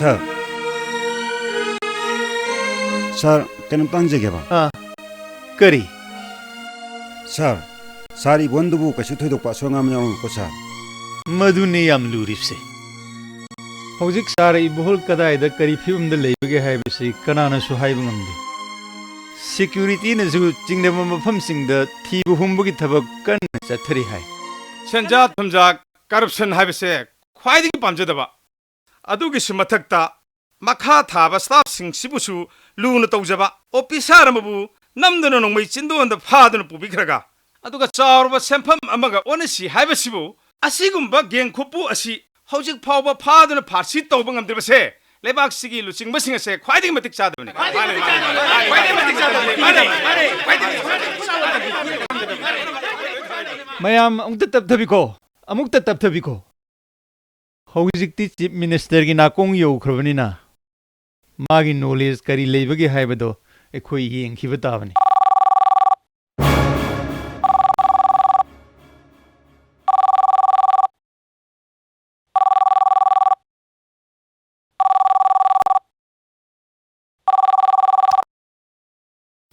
ꯁꯥꯔ ꯁꯥꯔ ꯀꯩꯅꯣꯝꯇ ꯍꯪꯖꯒꯦꯕ ꯀꯔꯤ ꯁꯥꯔ ꯏꯕꯣꯟꯗꯨꯕꯨ ꯀꯩꯁꯨ ꯊꯣꯏꯗꯣꯛꯄ ꯑꯁꯣꯏ ꯑꯉꯥꯝ ꯌꯥꯎꯔꯝꯃꯣꯏꯀꯣ ꯁꯥꯔ? ꯃꯗꯨꯅꯤ ꯌꯥꯝ ꯂꯨꯔꯤꯕꯁꯦ. ꯍꯧꯖꯤꯛ ꯁꯥꯔ ꯏꯕꯣꯜ ꯀꯗꯥꯏꯗ ꯀꯔꯤ ꯐꯤꯕꯝꯗ ꯂꯩꯕꯒꯦ ꯍꯥꯏꯕꯁꯤ ꯀꯅꯥꯅꯁꯨ ꯍꯥꯏꯕ ꯉꯝꯗꯦ. ꯁꯦꯀ꯭ꯌꯨꯔꯤꯇꯤꯅꯁꯨ ꯆꯤꯡꯅꯕ ꯃꯐꯝꯁꯤꯡꯗ ꯊꯤꯕ ꯍꯨꯝꯕꯒꯤ ꯊꯕꯛ ꯀꯟꯅ ꯆꯠꯊꯔꯤ ꯍꯥꯏ. ꯁꯦꯟꯖꯥ ꯊꯨꯝꯖꯥ ꯀꯔꯞꯁꯟ ꯍꯥꯏꯕꯁꯦ ꯈ꯭ꯋꯥꯏꯗꯒꯤ ꯄꯥꯝꯖꯗꯕ. ꯑꯗꯨꯒꯤꯁꯨ ꯃꯊꯛꯇ ꯃꯈꯥ ꯊꯥꯕ ꯁ꯭ꯇꯥꯐꯁꯤꯡꯁꯤꯕꯨꯁꯨ ꯂꯨꯅ ꯇꯧꯖꯕ ꯑꯣꯐꯤꯁꯥꯔ ꯑꯃꯕꯨ ꯅꯝꯗꯨꯅ ꯅꯣꯡꯃꯩ ꯆꯤꯟꯗꯣꯟꯗ ꯐꯥꯗꯨꯅ ꯄꯨꯕꯤꯈ꯭ꯔꯒ ꯑꯗꯨꯒ ꯆꯥꯎꯔꯕ ꯁꯦꯟꯐꯝ ꯑꯃꯒ ꯑꯣꯟꯅꯁꯤ ꯍꯥꯏꯕꯁꯤꯕꯨ ꯑꯁꯤꯒꯨꯝꯕ ꯒꯦꯡ ꯈꯨꯠꯄꯨ ꯑꯁꯤ ꯍꯧꯖꯤꯛ ꯐꯥꯎꯕ ꯐꯥꯗꯨꯅ ꯐꯥꯔꯁꯤ ꯇꯧꯕ ꯉꯝꯗ꯭ꯔꯤꯕꯁꯦ ꯂꯩꯕꯥꯛꯁꯤꯒꯤ ꯂꯨꯆꯤꯡꯕꯁꯤꯡ ꯑꯁꯦ ꯈ꯭ꯋꯥꯏꯗꯒꯤ ꯃꯇꯤꯛ ꯆꯥꯗꯕꯅꯤ. ꯃꯌꯥꯝ ꯑꯃꯨꯛꯇ ꯇꯞꯊꯕꯤꯈꯣ. ꯍꯧꯖꯤꯛꯇꯤ ꯆꯤꯐ ꯃꯤꯅꯤꯁꯇꯔꯒꯤ ꯅꯥꯀꯣꯡ ꯌꯧꯈ꯭ꯔꯕꯅꯤꯅ ꯃꯥꯒꯤ ꯅꯣꯂꯦꯖ ꯀꯔꯤ ꯂꯩꯕꯒꯦ ꯍꯥꯏꯕꯗꯣ ꯑꯩꯈꯣꯏ ꯌꯦꯡꯈꯤꯕ ꯇꯥꯕꯅꯤ.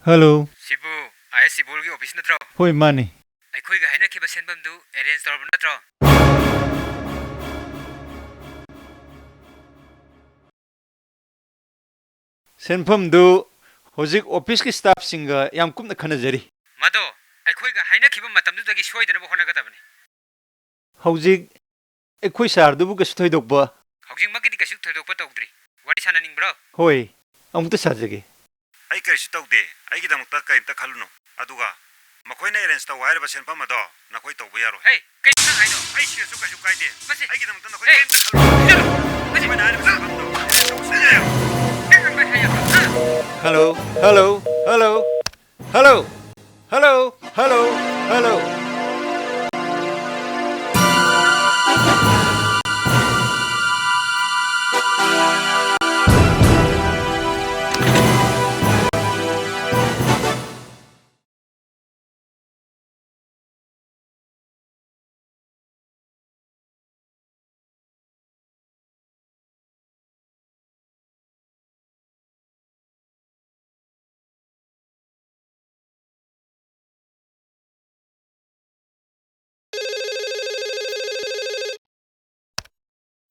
ꯍꯜꯂꯣ. ꯁꯤꯕꯨ ꯑꯥꯏ ꯁꯤꯕꯣꯜꯒꯤ ꯑꯣꯐꯤꯁ ꯅꯠꯇ꯭ꯔꯣ? ꯍꯣꯏ ꯃꯥꯅꯤ. ꯑꯩꯈꯣꯏꯒ ꯍꯥꯏꯅꯈꯤꯕ ꯁꯦꯟꯐꯝꯗꯨ ꯑꯦꯔꯦꯟꯖ ꯇꯧꯔꯕ ꯅꯠꯇ꯭ꯔꯣ? ꯁꯦꯟꯐꯝꯗꯨ ꯍꯧꯖꯤꯛ ꯑꯣꯐꯤꯁꯀꯤ ꯁ꯭ꯇꯥꯐꯁꯤꯡꯒ ꯌꯥꯝ ꯀꯨꯞꯅ ꯈꯟꯅꯖꯔꯤ. ꯃꯗꯣ ꯑꯩꯈꯣꯏꯒ ꯍꯥꯏꯅꯈꯤꯕ ꯃꯇꯝꯗꯨꯗꯒꯤ ꯁꯣꯏꯗꯅꯕ ꯍꯣꯠꯅꯒꯗꯕꯅꯤ. ꯍꯧꯖꯤꯛ ꯑꯩꯈꯣꯏ ꯁꯥꯔꯗꯨꯕꯨ ꯀꯩꯁꯨ ꯊꯣꯏꯗꯣꯛꯄ? ꯍꯧꯖꯤꯛꯃꯛꯀꯤꯗꯤ ꯀꯩꯁꯨ ꯊꯣꯏꯗꯣꯛꯄ ꯇꯧꯗ꯭ꯔꯤ. ꯋꯥꯔꯤ ꯁꯥꯟꯅꯅꯤꯡꯕ꯭ꯔꯣ? ꯍꯣꯏ, ꯑꯃꯨꯛꯇ ꯁꯥꯖꯒꯦ. ꯑꯩ ꯀꯔꯤꯁꯨ ꯇꯧꯗꯦ. ꯑꯩꯒꯤꯗꯃꯛꯇ ꯀꯔꯤꯝꯇ ꯈꯜꯂꯨꯅꯨ. ꯑꯗꯨꯒ ꯃꯈꯣꯏꯅ ꯑꯦꯔꯦꯟꯖ ꯇꯧ ꯍꯥꯏꯔꯤꯕ ꯁꯦꯟꯐꯝ ꯑꯗꯣ ꯅꯈꯣꯏ ꯇꯧꯕ ꯌꯥꯔꯣꯏ. ꯍꯦ, ꯀꯩꯅꯣ ꯅꯪ ꯍꯥꯏꯗꯣ? ꯑꯩ ꯁꯤꯔꯁꯨ ꯀꯩꯁꯨ ꯀꯥꯏꯗꯦ. ꯃꯁꯤ ꯑꯩꯒꯤꯗꯃꯛꯇ ꯅꯈꯣꯏ ꯀꯔꯤꯝꯇ ꯈꯜꯂꯨꯅꯨ. ꯃꯈꯣꯏꯅ ꯍꯥꯏꯔꯤꯕ ꯁꯦꯟꯐꯝꯗꯣ ꯇꯧꯁꯤꯟꯕ ꯌꯥꯔꯣꯏ. Hello, hello, hello, hello, hello, hello, hello.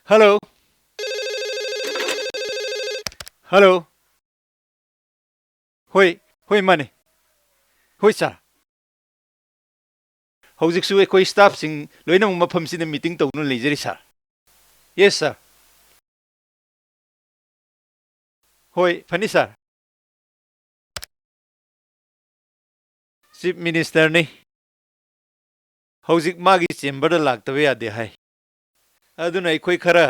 Hello. Hello. ꯍꯣꯏ ꯃꯥꯅꯦ. ꯍꯣꯏ ꯁꯥꯔ. ꯍꯧꯖꯤꯛꯁꯨ ꯑꯩꯈꯣꯏ ꯁ꯭ꯇꯥꯐꯁꯤꯡ ꯂꯣꯏꯅꯃꯛ ꯃꯐꯝꯁꯤꯗ ꯃꯤꯇꯤꯡ ꯇꯧꯗꯨꯅ ꯂꯩꯖꯔꯤ ꯁꯥꯔ. ꯌꯦꯁ ꯁꯥꯔ. ꯍꯣꯏ, ꯐꯅꯤ ꯁꯥꯔ. ꯆꯤꯐ ꯃꯤꯅꯤꯁꯇꯔꯅꯤ. ꯍꯧꯖꯤꯛ ꯃꯥꯒꯤ ꯆꯦꯝꯕꯔꯗ ꯂꯥꯛꯇꯕ ꯌꯥꯗꯦ ꯍꯥꯏ. ꯑꯗꯨꯅ ꯑꯩꯈꯣꯏ ꯈꯔ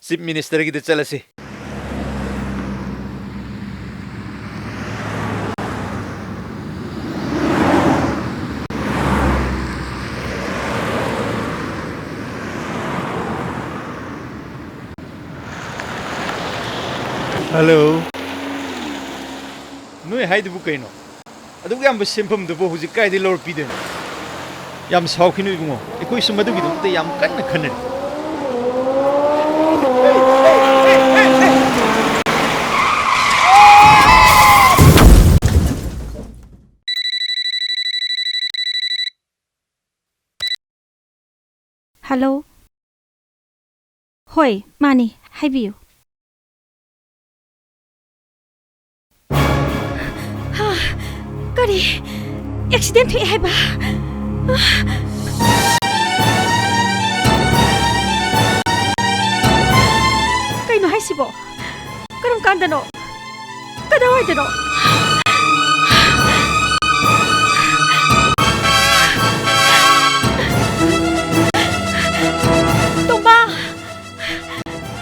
ꯆꯤꯐ ꯃꯤꯅꯤꯁꯇꯔꯒꯤꯗ ꯆꯠꯂꯁꯤ. ꯍꯜꯂꯣ. ꯅꯣꯏ ꯍꯥꯏꯗꯨꯕꯨ ꯀꯩꯅꯣ? ꯑꯗꯨꯛ ꯌꯥꯝꯕ ꯁꯦꯟꯐꯝꯗꯨꯕꯨ ꯍꯧꯖꯤꯛ ꯀꯥꯏꯗꯩ ꯂꯧꯔꯛꯄꯤꯗꯣꯏꯅꯣ? ꯌꯥꯝ ꯁꯥꯎꯈꯤꯅꯨ ꯏꯕꯨꯡꯉꯣ. ꯑꯩꯈꯣꯏꯁꯨ ꯃꯗꯨꯒꯤꯗꯃꯛꯇ ꯌꯥꯝ ꯀꯟꯅ ꯈꯟꯅꯔꯤ. ꯍꯜꯂꯣ. ꯍꯣꯏ ꯃꯥꯅꯤ, ꯍꯥꯏꯕꯤꯌꯨ. ꯀꯔꯤ ꯑꯦꯛꯁꯤꯗꯦꯟ ꯊꯣꯛꯑꯦ ꯍꯥꯏꯕ? ꯀꯩꯅꯣ ꯍꯥꯏꯁꯤꯕꯣ? ꯀꯔꯝ ꯀꯥꯟꯗꯅꯣ? ꯀꯗꯥꯏꯋꯥꯏꯗꯅꯣ? ꯇꯣꯝꯕꯥ!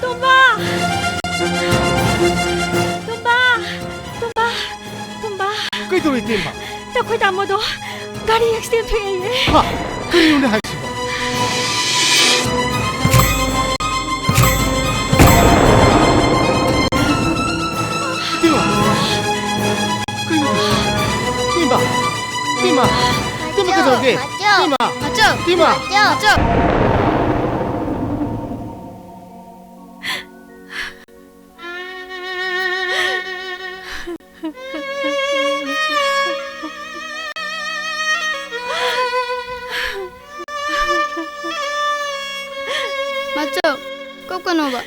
ꯇꯣꯝꯕꯥ! ꯇꯣꯝꯕꯥ! ꯇꯣꯝꯕꯥ! ꯇꯣꯝꯕꯥ! ꯀꯩꯗꯧꯔꯦ ꯏꯇꯦꯝꯃ? ꯅꯈꯣꯏ ꯇꯥꯃꯣꯗꯣ ꯒꯥꯔꯤ ꯑꯦꯛꯁꯤꯗꯦꯟ ꯊꯣꯛꯑꯦꯌꯦ. ꯀꯔꯤꯅꯣꯅꯦ ꯍꯥꯏꯁꯤꯕꯣ? 띠마 그러게. 띠마. Macam kau kena ba?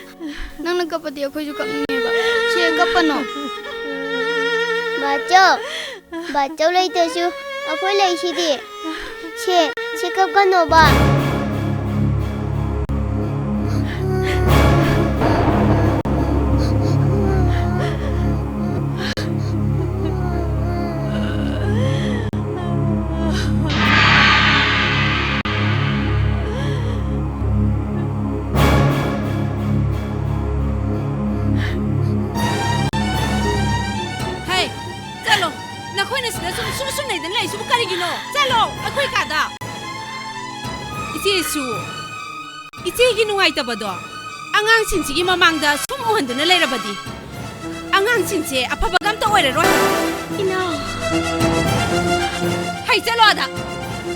Nang nagkapati ako juga niya ba? Siya kapano? Macam, bacau lah itu su. Aku lah isi dia. Cakap kan ba? Hey, chalo. Nakoi na sila sun nai dan lai su kari gino. Chalo, akoi kada. Ichi gi nuai ta bado. Angang sin gi mamang da sum uhan duna lai rabadi. Angang sin che apaba gam ta oire roi. Inaw. Hey, chalo ada.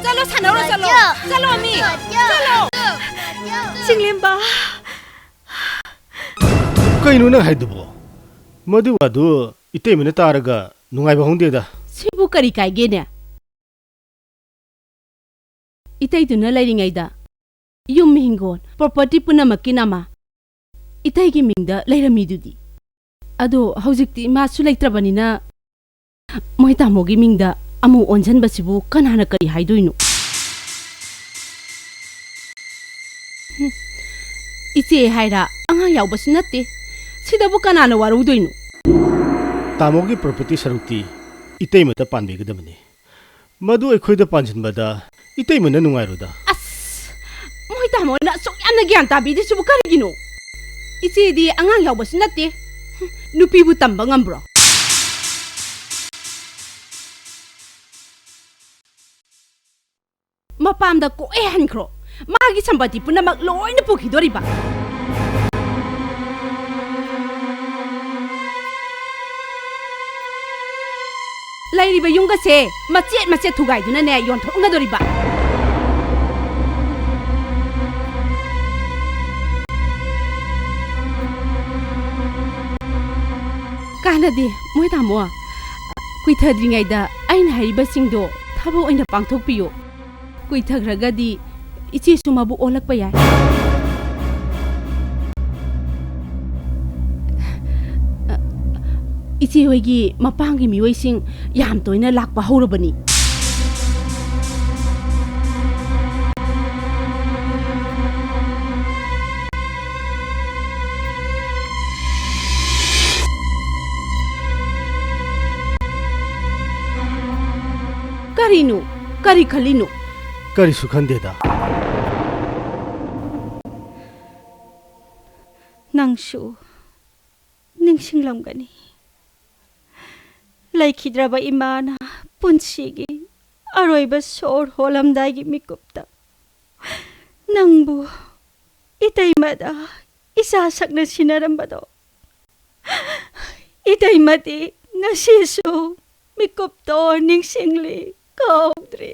Chalo sanaro chalo. Chalo mi. Chalo. 싱림바. Kainu nang haidubo. Madu adu ite mine taraga nungai ba hongdeda. Sibu kari kai ge ne. Itai duna lai ringai da. Yum hingon property puna makinama. Itai gi mingda lairami dudi. Ado haujikti ma su laitrabanina. Moi tamo gi mingda amu onjan basibu kanana kari haidoino. Iche haira anga yaubasu natte. Sidabu kanana warudoino. Tamogi property sarukti ite mata panbe gadamani. Madu ekhoida panjinbada ite mana nungai roda. Moi tamo na sok yamna gyan tabi di subu kari gino. Iche di anga yaubasu natte. Nupi bu tamba ngambro. Mapamda ko hankro. Magi sambati punamak loina pukidoriba. Lairiba yunga se macet thugai duna ne yon thonga doriba. Kanadi moi tamo kuithadringai da aina hariba singdo thabo oina pangthokpiyo. Kuithagragadi ichi sumabu olakpa yai. Ichi hoigi mapangi miwai yam toina lakpa horabani. Karinu, kari khalinu. Kari sukhandeda. 낭수 ningsinglamgani laikhidraba imana punsigi aroiba sor holamdaigi mikupta nangbu itaymada isasakna sinarambado itaymati ngasisu mikupto ningsingli kaudri.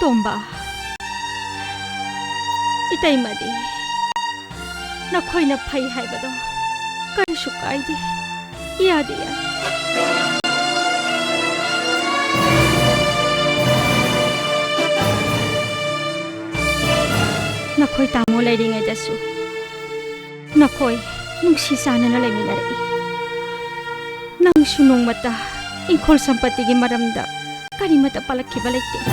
Tomba, itaymadi, nakoy na pay haibado, karisu kaidi, iyadiya. Nakoy tamo lay ringay dasu, nakoy nung sisana na lay minari. Nang sunong mata, ingkol sampatigi maramda, karimata palakibalik din.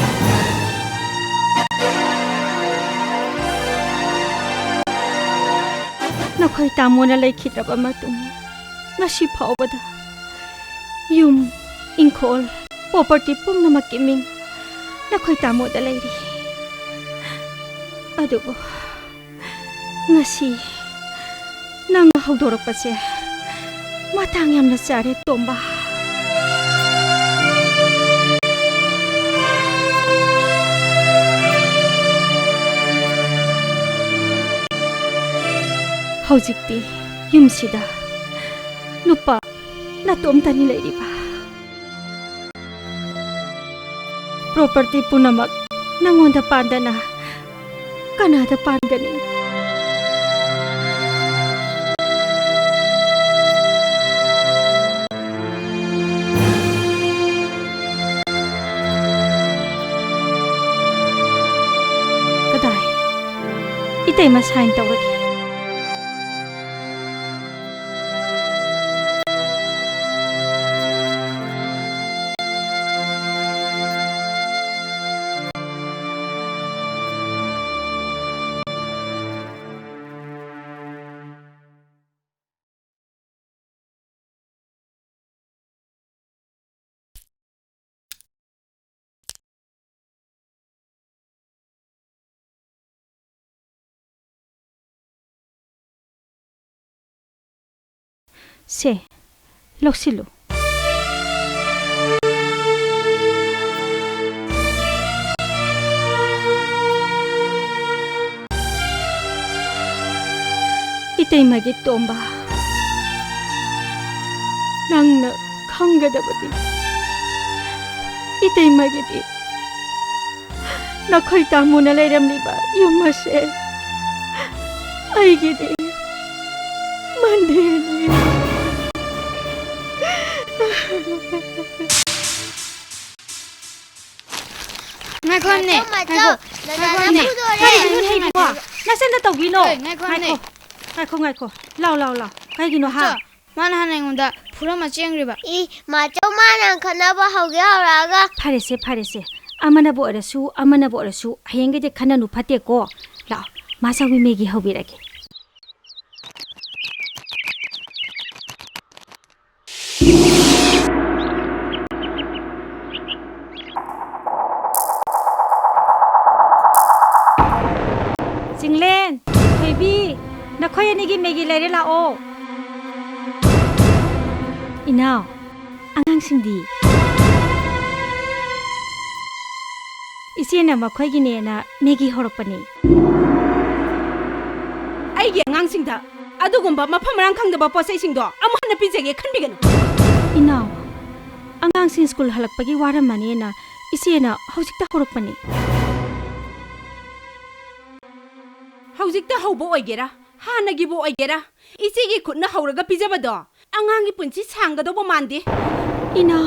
Nakoy tamo na lay kitraba matung ngasi paubada yung ingkol property pum na makiming nakoy tamo dalay ri adugo ngasi nang haudorok pa siya matangyam na sari tomba. Haujikti yumsida nupa natomtani lairiba property punamak nangonda pandana kanada pangani. Kadai, itay masahin tawag. Se, loksilo. Itay magitomba. Nangna kangadabati. Itay magiti. Nakoy tamo na layramliba yumase. Ay gidi. Mandini. Ngakone. 맞아. 나나 부도래. Nasaan na tawino? Ngakone. Law. Kaya gino ha? Man hanengonda purama chengriba. 이 맞아 만한 가나봐 하게 하라가. Parese. Amana bo arasu. Hayengge kana nu phate ko. Law, masa wi megi hobirage. Singlen, baby, nakoy anigi megi lere lao. Inaw, angang sindi. Isi na makoy gine na megi horopani. ꯑꯩꯒꯤ ꯑꯉꯥꯡꯁꯤꯡꯗ ꯑꯗꯨꯒꯨꯝꯕ ꯃꯐꯝ ꯃꯔꯥꯡ ꯈꯪꯗꯕ ꯄꯣꯠꯆꯩꯁꯤꯡꯗꯣ ꯑꯃꯨꯛ ꯍꯟꯅ ꯄꯤꯖꯒꯦ ꯈꯟꯕꯤꯒꯅꯨ. Inaw, angangsing school halakpagi waramani na isi na hausikta horopani. ꯍꯧꯖꯤꯛꯇ ꯍꯧꯕ ꯑꯣꯏꯒꯦꯔꯥ ꯍꯥꯟꯅꯒꯤꯕꯨ ꯑꯣꯏꯒꯦꯔꯥ ꯏꯆꯦꯒꯤ ꯈꯨꯠꯅ ꯍꯧꯔꯒ ꯄꯤꯖꯕꯗꯣ ꯑꯉꯥꯡꯒꯤ ꯄꯨꯟꯁꯤ ꯁꯥꯡꯒꯗꯧꯕ ꯃꯥꯟꯗꯦ. Inaw.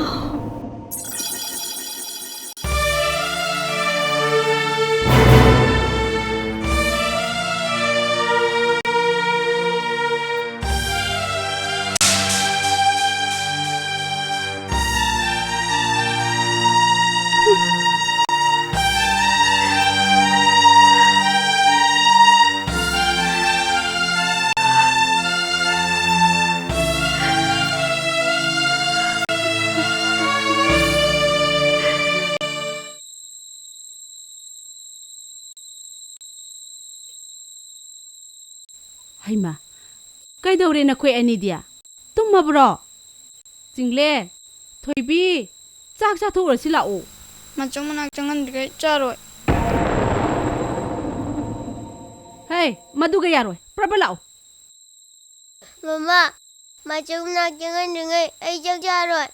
ꯍꯩꯃꯥ ꯀꯩꯗꯧꯔꯦ ꯅꯈꯣꯏ ꯑꯅꯤꯗꯤ ꯇꯨꯝꯃꯕ꯭ꯔꯣ? ꯆꯤꯡꯂꯦ, ꯊꯣꯏꯕꯤ, ꯆꯥꯛ ꯆꯥꯊꯣꯛꯎꯔꯁꯤ ꯂꯥꯛꯑꯣ. Macam mana jangan caroi. ꯍꯦ, ꯃꯗꯨꯒ ꯌꯥꯔꯣꯏ. ꯄ꯭ꯔꯕ ꯂꯥꯛꯑꯣ. Mama, macam nak jangan dengar ai jagarot.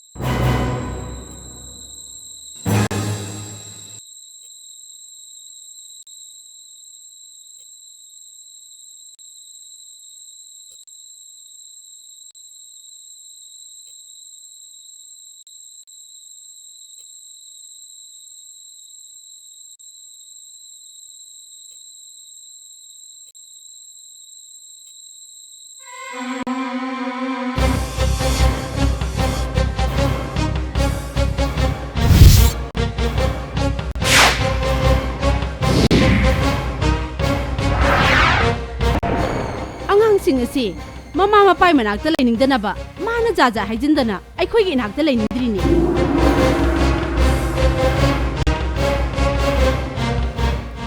ꯑꯉꯥꯡꯁꯤꯡ ꯑꯁꯤ ꯃꯃꯥ ꯃꯄꯥꯏ ꯃꯅꯥꯛꯇ ꯂꯩꯅꯤꯡꯗꯅꯕ ꯃꯥꯅ ꯖꯥꯖꯥ ꯍꯥꯏꯖꯤꯟꯗꯅ ꯑꯩꯈꯣꯏꯒꯤ ꯏꯅꯥꯛꯇ ꯂꯩꯅꯤꯡꯗ꯭ꯔꯤꯅꯤ.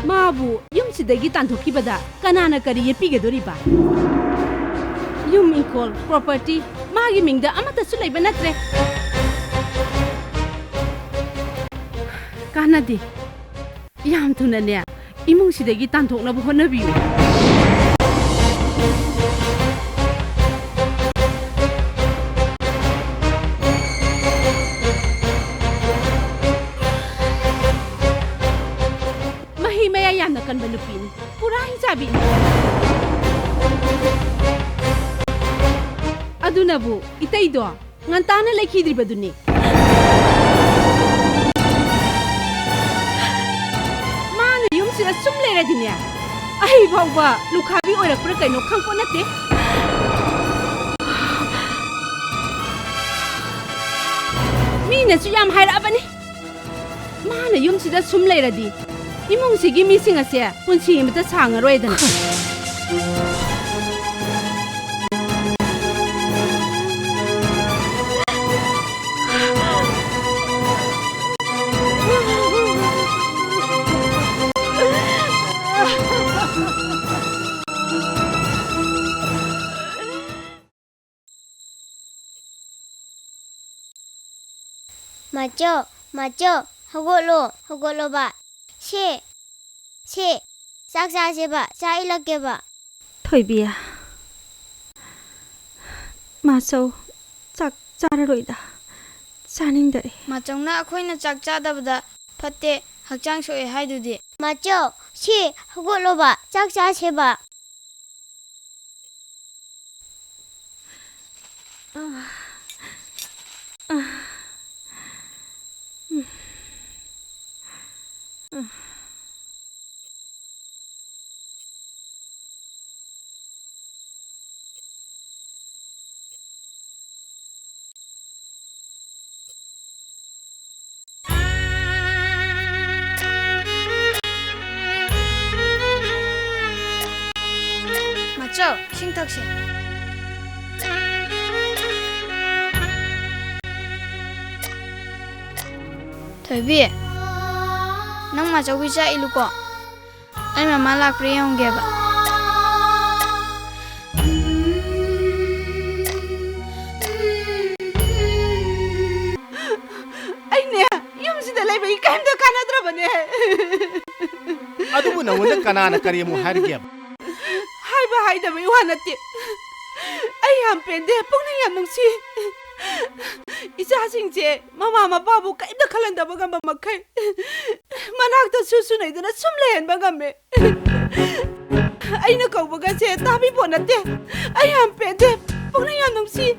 ꯃꯥꯕꯨ ꯌꯨꯝꯁꯤꯗꯒꯤ ꯇꯥꯟꯊꯣꯛꯈꯤꯕꯗ ꯀꯅꯥꯅ ꯀꯔꯤ ꯌꯦꯠꯄꯤꯒꯗꯣꯔꯤꯕ? ꯌꯨꯝ ꯏꯪꯈꯣꯜ ꯄ꯭ꯔꯣꯄꯔꯇꯤ ꯃꯥꯒꯤ ꯃꯤꯡꯗ ꯑꯃꯠꯇꯁꯨ ꯂꯩꯕ ꯅꯠꯇ꯭ꯔꯦ. ꯀꯥꯟꯅꯗꯦ. ꯌꯥꯝ ꯊꯨꯅꯅꯦ ꯏꯃꯨꯡꯁꯤꯗꯒꯤ ꯇꯥꯟꯊꯣꯛꯅꯕ ꯍꯣꯠꯅꯕꯤꯌꯨ. ꯀꯟꯕ ꯅꯨꯄꯤꯅꯤ ꯄꯨꯔꯥ ꯍꯤꯡꯆꯥꯕꯤꯅꯤ ꯑꯗꯨꯅꯕꯨ ꯏꯇꯩꯗꯣ ꯉꯟꯇꯥꯅ ꯂꯩꯈꯤꯗ꯭ꯔꯤꯕꯗꯨꯅꯤ ꯃꯥꯅ ꯌꯨꯝꯁꯤꯗ ꯁꯨꯝ ꯂꯩꯔꯗꯤꯅꯦ ꯑꯩ ꯐꯥꯎꯕ ꯂꯨꯈꯥꯕꯤ ꯑꯣꯏꯔꯛꯄ꯭ꯔꯥ ꯀꯩꯅꯣ ꯈꯪꯄꯣꯠ ꯅꯠꯇꯦ ꯃꯤꯅꯁꯨ ꯌꯥꯝ ꯍꯥꯏꯔꯛꯑꯕꯅꯤ ꯃꯥꯅ ꯌꯨꯝꯁꯤꯗ ꯁꯨꯝ ꯂꯩꯔꯗꯤ 이몽식이 미싱하세 본시임부터 상으로 해야 되나 맞죠? 허골로 봐. 시, 싹싹 봐. 자 이렇게 봐. 토이비야. 마소 짝 짜르로이다. 짜닝다리. 마정나 아코이나 짝 짜다보다 팟대 학장 소에 하이두디. 맞죠? 시, 허골로 봐. 싹싹 봐. 맞죠? 싱탁시. 토이비. nang macawi sa ilu ko ay mamalak priyong geba ay ne yumsida laiba ikamda kanadrabane adubu nangona kanana karimu hargeb haiba haidaba iwanate ay yam pende pungna yam nungsi 이자싱제 마마 바보 까임다 칼란다 바감바 마카이 만학다 수수나이드나 숨레엔 바감메 아이나 거버가제 따비 보나데 아이 안 빼데 뽕나야 농시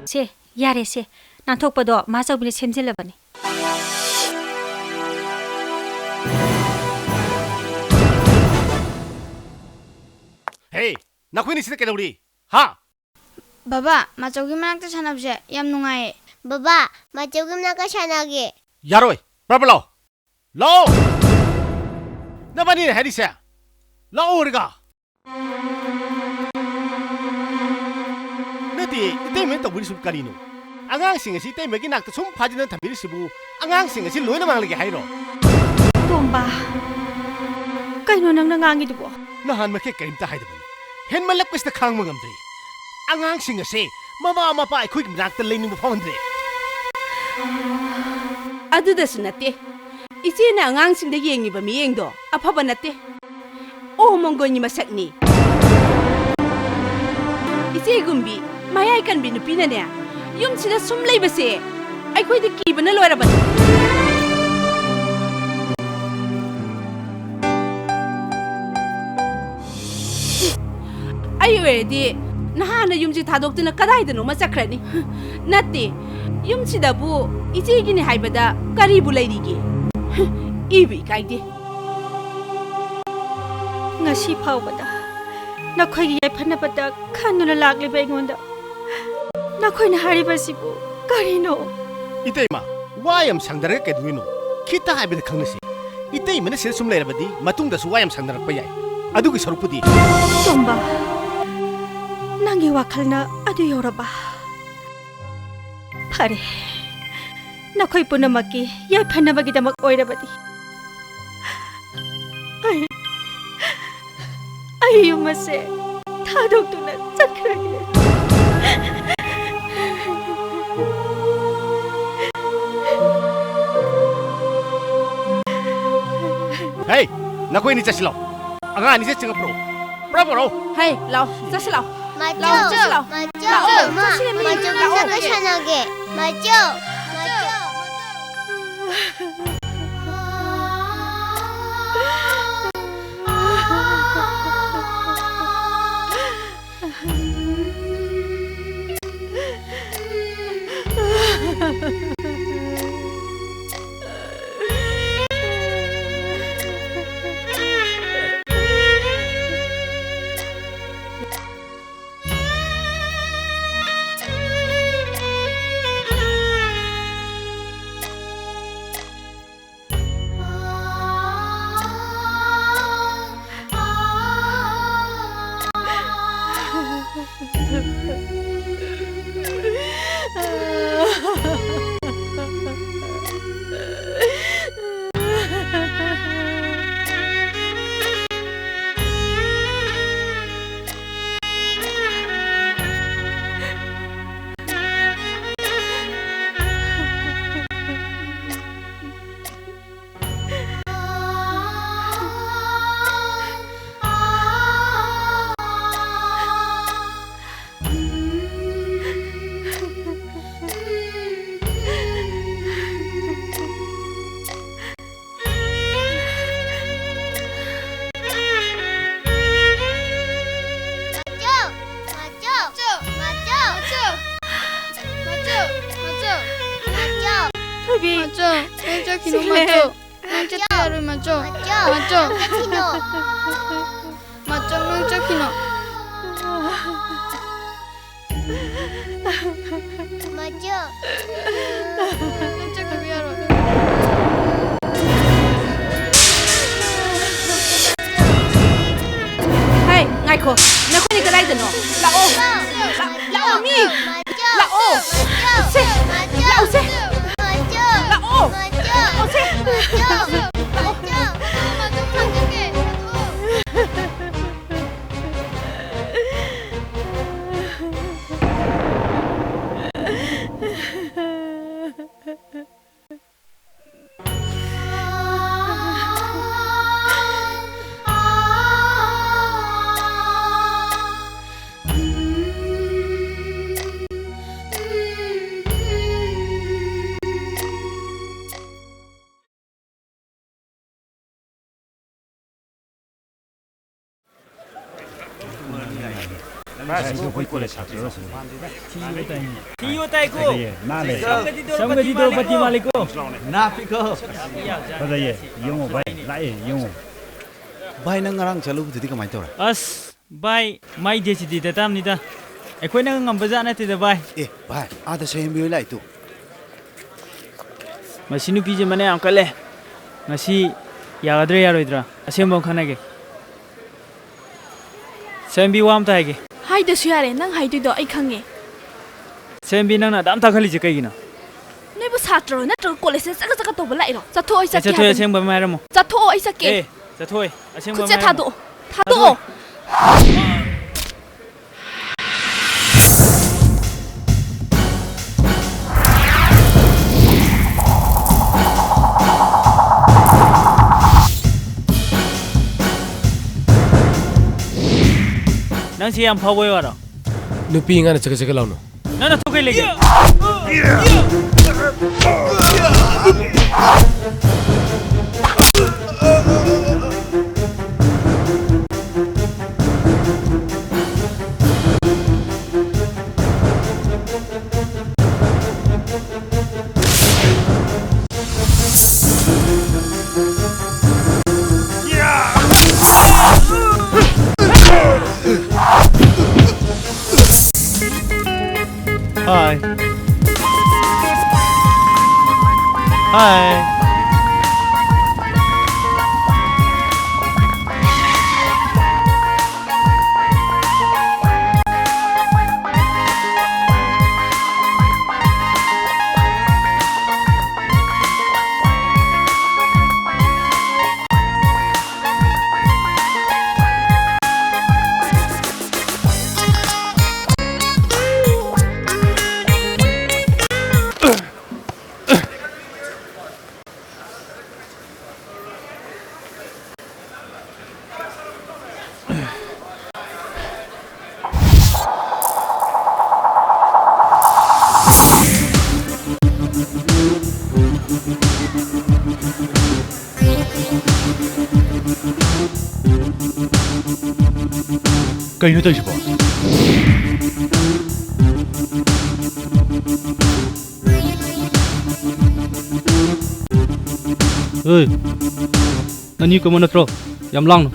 세, 야래 세. 난 톡보도 마서블이 샘질러버니. Hey, nakuini sida kenuri? Ha? baba macawi manakta sanabse yam nungaye baba, macam nak sanage. Yaroi, berapa lo? Lo! Napa ni hari saya? Lo orga. Nanti, itu memang tak boleh subkari no. Angang singa si tay magi nak sum pajinan thambil sibu. Angang singa si loina mang lagi hairo. 톰바. 까이노 낭 낭앙이 두고. Nahan maki kaim ta haida bani. Hen malak pista khang mangamdri. Angang singa si mama mapa ikhui nak ta lening mo phondri. ꯑꯗꯨꯗꯁꯨ ꯅꯠꯇꯦ 이제나 ꯑꯉꯥꯡꯁꯤꯡꯗ ꯌꯦꯡꯉꯤꯕ ꯃꯤꯠꯌꯦꯡꯗꯣ ꯑꯐꯕ ꯅꯠꯇꯦ ꯑꯣ ꯃꯣꯡꯒꯣꯏꯒꯤ ꯃꯁꯛꯅꯤ 이제ꯒꯨꯝꯕꯤ ꯃꯌꯥꯏ ꯀꯟꯕꯤ ꯅꯨꯄꯤꯅꯅꯦ ꯌꯨꯝꯁꯤꯗ ꯁꯨꯝ ꯂꯩꯕꯁꯦ ꯑꯩꯈꯣꯏꯗ ꯀꯤꯕꯅ ꯂꯣꯏꯔꯕꯅꯤ ꯑꯩ ꯑꯣꯏꯔꯗꯤ ꯅꯍꯥꯟꯅ ꯌꯨꯝꯁꯤ ꯊꯥꯗꯣꯛꯇꯨꯅ ꯀꯗꯥꯏꯗꯅꯣꯃ ꯆꯠꯈ꯭ꯔꯅꯤ ꯅꯠꯇꯦ ꯌꯨꯝꯁꯤꯗꯕꯨ 이제ꯒꯤꯅꯤ 하이바다 까리부 레이리기 이비 까이디 ngasi phawbada nakhoi yai phanabada khanuna lagle bengonda nakhoi na haribasibu karino Itay ma, wayam sangdara ka duino. Kita haibid khangnasi. Itay mana sila sum lairabadi matung da su wayam sangdara pa yai. Adu ki sarupudi. 톰바 nangi wakhalna adu yoraba phare nakhoi punamaki yai phanabagi damak oirabadi ai yumase thadokduna chakhrage Hey, ꯅꯈꯣꯏꯅꯤ ꯆꯠꯁꯤꯂꯣ ꯑꯉꯥꯡ ꯑꯅꯤꯁꯦ ꯆꯪꯉꯛꯄ꯭ꯔꯣ ꯄꯨꯔꯛꯄ꯭ꯔꯣ ꯍꯩ ꯂꯥꯎ ꯆꯠꯁꯤ ꯂꯥꯎ 맞죠? 라오, 맞죠? 라오, 엄마, 사실은 맞죠? 라오. 상상하게. 맞죠? 맞죠? 토비 맞죠? 깜짝 키노 맞죠? 깜짝 키노 맞죠? 맞죠? 키노. 맞죠? 깜짝 키노 맞죠? 깜짝 키비야로 hei ngài khổ nó có đi cái đây rồi nó là ô là ô mi là ô xe là ô xe là ô ô xe Tiyo tay ko. Sampai itu pati maliko. Napi ko. Pada ye, yung bay, lai yung. Bay nang ngarang chalu jadi kamai tora. As bay mai dia si di datam ni da. Ekoi nang ngam baza na ti da bay. Bay, ada saya ambil lah itu. Masinu pije mane angkale. Ngasi yagadre yaroidra. Asem bong khana ge. Sembi wam ta ge. 하이드수 야래 낭 하이드도 아이 칸게 Sembi nang na dam ta khali je kai gina. 네부 사트로 나트로 콜레세 싸가싸가 또 볼라이로 자토 아이 Cha 사케 thoy asem ba mai ramo. 자토 아이 사케 Eh, cha thoy. Asem ba 구제 mai. 타도 타도 Nang siam phawoy wara. 누피 인간은 저거 나오노 Na na thokai lege. Hi. Hi. ꯀꯩꯅꯣ ꯇꯧꯏꯁꯤꯕꯣ Ơi, anh như có muốn rồi, dám lăng.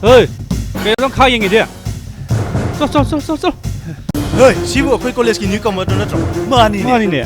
Ơi, cái nó khai gì vậy? Sao. Ơi, sibu akhoi college ki newcomer do natro. Mani nè.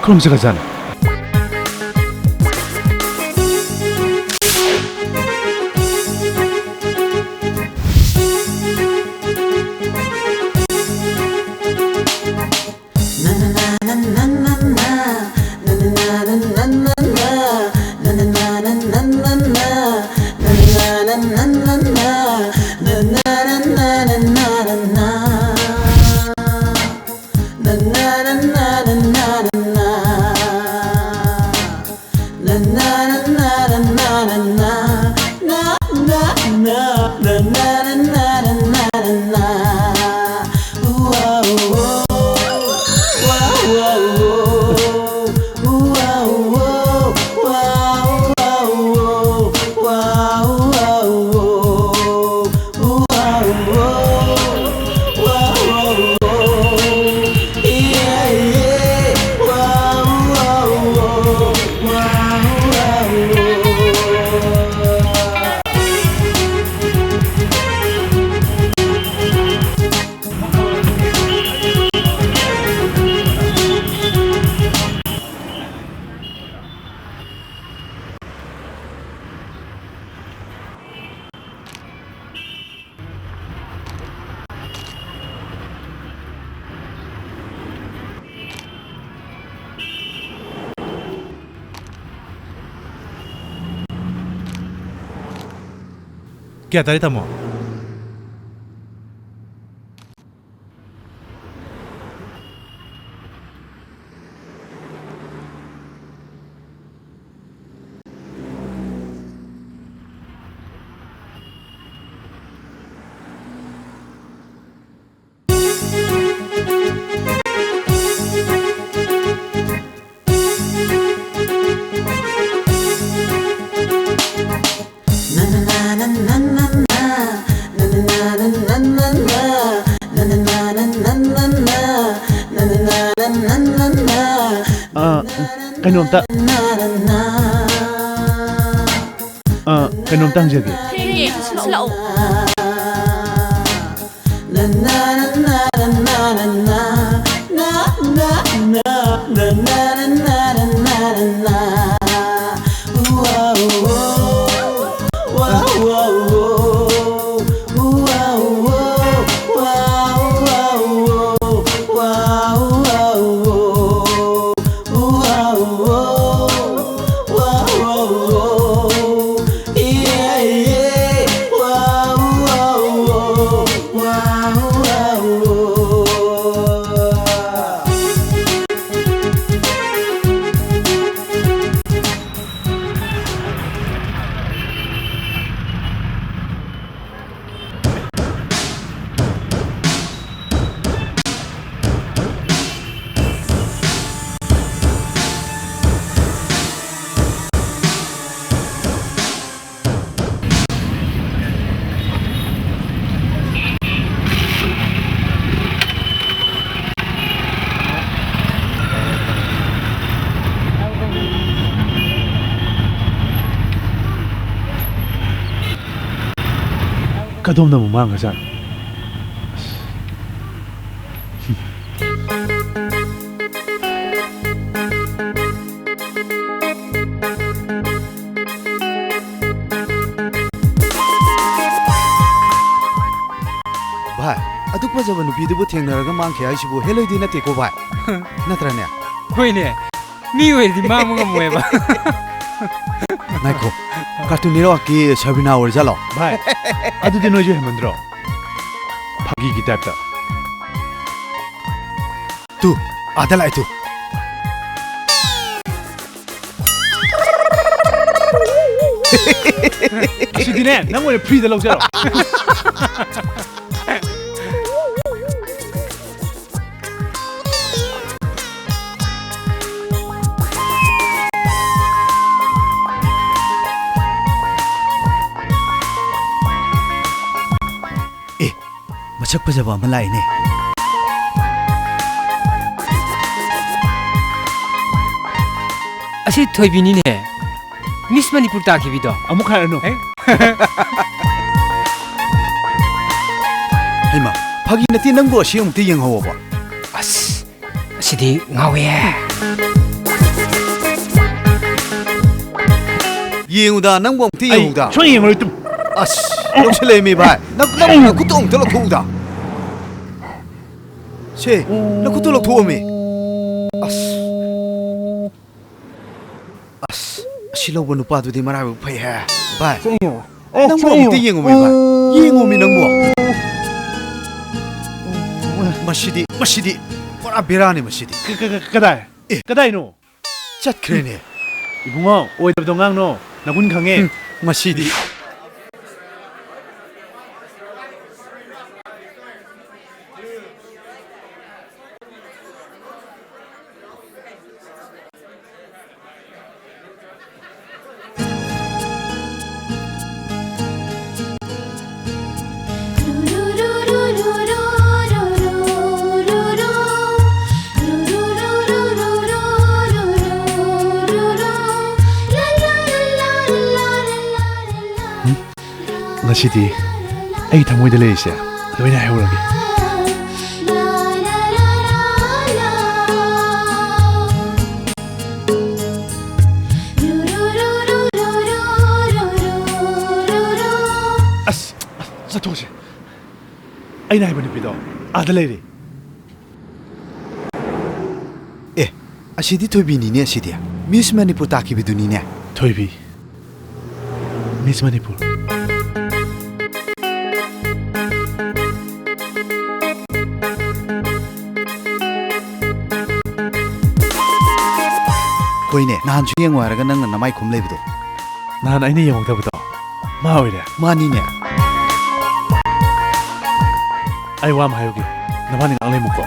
그럼 제가 가잖아. ꯀꯌꯥ ꯇꯥꯔꯦ ꯇꯥꯃꯣ? ꯀꯩꯅꯣꯝꯇ ꯀꯩꯅꯣꯝꯇ ꯍꯪꯖꯒꯦ. ꯂꯥꯛꯑꯣ. ꯀꯗꯣꯝꯗ ꯑꯃꯨꯛ ꯃꯥꯡꯒ꯭ꯔꯖꯥꯠꯅꯣ? ꯚꯥꯏ, ꯑꯗꯨꯛ ꯐꯖꯕ ꯅꯨꯄꯤꯗꯨꯕꯨ ꯊꯦꯡꯅꯔꯒ ꯃꯥꯡꯈꯤ ꯍꯥꯏꯁꯤꯕꯨ ꯍꯦꯜꯂꯣꯏꯗꯤ ꯅꯠꯇꯦꯀꯣ ꯚꯥꯏ? ꯅꯠꯇ꯭ꯔꯅꯦ? ꯍꯣꯏꯅꯦ, ꯃꯤ ꯑꯣꯏꯔꯗꯤ ꯃꯥꯡꯕ ꯉꯝꯃꯣꯏꯕ. ꯉꯥꯏꯈꯣ, ꯀꯥꯔꯇꯨꯟ ꯅꯦꯠꯋꯥꯔꯛꯀꯤ ꯁꯕꯤꯅꯥ ꯑꯣꯏꯔꯖꯥꯠꯂꯣ? ꯚꯥꯏ, ꯑꯗꯨꯗꯤ ꯅꯣꯏꯁꯨ ꯍꯦꯟꯃꯟꯗ꯭ꯔꯣ? ꯐꯥꯒꯤꯒꯤ ꯇꯥꯏꯞꯇ. ꯇꯨ, ꯑꯥꯗ ꯂꯥꯛꯑꯦ ꯇꯨ. ꯑꯁꯤꯗꯤꯅꯦ, ꯅꯪ ꯑꯣꯏꯅ ꯐ꯭ꯔꯤꯗ ꯂꯧꯖꯔꯣ. ꯃꯁꯛ ꯐꯖꯕ ꯑꯃ ꯂꯥꯛꯏꯅꯦ. ꯑꯁꯤ ꯊꯣꯏꯕꯤꯅꯤꯅꯦ. ꯃꯤꯁ ꯃꯅꯤꯄꯨꯔ ꯇꯥꯈꯤꯕꯤꯗꯣ. ꯑꯃꯨꯛ ꯍꯥꯏꯔꯅꯨ. ꯍꯩꯃꯥ, ꯐꯥꯒꯤ ꯅꯠꯇꯦ, ꯅꯪꯕꯨ ꯑꯁꯤ ꯑꯃꯨꯛꯇ ꯌꯦꯡꯍꯧꯕ. ꯑꯁ, ꯑꯁꯤꯗꯤ ꯉꯥꯎꯋꯦ. ꯌꯦꯡꯉꯨꯗ, ꯅꯪꯕꯨ ꯑꯃꯨꯛꯇ ꯌꯦꯡꯉꯨꯗ. ꯁꯨꯡ ꯌꯦꯡꯉꯔꯣꯏ ꯇꯨꯝ. ꯑꯁ, ꯌꯧꯁꯤꯜꯂꯛꯑꯦꯃꯤ ꯚꯥꯏ. ꯅꯈꯨꯠꯇꯣ ꯑꯃꯨꯛꯇ ꯂꯧꯊꯣꯛꯎꯗ. ꯁꯦ, ꯅꯈꯨꯠꯇꯣ ꯂꯧꯊꯣꯛꯑꯃꯤ. ꯑꯁ, ꯑꯁꯤ ꯂꯧꯕ ꯅꯨꯄꯥꯗꯨꯗꯤ ꯃꯔꯥꯏꯕꯛ ꯐꯩ ꯍꯦ. ꯚꯥꯏ, ꯅꯪꯕꯨ ꯑꯃꯨꯛꯇ ꯌꯦꯡꯉꯨꯃꯤ ꯚꯥꯏ. ꯌꯦꯡꯉꯨꯃꯤ ꯅꯪꯕꯨ. ꯃꯁꯤꯗꯤ ꯄꯨꯔꯥ ꯕꯦꯔꯥꯅꯤ ꯃꯁꯤꯗꯤ. ꯀꯗꯥꯏ? ꯀꯗꯥꯏꯅꯣ? ꯆꯠꯈ꯭ꯔꯦꯅꯦ. 이붕어, 어디부터 강노? 나군 강해. 마시디. ngasi디 ꯑꯩ ꯊꯃꯣꯏꯗ ꯂꯩꯔꯤꯁꯦ ꯂꯣꯏꯅ ꯍꯥꯏꯍꯧꯔꯒꯦ. ꯑꯁ ꯆꯠꯊꯣꯛꯁꯦ. ꯑꯩꯅ ꯍꯥꯏꯕ ꯅꯨꯄꯤꯗꯣ ꯑꯥꯗ ꯂꯩꯔꯤ. ꯑꯁꯤꯗꯤ ꯊꯣꯏꯕꯤꯅꯤꯅꯦ ꯑꯁꯤꯗꯤ. ꯃꯤꯁ ꯃꯅꯤꯄꯨꯔ ꯇꯥꯈꯤꯕꯗꯨꯅꯤꯅꯦ. ꯊꯣꯏꯕꯤ. ꯃꯤꯁ ꯃꯅꯤꯄꯨꯔ. ꯍꯣꯏꯅꯦ ꯅꯍꯥꯟꯁꯨ ꯌꯦꯡꯉꯣ ꯍꯥꯏꯔꯒ ꯅꯪꯅ ꯅꯃꯥꯏ ꯈꯨꯝ ꯂꯩꯕꯗꯣ ꯅꯍꯥꯟ ꯑꯩꯅ ꯌꯦꯡꯍꯧꯗꯕꯗꯣ ꯃꯥ ꯑꯣꯏꯔꯦ ꯃꯥꯅꯤꯅꯦ ꯑꯩ ꯋꯥ ꯑꯃ ꯍꯥꯏꯌꯨꯒꯦ ꯅꯕꯥꯅꯤ ꯉꯥꯛ ꯂꯩꯃꯨꯀꯣ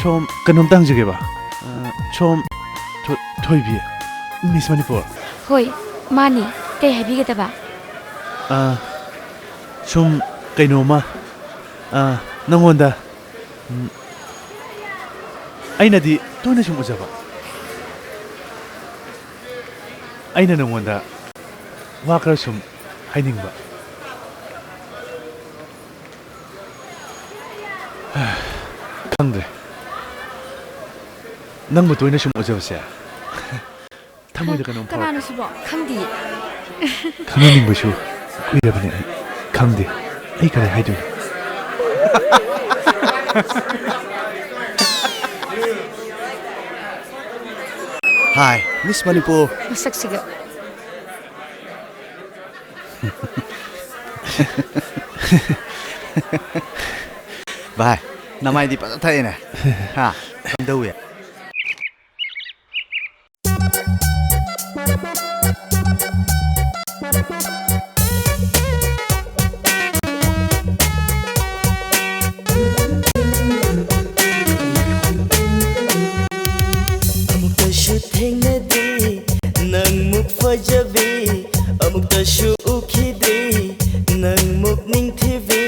ꯁꯣꯝ ꯀꯩꯅꯣꯝꯇ ꯍꯪꯖꯒꯦꯕ ꯁꯣꯝ ꯊꯣꯏꯕꯤ ꯃꯤꯁ ꯃꯅꯤꯄꯨꯔ ꯍꯣꯏ ꯃꯥꯅꯤ ꯀꯩ ꯍꯥꯏꯕꯤꯒꯗꯕ ꯁꯨꯝ ꯀꯩꯅꯣꯝꯃ ꯅꯪꯉꯣꯟꯗ ꯑꯩꯅꯗꯤ ꯇꯣꯏꯅ ꯁꯨꯝ ꯎꯖꯕ ꯑꯩꯅ ꯅꯪꯉꯣꯟꯗ ꯋꯥ ꯈꯔ ꯁꯨꯝ ꯍꯥꯏꯅꯤꯡꯕ ꯈꯪꯗ꯭ꯔꯦ ꯅꯪꯕꯨ ꯇꯣꯏꯅ ꯁꯨꯝ ꯎꯖꯕꯁꯦ ꯊꯃꯣꯏꯗ ꯀꯩꯅꯣꯝ ꯐꯥꯎ ꯀꯅꯥꯅꯣ ꯁꯤꯕꯣ ꯈꯪꯗꯤꯌꯦ ꯈꯪꯍꯟꯅꯤꯡꯕꯁꯨ ꯀꯨꯏꯔꯕꯅꯦ ꯑꯩ ꯈꯪꯗꯦ ꯑꯩ ꯀꯔꯤ ꯍꯥꯏꯗꯣꯏꯅꯣ ꯍꯥꯏ ꯃꯤꯁ ꯃꯅꯤꯄꯨꯔ ꯃꯁꯛꯁꯤꯒ ꯚꯥꯏ ꯅꯃꯥꯏꯗꯤ ꯐꯖ ꯊꯛꯑꯦꯅꯦ ꯍꯥ ꯀꯝꯗꯧꯋꯤ ꯑꯃꯨꯛꯇꯁꯨ ꯊꯦꯡꯅꯗ꯭ꯔꯤ ꯅꯪꯃꯨꯛ ꯐꯖꯕꯤ ꯑꯃꯨꯛꯇꯁꯨ ꯎꯈꯤꯗ꯭ꯔꯤ ꯅꯪꯃꯨꯛ ꯅꯤꯡꯊꯤꯕꯤ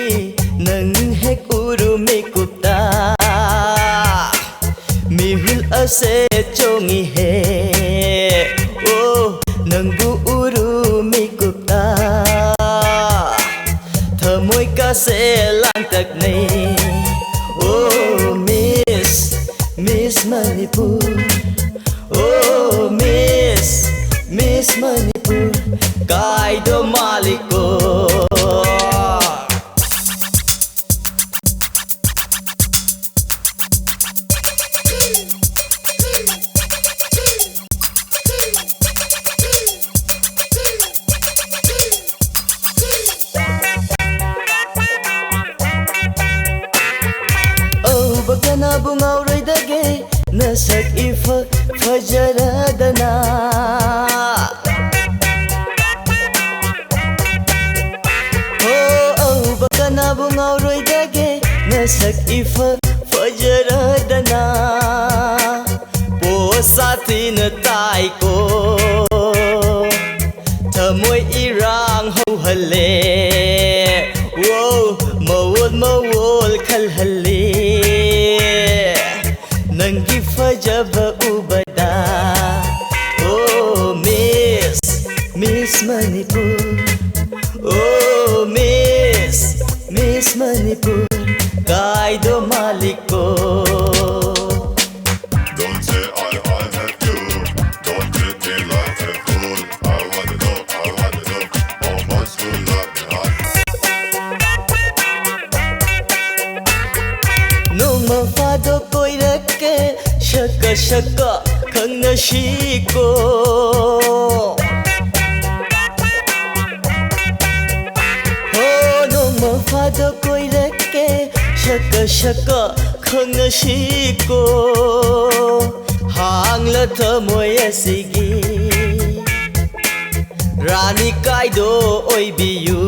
ꯅꯪ ꯍꯦꯛ ꯎꯔꯨ ꯃꯤꯀꯨꯞꯇ ꯃꯤꯍꯨꯜ ꯑꯁꯦ ꯆꯣꯡꯉꯤꯍꯦ ꯑꯣ ꯅꯪꯕꯨ ꯎꯔꯨ ꯃꯤꯀꯨꯞꯇ ꯊꯃꯣꯏ ꯀꯥꯁꯦ ꯂꯥꯡꯇꯛꯅꯩ ꯑꯣ Miss Manipur Oh Miss Manipur Kaido Maliko Oh bakana bungaw nasak ifa fajaradana Oh bakana bungaw roidage nasak ifa fajaradana po satin tai ko thamoy irang hauhale Wow mawol khalhale Nangi fajaba ubada Oh Miss Manipur Oh Miss Manipur Kaido Maliko Don't say I have you Don't treat me like a fool I wanna know How much you love me No mafado koirake Shaka khangna shiko Oh no mafado koirake Shaka khangna shiko Hangla thamoy asigi Rani kaido oibiyu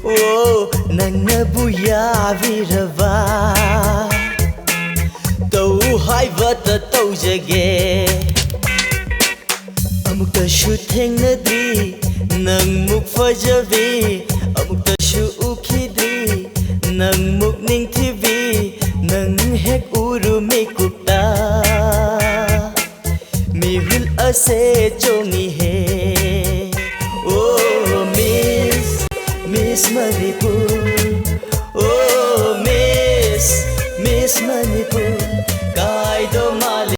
Oh nangna buya virava Tau haibata taujage Amuktashu thengnadri Nang muk fajavi Amuktashu ukhidri Nang muk ningthivi Nang hek uru mekupta Miss Manipur, oh Miss Manipur, Kaido Maliko.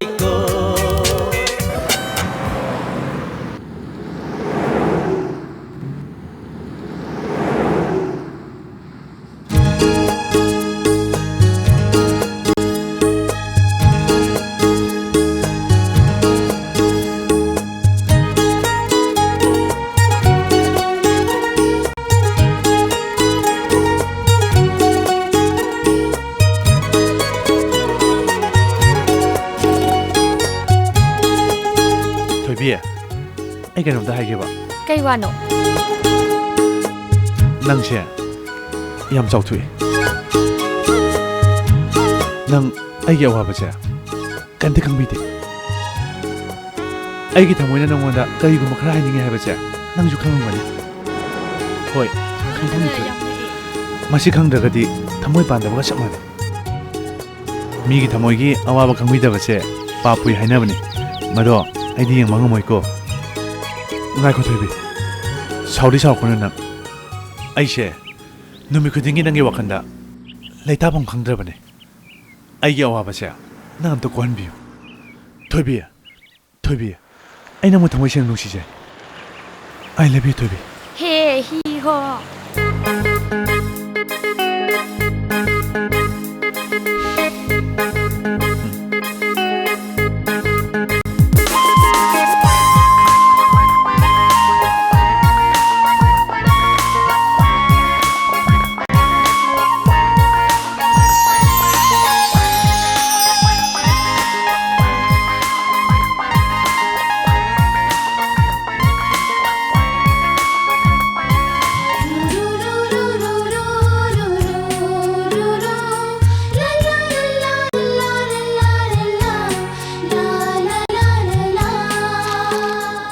ꯑꯩ ꯀꯩꯅꯣꯝꯇ ꯍꯥꯏꯒꯦꯕ ꯀꯩ ꯋꯥꯅꯣ ꯅꯪꯁꯦ ꯌꯥꯝ ꯆꯥꯎꯊꯣꯛꯏ ꯅꯪ ꯑꯩꯒꯤ ꯑꯋꯥꯕꯁꯦ ꯀꯩꯝꯇ ꯈꯪꯕꯤꯗꯦ ꯑꯩꯒꯤ ꯊꯃꯣꯏꯅ ꯅꯪꯉꯣꯟꯗ ꯀꯔꯤꯒꯨꯝꯕ ꯈꯔ ꯍꯥꯏꯅꯤꯡꯉꯦ ꯍꯥꯏꯕꯁꯦ ꯅꯪꯁꯨ ꯈꯪꯉꯝꯒꯅꯤ ꯍꯣꯏ ꯈꯪꯐꯝꯗꯤ ꯊꯣꯛꯏ ꯃꯁꯤ ꯈꯪꯗ꯭ꯔꯒꯗꯤ ꯊꯃꯣꯏ ꯄꯥꯟꯗꯕꯒ ꯆꯞ ꯃꯥꯟꯅꯩ ꯃꯤꯒꯤ ꯊꯃꯣꯏꯒꯤ ꯑꯋꯥꯕ ꯈꯪꯕꯤꯗꯕꯁꯦ ꯄꯥꯞ ꯄꯨꯏ ꯍꯥꯏꯅꯕꯅꯤ ꯃꯗꯣ ꯑꯩꯗꯤ ꯌꯦꯡꯕ ꯉꯝꯃꯣꯏꯀꯣ ꯉꯥꯏꯈꯣ ꯊꯣꯏꯕꯤ ꯁꯥꯎꯗꯤ ꯁꯥꯎꯔꯛꯀꯅꯨ ꯅꯪ ꯑꯩꯁꯦ ꯅꯨꯃꯤꯠ ꯈꯨꯗꯤꯡꯒꯤ ꯅꯪꯒꯤ ꯋꯥꯈꯜꯗ ꯂꯩꯇꯥꯐꯝ ꯈꯪꯗ꯭ꯔꯕꯅꯦ ꯑꯩꯒꯤ ꯑꯋꯥꯕꯁꯦ ꯅꯪ ꯑꯝꯇ ꯀꯣꯛꯍꯟꯕꯤꯌꯨ ꯊꯣꯏꯕꯤ ꯊꯣꯏꯕꯤ ꯑꯩ ꯅꯪꯕꯨ ꯊꯃꯣꯏ ꯁꯦꯡꯅ ꯅꯨꯡꯁꯤꯖꯩ ꯑꯥꯏ ꯂꯚ ꯌꯨ ꯊꯣꯏꯕꯤ ꯍꯦ ꯍꯤ ꯍꯣ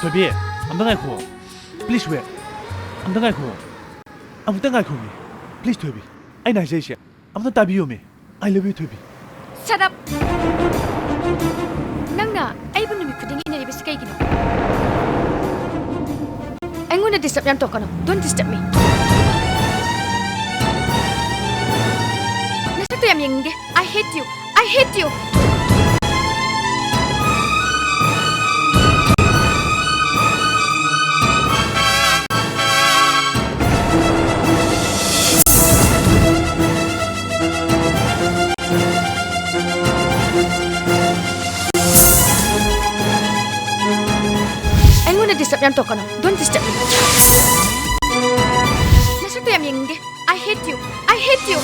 ꯊꯣꯏꯕꯤ ꯑꯝꯇ ꯉꯥꯏꯈꯣ ꯄ꯭ꯂꯤꯖ ꯋꯦꯠ ꯑꯝꯇ ꯉꯥꯏꯈꯣ ꯑꯃꯨꯛꯇ ꯉꯥꯏꯈꯣꯃꯤ ꯄ꯭ꯂꯤꯖ ꯊꯣꯏꯕꯤ ꯑꯩꯅ ꯍꯥꯏꯖꯩꯁꯦ ꯑꯝꯇ ꯇꯥꯕꯤꯌꯨꯃꯤ ꯑꯥꯏ ꯂꯚ ꯌꯨ ꯊꯣꯏꯕꯤ Shut up! ꯅꯪꯅ ꯑꯩꯕꯨ ꯅꯨꯃꯤꯠ ꯈꯨꯗꯤꯡꯒꯤ ꯏꯟꯅꯔꯤꯕꯁꯤ ꯀꯩꯒꯤꯅꯣ ꯑꯩꯉꯣꯟꯗ ꯗꯤꯁꯇꯔꯕ ꯌꯥꯝ ꯇꯧꯀꯅꯣ ꯗꯣꯟꯠ ꯗꯤꯁꯇꯔꯕ ꯃꯤ ꯅꯁꯛꯇꯣ ꯌꯥꯝ ꯌꯦꯡꯅꯤꯡꯗꯦ I hate you I hate you disturb yang tokano. Don't disturb me. Nasakto yam yengge. I hate you. I hate you.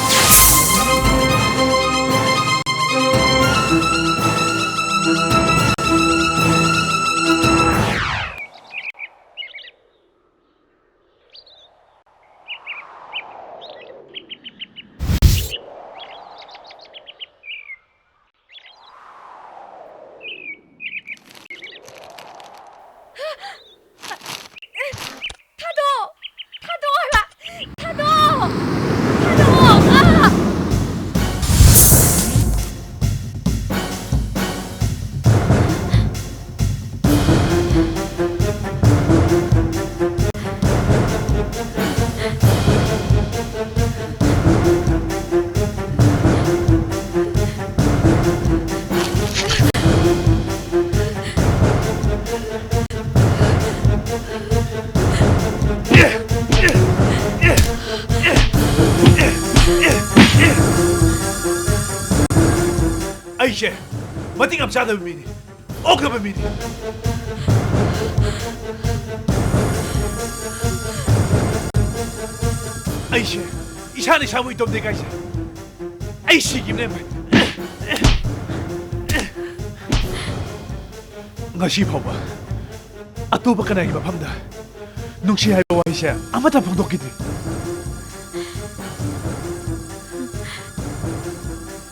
ꯑꯩꯁꯦ ꯃꯇꯤꯛ ꯌꯥꯝ ꯆꯥꯗꯕ ꯃꯤꯅꯤ ꯑꯣꯛꯇꯕ ꯃꯤꯅꯤ ꯑꯩꯁꯦ ꯏꯁꯥꯅ ꯏꯁꯥꯕꯨ ꯏꯇꯣꯝꯗ ꯏꯀꯥꯏꯖꯩ ꯑꯩ ꯁꯤꯈꯤꯕꯅꯦ ꯉꯁꯤ ꯐꯥꯎꯕ ꯑꯇꯣꯞꯄ ꯀꯅꯥꯒꯤ ꯃꯐꯝꯗ ꯅꯨꯡꯁꯤ ꯍꯥꯏꯕ ꯋꯥꯍꯩꯁꯦ ꯑꯃꯠꯇ ꯐꯣꯡꯗꯣꯛꯈꯤꯗꯦ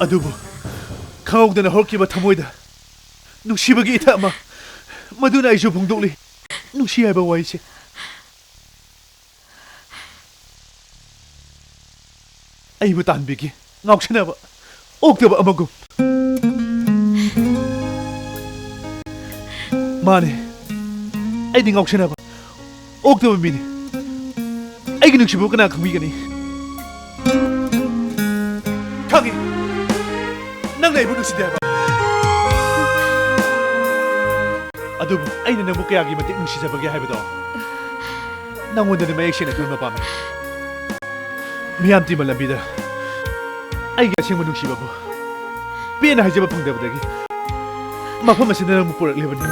ꯑꯗꯨꯕꯨ ꯈꯪꯍꯧꯗꯅ ꯍꯧꯔꯛꯈꯤꯕ ꯊꯃꯣꯏꯗ ꯅꯨꯡꯁꯤꯕꯒꯤ ꯏꯊꯛ ꯑꯃ ꯃꯗꯨꯅ ꯑꯩꯁꯨ ꯐꯣꯡꯗꯣꯛꯂꯤ ꯅꯨꯡꯁꯤ ꯍꯥꯏꯕ ꯋꯥꯍꯩꯁꯦ ꯑꯩꯕꯨ ꯇꯥꯟꯕꯤꯒꯤ ꯉꯥꯎꯁꯤꯟꯅꯕ ꯑꯣꯛꯇꯕ ꯑꯃꯒꯨꯝ ꯃꯥꯅꯦ ꯑꯩꯗꯤ ꯉꯥꯎꯁꯤꯟꯅꯕ ꯑꯣꯛꯇꯕ ꯃꯤꯅꯤ ꯑꯩꯒꯤ ꯅꯨꯡꯁꯤꯕ ꯀꯅꯥ ꯈꯪꯕꯤꯒꯅꯤ ꯈꯪꯉꯤ ꯅꯪꯅ ꯑꯩꯕꯨ ꯅꯨꯡꯁꯤꯗꯦ ꯍꯥꯏꯕ ꯑꯗꯨꯕꯨ ꯑꯩꯅ ꯅꯪꯕꯨ ꯀꯌꯥꯒꯤ ꯃꯇꯤꯛ ꯅꯨꯡꯁꯤꯖꯕꯒꯦ ꯍꯥꯏꯕꯗꯣ ꯅꯪꯉꯣꯟꯗꯅ ꯃꯌꯦꯛ ꯁꯦꯡꯅ ꯎꯠꯄ ꯄꯥꯝꯃꯤ ꯃꯤꯌꯥꯝ ꯇꯤꯟꯕ ꯂꯝꯕꯤꯗ ꯑꯩꯒꯤ ꯑꯁꯦꯡꯕ ꯅꯨꯡꯁꯤꯕꯕꯨ ꯄꯦꯟꯅ ꯍꯥꯏꯖꯕ ꯐꯪꯗꯕꯗꯒꯤ ꯃꯐꯝ ꯑꯁꯤꯗ ꯅꯪꯕꯨ ꯄꯨꯔꯛꯂꯤꯕꯅꯤ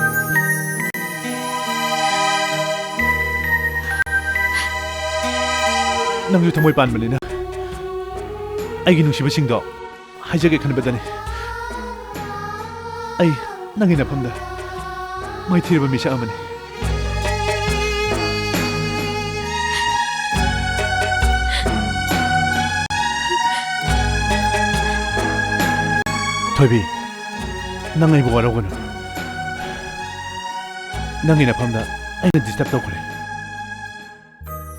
ꯅꯪꯁꯨ ꯊꯃꯣꯏ ꯄꯥꯟꯕꯅꯤꯅ ꯑꯩꯒꯤ ꯅꯨꯡꯁꯤꯕꯁꯤꯡꯗꯣ ꯍꯥꯏꯖꯒꯦ ꯈꯟꯕꯗꯅꯤ ꯑꯩ ꯅꯪꯒꯤ ꯅꯐꯝꯗ ꯃꯥꯏꯊꯤꯔꯕ ꯃꯤꯁꯛ ꯑꯃꯅꯤ ꯊꯣꯏꯕꯤ ꯅꯪ ꯑꯩꯕꯨ ꯋꯥꯔꯧꯒꯅꯨ ꯅꯪꯒꯤ ꯅꯐꯝꯗ ꯑꯩꯅ ꯗꯤꯁꯇꯔꯕ ꯇꯧꯈ꯭ꯔꯦ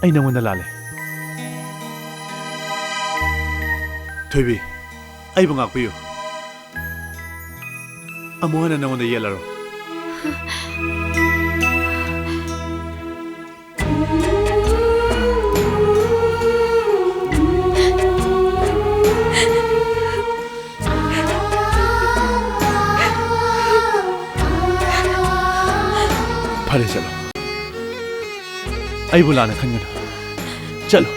ꯑꯩ ꯅꯪꯉꯣꯟꯗ ꯂꯥꯜꯂꯦ ꯊꯣꯏꯕꯤ ꯑꯩꯕꯨ ꯉꯥꯛꯄꯤꯌꯨ ꯑꯃꯨꯛ ꯍꯟꯅ ꯅꯪꯉꯣꯟꯗ ꯌꯦꯠꯂꯔꯣꯏ फरे चलो आई बुलाने खंगन चलो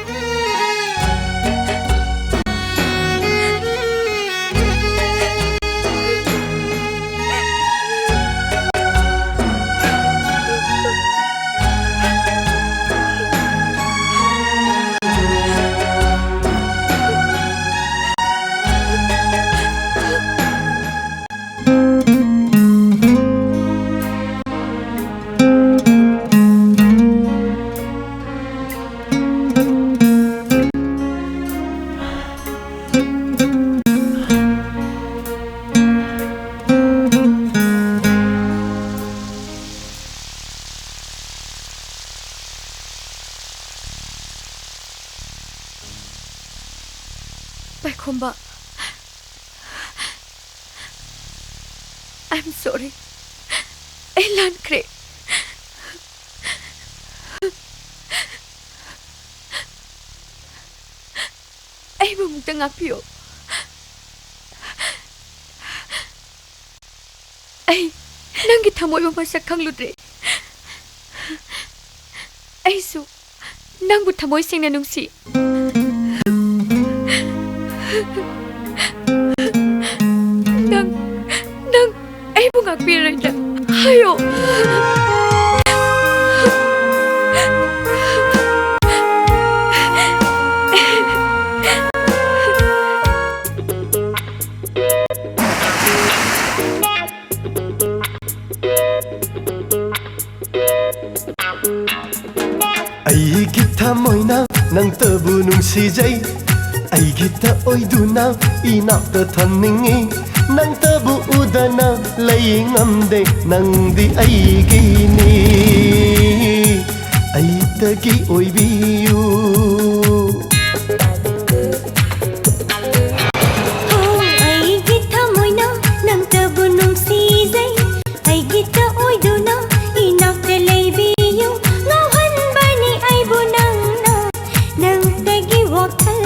Paikhomba, I'm sorry. I learned great. I bumuk tengah pio. I nang kita mo masak kang ludre. I su nang but tamoy sing nanungsi. Nang, ay mo nga piray na. Hayo. Ay gita mo'y na nang tabunong si Jay. Ay gita oy duna inakta thaningi nang tabu udana laying amde nang di ay gini ay tagi oy biyu ay gita mo'y na nang tabu nung sizay ay gita oy duna inakta lay biyu ngawan ba ni ay bunang na nang tagi wakal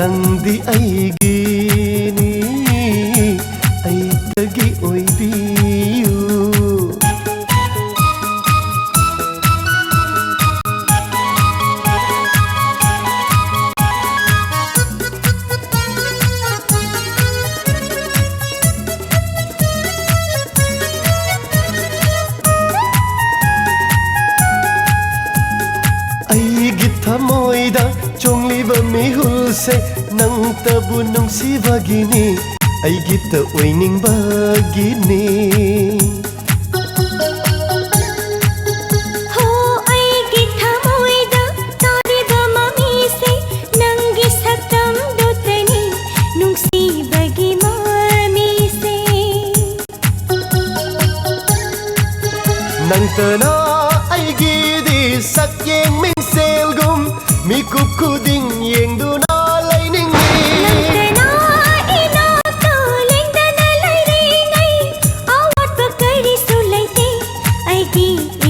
nang di ay gini ay tagi oy biyu ay gita mo'y da chongliba mihulse nang tabu nung si bagini ay gita oining bagini ho ay gita mo'y da tari ba mamise nang gisatam dotani nung si bagi mamise nang tana ay gidi sakyeng ming selgum mi kukuding yeng duna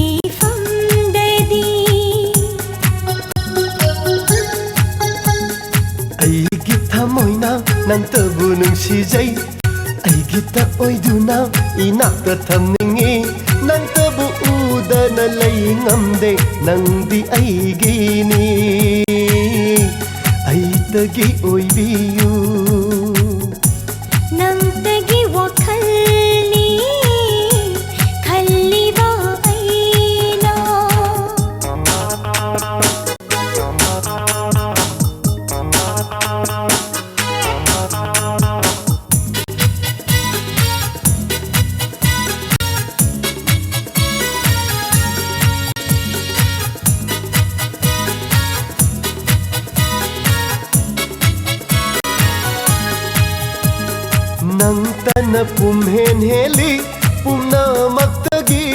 ifamdadi ꯑꯩꯒꯤ ꯊꯃꯣꯏꯅ ꯅꯪꯇꯕꯨ ꯅꯨꯡꯁꯤꯖꯩ ꯑꯩꯒꯤꯇ ꯑꯣꯏꯗꯨꯅ ꯏꯅꯥꯛꯇ ꯊꯝꯅꯤꯡꯉꯤ ꯅꯪꯇꯕꯨ ꯎꯗꯅ ꯂꯩ ꯉꯝꯗꯦ ꯅꯪꯗꯤ ꯑꯩꯒꯤꯅꯤ ꯑꯩꯇꯒꯤ ꯑꯣꯏꯕꯤꯌꯨ nangtagi wakhalni khalliba aina ꯅꯪꯇꯅ ꯄꯨꯝꯍꯦꯟ ꯍꯦꯜꯂꯤ ꯄꯨꯝꯅꯃꯛꯇꯒꯤ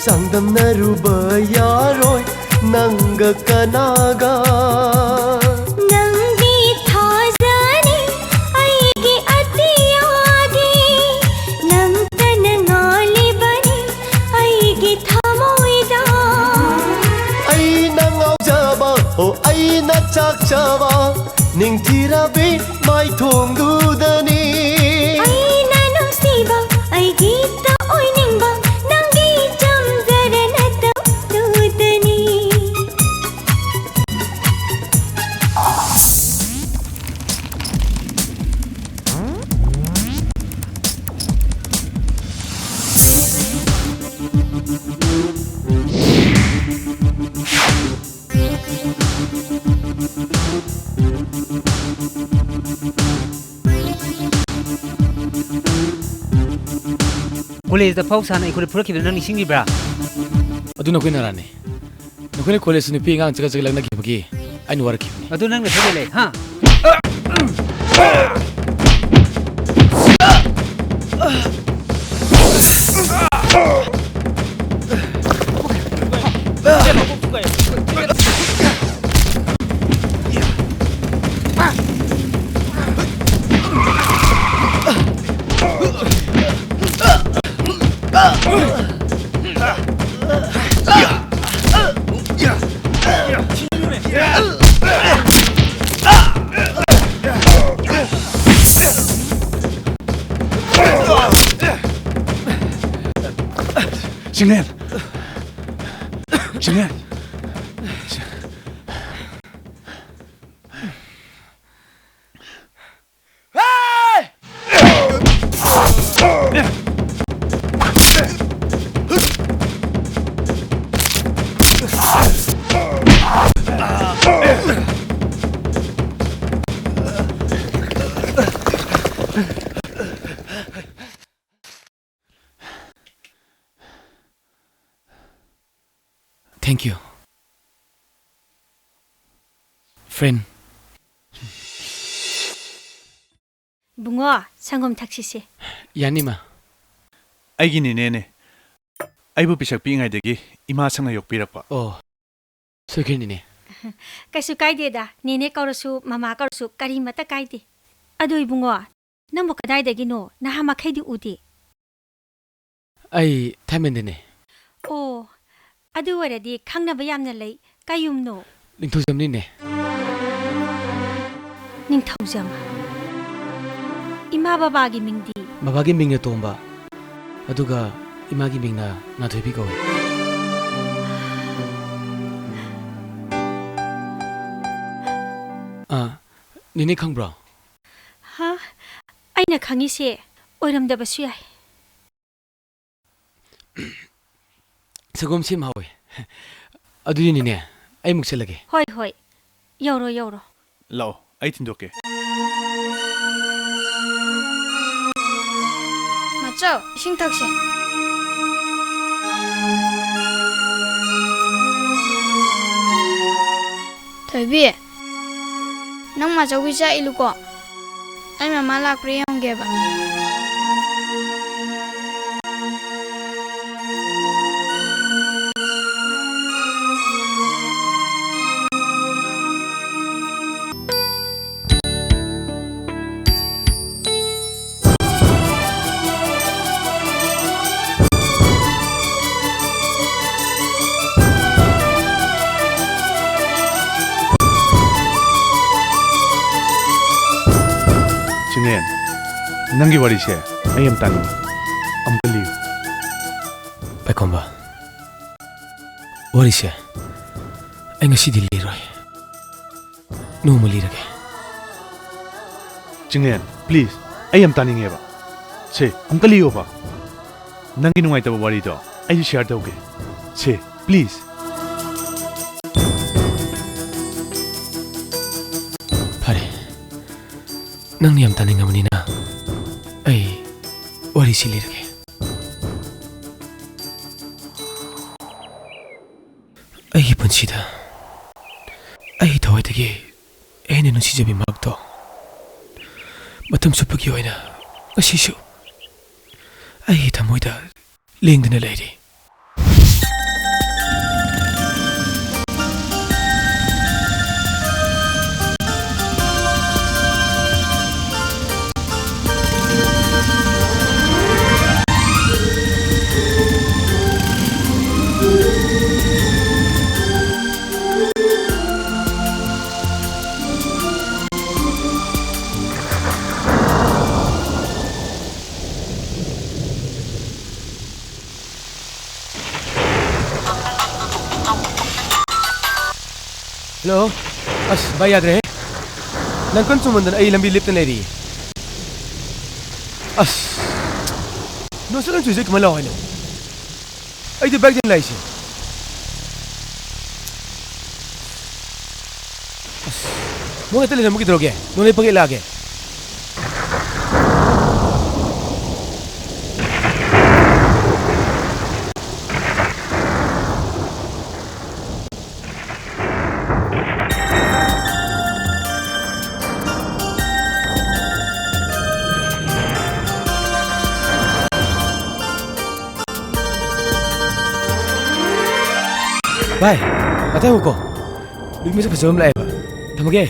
ꯆꯥꯡꯗꯝꯅꯔꯨꯕ ꯌꯥꯔꯣꯏ ꯅꯪꯒ ꯀꯅꯥꯒ nangdi thajani aigi atiyagi nangtana ngalibani aigi thamoida ꯑꯩꯅ ꯉꯥꯎꯖꯕ ꯑꯣ ꯑꯩꯅ ꯆꯥꯛꯆꯕ ꯅꯤꯡꯊꯤꯔꯕꯤ ꯃꯥꯏꯊꯣꯡꯗꯨꯗꯅꯤ aina nungsiba aigi ta oiningba nangi chamjarana tudani ꯀꯣꯂꯦꯖꯗ ꯐꯥꯎ ꯁꯥꯅ ꯑꯩꯈꯣꯏꯗ ꯐꯨꯔꯛꯈꯤꯕꯗꯣ ꯅꯪ ꯅꯤꯡꯁꯤꯡꯂꯤꯕ꯭ꯔꯥ ꯑꯗꯨ ꯅꯈꯣꯏꯅꯔꯥꯅꯦ ꯅꯈꯣꯏꯅ ꯀꯣꯂꯦꯖ ꯅꯨꯄꯤ ꯑꯉꯥꯡ ꯆꯒꯠ ꯆꯒꯠ ꯂꯛꯅꯈꯤꯕꯒꯤ ꯑꯩꯅ ꯋꯥꯔꯛꯈꯤꯕꯅꯤ ꯑꯗꯨ ꯅꯪꯅ ꯊꯣꯛꯂꯦ ꯍꯥ Singlen! Singlen! Thank you. Friend. bungo sangom taksise 야니마. ꯑꯩꯒꯤꯅꯤꯅꯦꯅꯦ ꯑꯩꯕꯨ ꯄꯤꯁꯛ ꯄꯤꯛꯏꯉꯩꯗꯒꯤ ꯏꯃꯥ ꯁꯪꯅ ꯌꯣꯛꯄꯤꯔꯛꯄ ꯁꯣꯏꯈ꯭ꯔꯅꯤꯅꯦ kaisu kaideda nene kaurasu mama kaurasu kari mata kaide adu ibungo nambo kadaidagino naha makhaidi udi ꯑꯩ ꯊꯥꯏꯃꯟꯗꯅꯦ oh adu waradi khangnaba yamna lei kayumno ꯅꯤꯡꯊꯧꯖꯝꯅꯤꯅꯦ ningthaujam ima babagi mingdi ꯕꯕꯥꯒꯤ ꯃꯤꯡꯅ ꯇꯣꯝꯕ ꯑꯗꯨꯒ ꯏꯃꯥꯒꯤ ꯃꯤꯡꯅ ꯅꯥꯊꯣꯏꯕꯤ ꯀꯧꯏ ꯅꯤꯅꯦ ꯈꯪꯕ꯭ꯔꯣ ha aina khangise oiramdabasu yai ꯁꯒꯣꯝ ꯁꯦꯝ ꯍꯥꯎꯋꯦ ꯑꯗꯨꯗꯤ ꯅꯤꯅꯦ ꯑꯩ ꯃꯨꯛ ꯆꯠꯂꯒꯦ hoi hoi yoro yoro ꯂꯥꯛꯑꯣ ꯑꯩ ꯊꯤꯟꯗꯣꯛꯀꯦ 맞죠? 싱탁씨. ꯊꯣꯏꯕꯤ ꯅꯪ ꯃꯥꯆꯧꯕꯤ ꯆꯥꯛꯏꯂꯨꯀꯣ ꯑꯩ ꯃꯃꯥ ꯂꯥꯛꯄ꯭ꯔꯥ ꯌꯦꯡꯒꯦꯕ ꯅꯪꯒꯤ ꯋꯥꯔꯤꯁꯦ ꯑꯩ ꯌꯥꯝ ꯇꯥꯅꯤꯡꯉꯤ ꯑꯃꯨꯛꯀ ꯂꯤꯌꯨ ꯄꯥꯏꯈꯣꯝꯕ ꯋꯥꯔꯤꯁꯦ ꯑꯩ ꯉꯁꯤꯗꯤ ꯂꯤꯔꯣꯏ ꯅꯣꯡꯃ ꯂꯤꯔꯒꯦ ꯆꯤꯡꯂꯦꯟ ꯄ꯭ꯂꯤꯖ ꯑꯩ ꯌꯥꯝ ꯇꯥꯅꯤꯡꯉꯦꯕ ꯁꯦ ꯑꯃꯨꯛꯀ ꯂꯤꯌꯣꯕ ꯅꯪꯒꯤ ꯅꯨꯡꯉꯥꯏꯇꯕ ꯋꯥꯔꯤꯗꯣ ꯑꯩꯁꯨ ꯁꯤꯌꯔ ꯇꯧꯒꯦ ꯁꯦ ꯄ꯭ꯂꯤꯖ ꯐꯔꯦ ꯅꯪꯅ ꯌꯥꯝ ꯇꯥꯅꯤꯡꯉꯕꯅꯤꯅ ꯑꯩ ꯋꯥꯔꯤꯁꯤ ꯂꯤꯔꯒꯦ ꯑꯩꯒꯤ ꯄꯨꯟꯁꯤꯗ ꯑꯩ ꯊꯋꯥꯏꯗꯒꯤ ꯑꯩꯅ ꯅꯨꯡꯁꯤꯖꯕꯤ ꯃꯍꯥꯛꯇꯣ ꯃꯇꯝ ꯆꯨꯞꯄꯒꯤ ꯑꯣꯏꯅ ꯉꯁꯤꯁꯨ ꯑꯩꯒꯤ ꯊꯃꯣꯏꯗ ꯂꯦꯡꯗꯅ ꯂꯩꯔꯤ Hello? As, bayad re? Nangkon sumundan ay lambi lip na nari. As, no sa lang susi kumalaw kayo. Ay di bag din lai siya. As, mo nga talaga mo kidroge. Nung ipag-ilage. Bye. Patay ko. Bigyan mo sa pasawam lae ba? Tamage.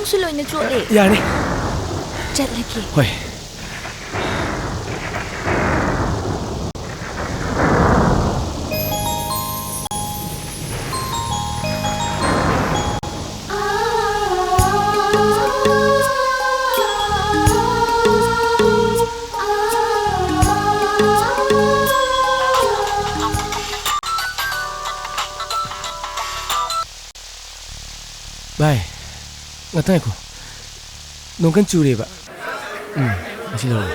Suloy na chuli. Yani. Chat lagi. Hoy. Bye. Ngatay ko. Nung kan curi ba? Masih lama.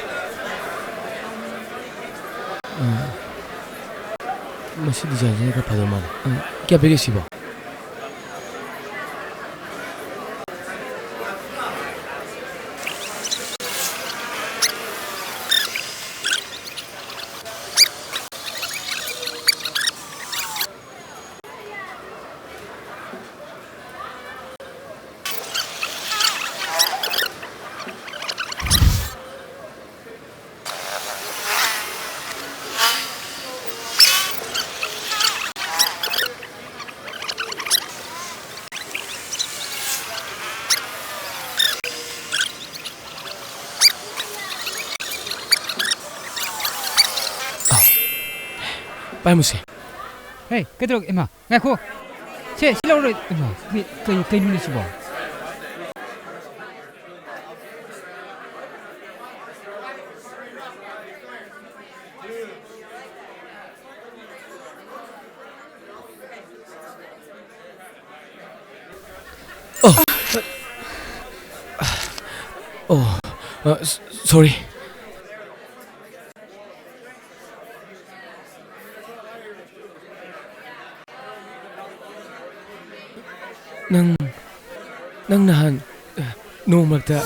Masih di jalan ke Padoman. Kya pergi sih ba? Bye mo siya. Hey, kadrog, Emma. Ngako. Siya, sila ulit. Emma, kayo muna siya ba? Sorry. Nang nahan, noong magta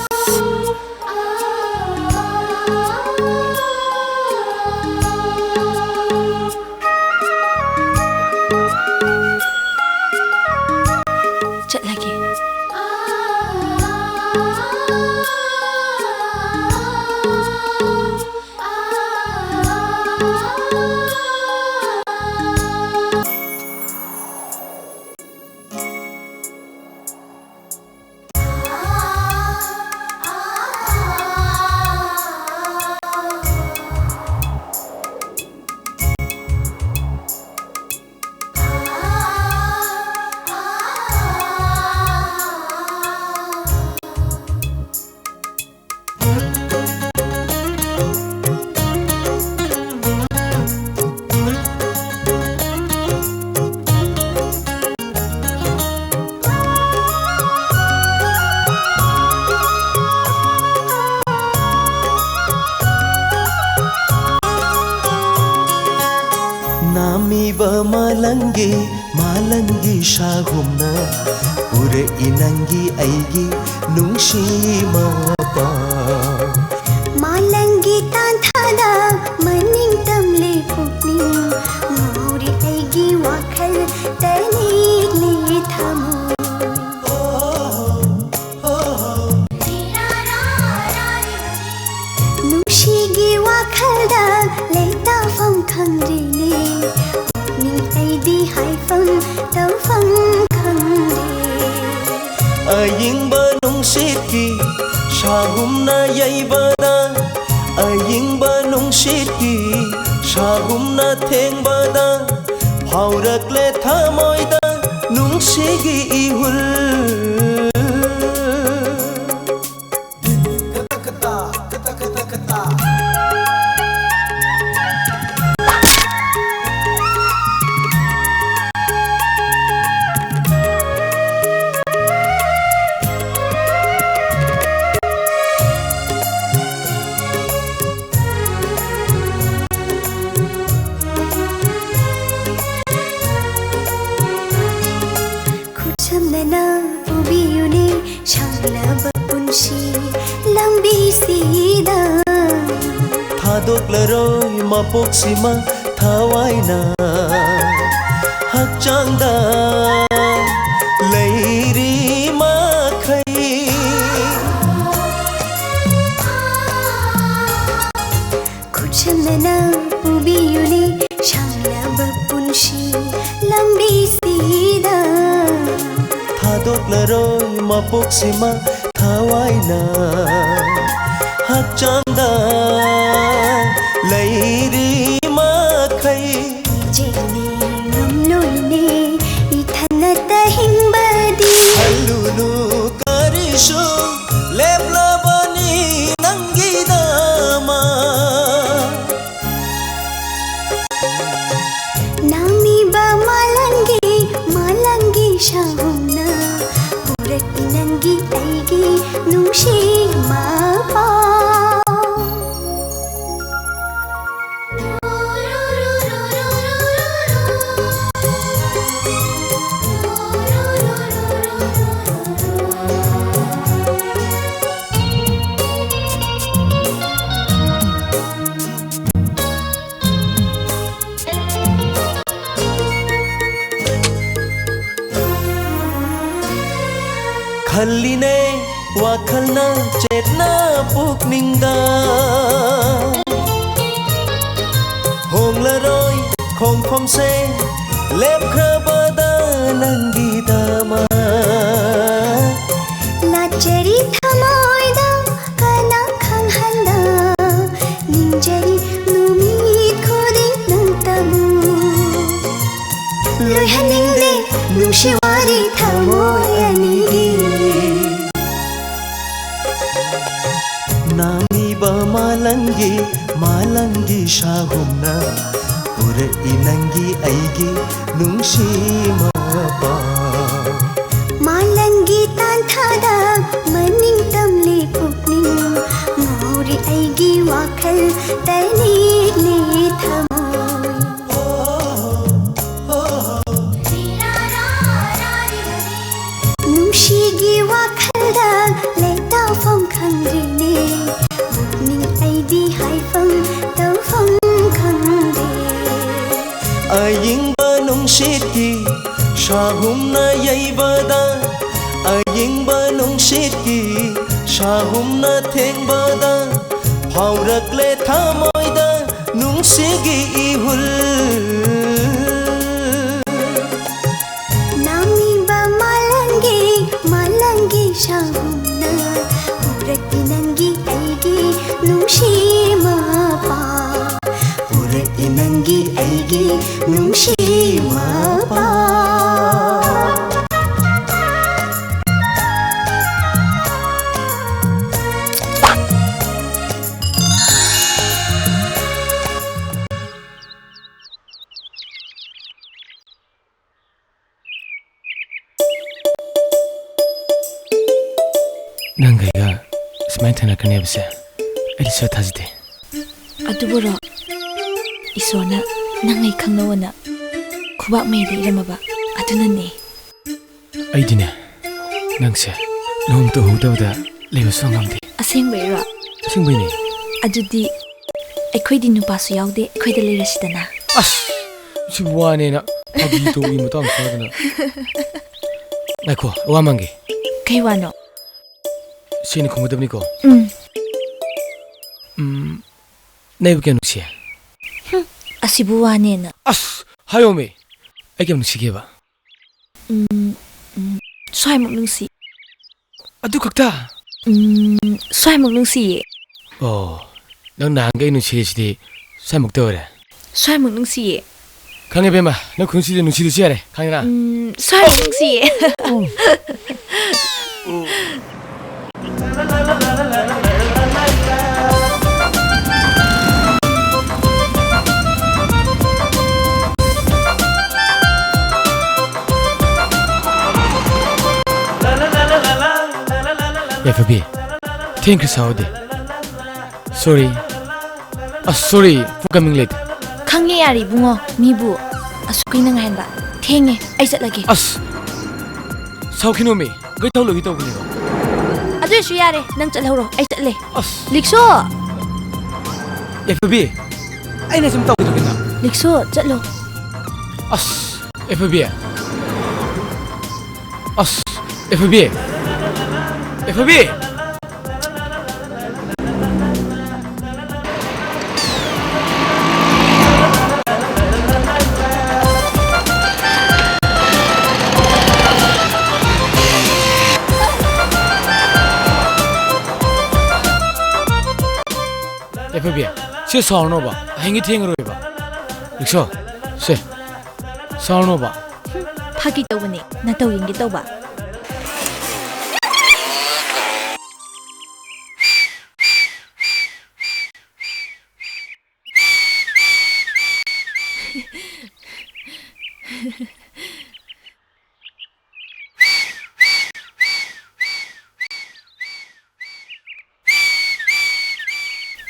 ꯅꯥꯃꯤꯕ ꯃꯥꯂꯪꯒꯤ ꯁꯥꯒꯨꯝꯅ ꯎꯔꯛꯏ ꯅꯪꯒꯤ ꯑꯩꯒꯤ ꯅꯨꯡꯁꯤ ꯃꯄꯥꯟ ꯃꯥꯂꯪꯒꯤ ꯇꯥꯟꯊꯥꯗ ꯃꯅꯤꯡ ꯇꯝꯂꯦ ꯄꯨꯛꯅꯤꯡ ꯉꯥꯎꯔꯤ ꯑꯩꯒꯤ ꯋꯥꯈꯜ ꯇꯅꯤꯛꯂꯤ ꯊꯃꯣꯏ ꯅꯨꯡꯁꯤꯒꯤ ꯋꯥꯈꯜꯗ ꯂꯩꯇꯥꯐꯝ ꯈꯪꯗ꯭ꯔꯤꯅꯦ ꯄꯨꯛꯅꯤꯡ ꯑꯩꯗꯤ ꯍꯥꯏꯐꯝ ꯇꯧꯐꯝ ꯈꯪꯗꯦ ꯑꯌꯤꯡꯕ ꯅꯨꯡꯁꯤꯠꯀꯤ ꯁꯥꯒꯨꯝꯅ ꯌꯩꯕꯗ ꯑꯌꯤꯡꯕ ꯅꯨꯡꯁꯤꯠꯀꯤ ꯁꯥꯒꯨꯝꯅ ꯊꯦꯡꯕꯗ ꯐꯥꯎꯔꯛꯂꯦ ꯊꯃꯣꯏꯗ ꯅꯨꯡꯁꯤꯒꯤ 이훌 थादोक्लरोय मपोक्सिमा थावाइना हक्चांगदा लैरी मखै खुचमना पुबियुने शांगलाब पुंशी लंबी सीदा थादोक्लरोय मपोक्सिमा थावाइना हक्चांगदा लैरी मखै जेने नमलोने इथनत हिंबदी हल्लुलु करिशु लेप्लबनी नंगिदामा नामीबा मालंगी शाहुना पुरती नंगी ऐगी नुशी मापा खल्लिने वाखलना चेतना पुकनिंगदा होंगलरोय खोंफमसे लेपख्रबदा नंगीदामा लाचरी थमोयदा कना खंगहंदा निंजरी नुमीत खोदी नंतबु लोहनिंगले नुशिवारी थमोयनिगी नामीबा मालंगी शागुमना पुरई नंगी ऐगी नुंशी मपान मालंगी तांथादा मनिंग तमले पुकनिंग ngori ऐगी वाखल तनिक्ले थमोय नुंशीगी वाखलदा लेताफम खंद्रिने पुकनिंग ऐदी हाइफम तौफम खंदे अयिंबा नुंशितकी शाहुमना यैबदा अयिंबा नुंशितकी शाहुमना थेंबदा फाउरक्ले थमोयदा नुंसिगी 이훌 नामीबा मालंगी शाहुना पुरती नंगी ऐगी नुंशी मापा पुरती नंगी ऐगी नुंशी मापा नंगैगा स्माइन थनकने बसे ऐसे थाजदे अदुबरो इसोना नंगै खंगनवना ꯈꯨꯕꯥꯛ ꯃꯩꯗ ꯏꯔꯝꯃꯕ ꯑꯗꯨꯅꯅꯦ ꯑꯩꯗꯤꯅꯦ ꯅꯪꯁꯦ ꯅꯣꯡꯃꯇ ꯎꯍꯧꯗꯕꯗ ꯂꯩꯕꯁꯨ ꯉꯝꯗꯦ ꯑꯁꯦꯡꯕꯩꯔꯣ ꯑꯁꯦꯡꯕꯩꯅꯦ ꯑꯗꯨꯗꯤ ꯑꯩꯈꯣꯏꯗꯤ ꯅꯨꯄꯥꯁꯨ ꯌꯥꯎꯗꯦ ꯑꯩꯈꯣꯏꯗ ꯂꯩꯔꯁꯤꯗꯅ ꯑꯁ ꯁꯤ ꯋꯥꯅꯦꯅ ꯐꯥꯒꯤ ꯇꯧꯕꯒꯤ ꯃꯇꯥꯡ ꯆꯥꯗꯅ ꯉꯥꯏꯈꯣ ꯋꯥ ꯃꯥꯡꯒꯦ ꯀꯩ ꯋꯥꯅꯣ ꯁꯦꯡꯅ ꯈꯨꯝꯒꯗꯕꯅꯤꯀꯣ ꯅꯪꯕꯨ ꯀꯌꯥ ꯅꯨꯡꯁꯤꯌꯦ ꯑꯁꯤꯕꯨ ꯋꯥꯅꯦꯅ ꯑꯁ ꯍꯥꯏꯌꯣꯃꯦ ꯑꯩ ꯀꯌꯥꯝ ꯅꯨꯡꯁꯤꯒꯦꯕ ꯁ꯭ꯋꯥꯏꯃꯨꯛ ꯅꯨꯡꯁꯤ ꯑꯗꯨ ꯈꯛꯇ ꯁ꯭ꯋꯥꯏꯃꯨꯛ ꯅꯨꯡꯁꯤꯌꯦ ꯑꯣ ꯅꯪ ꯅꯍꯥꯟꯒꯩ ꯅꯨꯡꯁꯤꯔꯤꯁꯤꯗꯤ ꯁ꯭ꯋꯥꯏꯃꯨꯛꯇ ꯑꯣꯏꯔꯦ ꯁ꯭ꯋꯥꯏꯃꯨꯛ ꯅꯨꯡꯁꯤꯌꯦ ꯈꯪꯉꯦ ꯕꯦꯝꯃ ꯅꯪ ꯈꯨꯟꯁꯤꯗ ꯅꯨꯡꯁꯤꯗꯁꯨ ꯌꯥꯔꯦ ꯈꯪꯉꯦꯅ ꯁ꯭ꯋꯥꯏꯃꯨꯛ ꯅꯨꯡꯁꯤꯌꯦ FB thank you Saudi sorry sorry for coming late ꯈꯪꯉꯦ ꯌꯥꯔꯤ ꯕꯨꯡꯉꯣ ꯃꯤꯕꯨ ꯑꯁꯨꯛ ꯀꯨꯏꯅ ꯉꯥꯏꯍꯟꯕ ꯊꯦꯡꯉꯦ ꯑꯩ ꯆꯠꯂꯒꯦ ꯁꯥꯎꯈꯤꯅꯣꯃꯤ ꯒꯥꯔꯤ ꯊꯧꯂꯣꯏꯒꯤ ꯇꯧꯕꯅꯦꯕ ꯑꯗꯨꯁꯨ ꯌꯥꯔꯦ ꯅꯪ ꯆꯠꯍꯧꯔꯣ ꯑꯩ ꯆꯠꯂꯦ ꯂꯤꯛꯁꯣ FB ꯑꯩꯅ ꯁꯨꯝ ꯇꯧꯒꯗꯕꯅꯤꯅ ꯂꯤꯛꯁꯣ ꯆꯠꯂꯣ FB FB FB FB ꯁꯤ ꯁꯥꯎꯔꯅꯣꯕ ꯍꯌꯦꯡꯒꯤ ꯊꯦꯡꯉꯔꯣꯏꯕ ꯔꯤꯛꯁꯣ ꯁꯦ ꯁꯥꯎꯔꯅꯣꯕ ꯐꯥꯒꯤ ꯇꯧꯕꯅꯦ ꯅꯇꯧ ꯌꯦꯡꯒꯦ ꯇꯧꯕ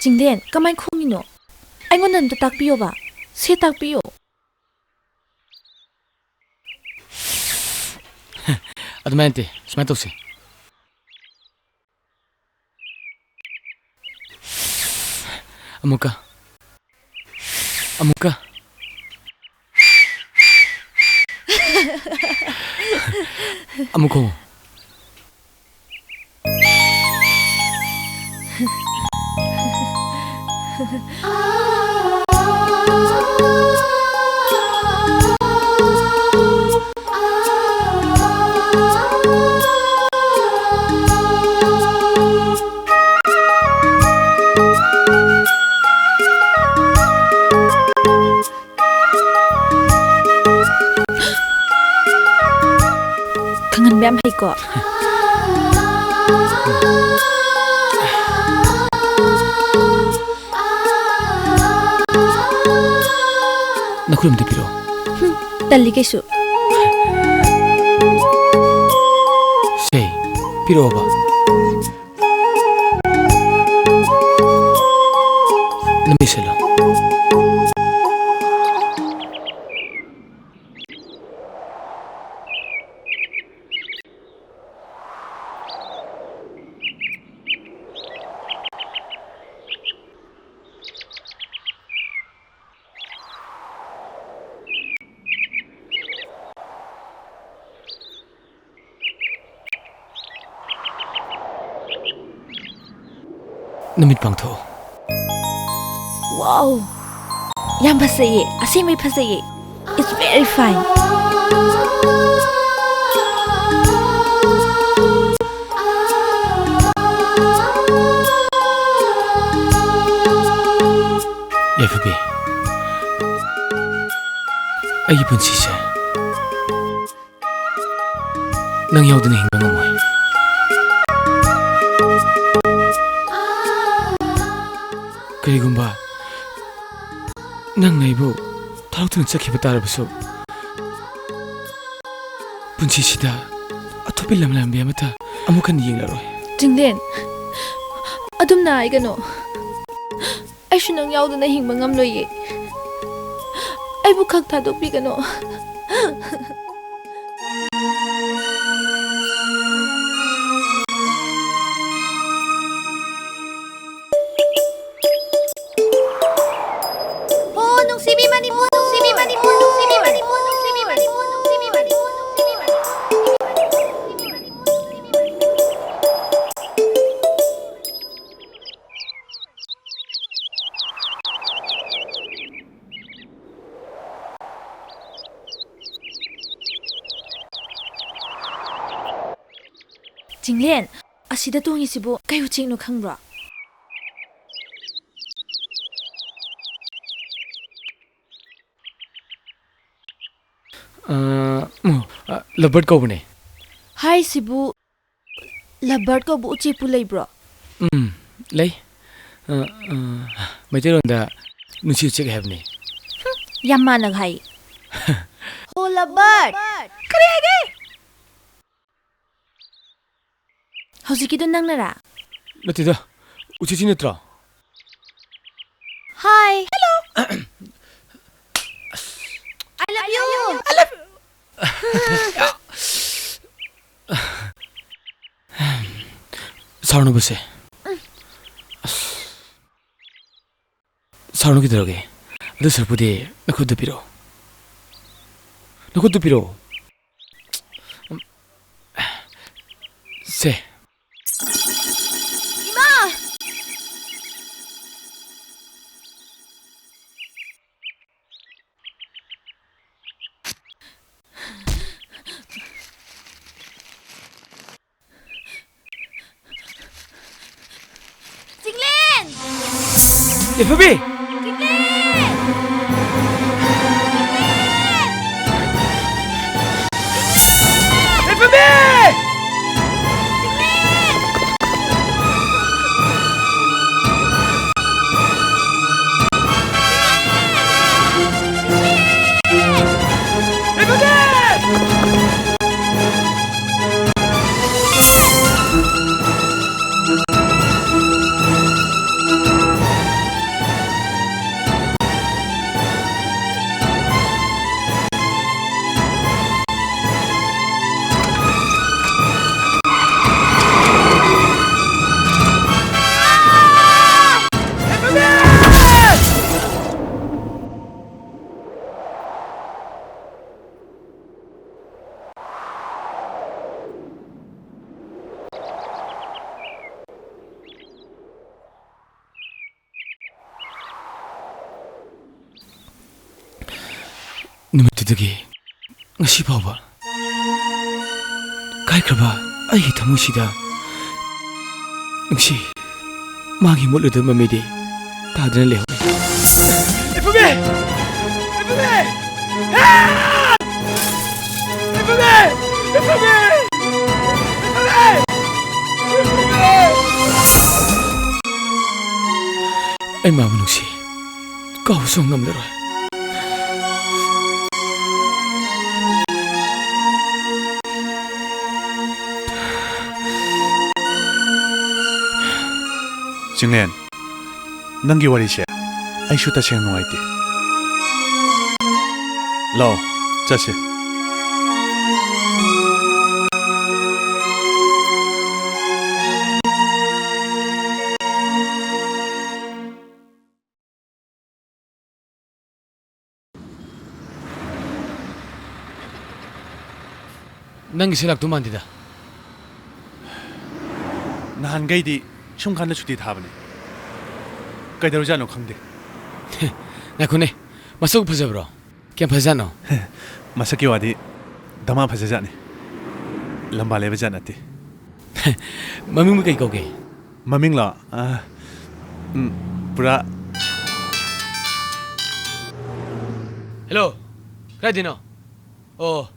ꯆꯤꯡꯗꯦꯟ ꯀꯃꯥꯏ ꯈꯣꯡꯉꯤꯅꯣ ꯑꯩꯉꯣꯟꯗ ꯑꯝꯇ ꯇꯥꯛꯄꯤꯌꯣꯕ ꯁꯦ ꯇꯥꯛꯄꯤꯌꯣ ꯑꯗꯨꯃꯥꯏꯅ ꯅꯠꯇꯦ ꯁꯨꯃꯥꯏꯅ ꯇꯧꯁꯤ ꯑꯃꯨꯛꯀ ꯑꯃꯨꯛ ꯈꯣꯡꯉꯣ ꯈꯪꯍꯟꯕ ꯌꯥꯝ ꯍꯩꯀꯣ ꯅꯈꯨꯠ ꯑꯝꯇ ꯄꯤꯔꯛꯑꯣ ꯇꯜꯂꯤ ꯀꯩꯁꯨ ꯁꯦ ꯄꯤꯔꯛꯑꯣꯕ ꯅꯝꯕꯤꯁꯜꯂꯣ ꯅꯨꯃꯤꯠ ꯄꯥꯡꯊꯣꯛꯑꯣ ꯋꯥꯎ ꯌꯥꯝ ꯐꯖꯩꯌꯦ ꯑꯁꯦꯡꯕꯩ ꯐꯖꯩꯌꯦ It's very fine FB ꯑꯩꯒꯤ ꯄꯨꯟꯁꯤꯁꯦ ꯅꯪ ꯌꯥꯎꯗꯅ ꯍꯤꯡꯕ ꯉꯝꯃꯣꯏ ꯀꯔꯤꯒꯨꯝꯕ ꯅꯪ ꯑꯩꯕꯨ ꯊꯥꯗꯣꯛꯇꯨꯅ ꯆꯠꯈꯤꯕ ꯇꯥꯔꯕꯁꯨ ꯄꯨꯟꯁꯤꯁꯤꯗ ꯑꯇꯣꯞꯄ ꯂꯝꯂꯝꯕꯤ ꯑꯃꯠꯇ ꯑꯃꯨꯛ ꯍꯟꯅ ꯌꯦꯡꯂꯔꯣꯏ ꯆꯤꯡꯗꯦꯟ ꯑꯗꯨꯝꯅ ꯍꯥꯏꯒꯅꯣ ꯑꯩꯁꯨ ꯅꯪ ꯌꯥꯎꯗꯅ ꯍꯤꯡꯕ ꯉꯝꯂꯣꯏꯌꯦ ꯑꯩꯕꯨ ꯈꯛ ꯊꯥꯗꯣꯛꯄꯤꯒꯅꯣ Oh, nungsibi Manipur, nungsibi Manipur, nungsibi Manipur, nungsibi Manipur, nungsibi Manipur, nungsibi Manipur. Chinglen ꯑꯁꯤꯗ ꯇꯣꯡꯉꯤꯁꯤꯕꯨ ꯀꯩ ꯎꯆꯦꯛꯅꯣ ꯈꯪꯕ꯭ꯔꯣ ꯂꯕꯔꯠ ꯀꯧꯕꯅꯦ ꯍꯥꯏꯁꯤꯕꯨ ꯂꯕꯔꯠ ꯀꯧꯕ ꯎꯆꯦꯛꯄꯨ ꯂꯩꯕ꯭ꯔꯣ ꯂꯩ ꯃꯩꯇꯩꯂꯣꯟꯗ ꯅꯨꯡꯁꯤ ꯎꯆꯦꯛ ꯍꯥꯏꯕꯅꯦ ꯌꯥꯝ ꯃꯥꯟꯅꯒ ꯍꯥꯏ Oh, Labert. ꯀꯔꯤ ꯍꯥꯏꯒꯦ? ꯍꯧꯖꯤꯛꯀꯤꯗꯣ ꯅꯪꯅꯔꯥ ꯅꯠꯇꯦꯗ ꯎꯆꯦꯛꯁꯤ ꯅꯠꯇ꯭ꯔꯣ Hi. Hello. I love you. I love you. 사우나 보세. 사우나 기다려게. 너 설부디 너것도 빌어. 너것도 빌어. 세. 이마. 징렌! 예쁘비! 예쁘비! 누구뜨기 ngasi fawba kaikhraba aigi thamusida ngsi magi muluda mamedi tadana lehone 예쁘비! 예쁘비! 예쁘비! 예쁘비! ai ma nungsi kaw so ngamlaroi 징렌, ꯅꯪꯒꯤ ꯋꯥꯔꯤꯁꯦ ꯑꯩꯁꯨ ꯇꯁꯦꯡꯅ ꯅꯨꯡꯉꯥꯏꯇꯦ. ꯂꯥꯛꯑꯣ, ꯆꯠꯁꯦ. ꯅꯪꯒꯤꯁꯦ ꯂꯥꯛꯇꯧ ꯃꯥꯟꯗꯦꯗ. ꯅꯍꯥꯟꯒꯩꯗꯤ ꯁꯨꯝ ꯀꯥꯟꯗ ꯁꯨꯇꯤ ꯊꯥꯕꯅꯦ. ꯀꯩꯗꯧꯔꯖꯥꯠꯅꯣ ꯈꯪꯗꯦ. ꯉꯥꯏꯈꯣꯅꯦ, ꯃꯁꯛ ꯐꯖꯕ꯭ꯔꯣ? ꯀꯌꯥꯝ ꯐꯖꯥꯠꯅꯣ? ꯃꯁꯛꯀꯤ ꯋꯥꯗꯤ ꯗꯃꯥ ꯐꯖꯖꯥꯠꯅꯤ. ꯂꯝꯕꯥ ꯂꯩꯕꯖꯥꯠ ꯅꯠꯇꯦ. ꯃꯃꯤꯡꯕꯨ ꯀꯩ ꯀꯧꯒꯦ? ꯃꯃꯤꯡꯂꯣ? ꯄꯨꯔꯥ. ꯍꯦꯜꯂꯣ, ꯀꯗꯥꯏꯗꯩꯅꯣ? ꯑꯣ,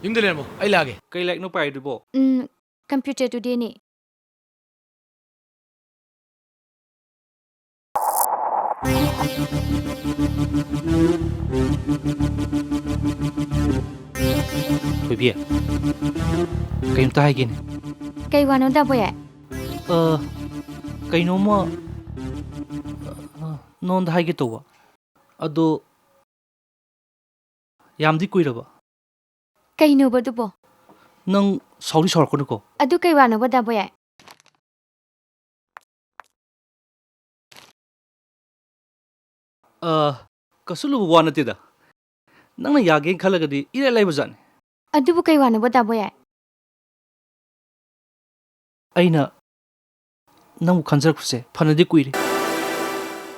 ꯌꯨꯝꯗ ꯂꯩꯔꯝꯃꯣ, ꯑꯩ ꯂꯥꯛꯑꯒꯦ. ꯀꯩ ꯂꯥꯏꯔꯤꯛꯅꯣ ꯄꯥꯏꯗꯨꯕꯣ? Computer today ni. ꯊꯣꯏꯕꯤ ꯀꯩꯝꯇ ꯍꯥꯏꯒꯦꯅꯦ. Kay wano da boy? ꯀꯩꯅꯣꯝꯃ ꯅꯉꯣꯟꯗ ꯍꯥꯏꯒꯦ ꯇꯧꯕ. ꯑꯗꯣ ꯌꯥꯝꯗꯤ ꯀꯨꯏꯔꯕ ꯀꯩꯅꯣꯕ ꯑꯗꯨꯕꯣ ꯅꯪ ꯁꯥꯎꯗꯤ ꯁꯥꯎꯔꯛꯀꯅꯨꯀꯣ ꯑꯗꯨ ꯀꯩ ꯋꯥꯅꯣꯕ ꯗꯥꯕꯣ ꯌꯥꯏ ꯀꯩꯁꯨ ꯂꯨꯕ ꯋꯥ ꯅꯠꯇꯦꯗ ꯅꯪꯅ ꯌꯥꯒꯦꯅ ꯈꯜꯂꯒꯗꯤ ꯏꯔꯥꯏ ꯂꯥꯏꯕ ꯖꯥꯠꯅꯤ ꯑꯗꯨꯕꯨ ꯀꯩ ꯋꯥꯅꯣꯕ ꯗꯥꯕꯣ ꯌꯥꯏ ꯑꯩꯅ ꯅꯪꯕꯨ ꯈꯟꯖꯔꯛꯄꯁꯦ ꯐꯅꯗꯤ ꯀꯨꯏꯔꯦ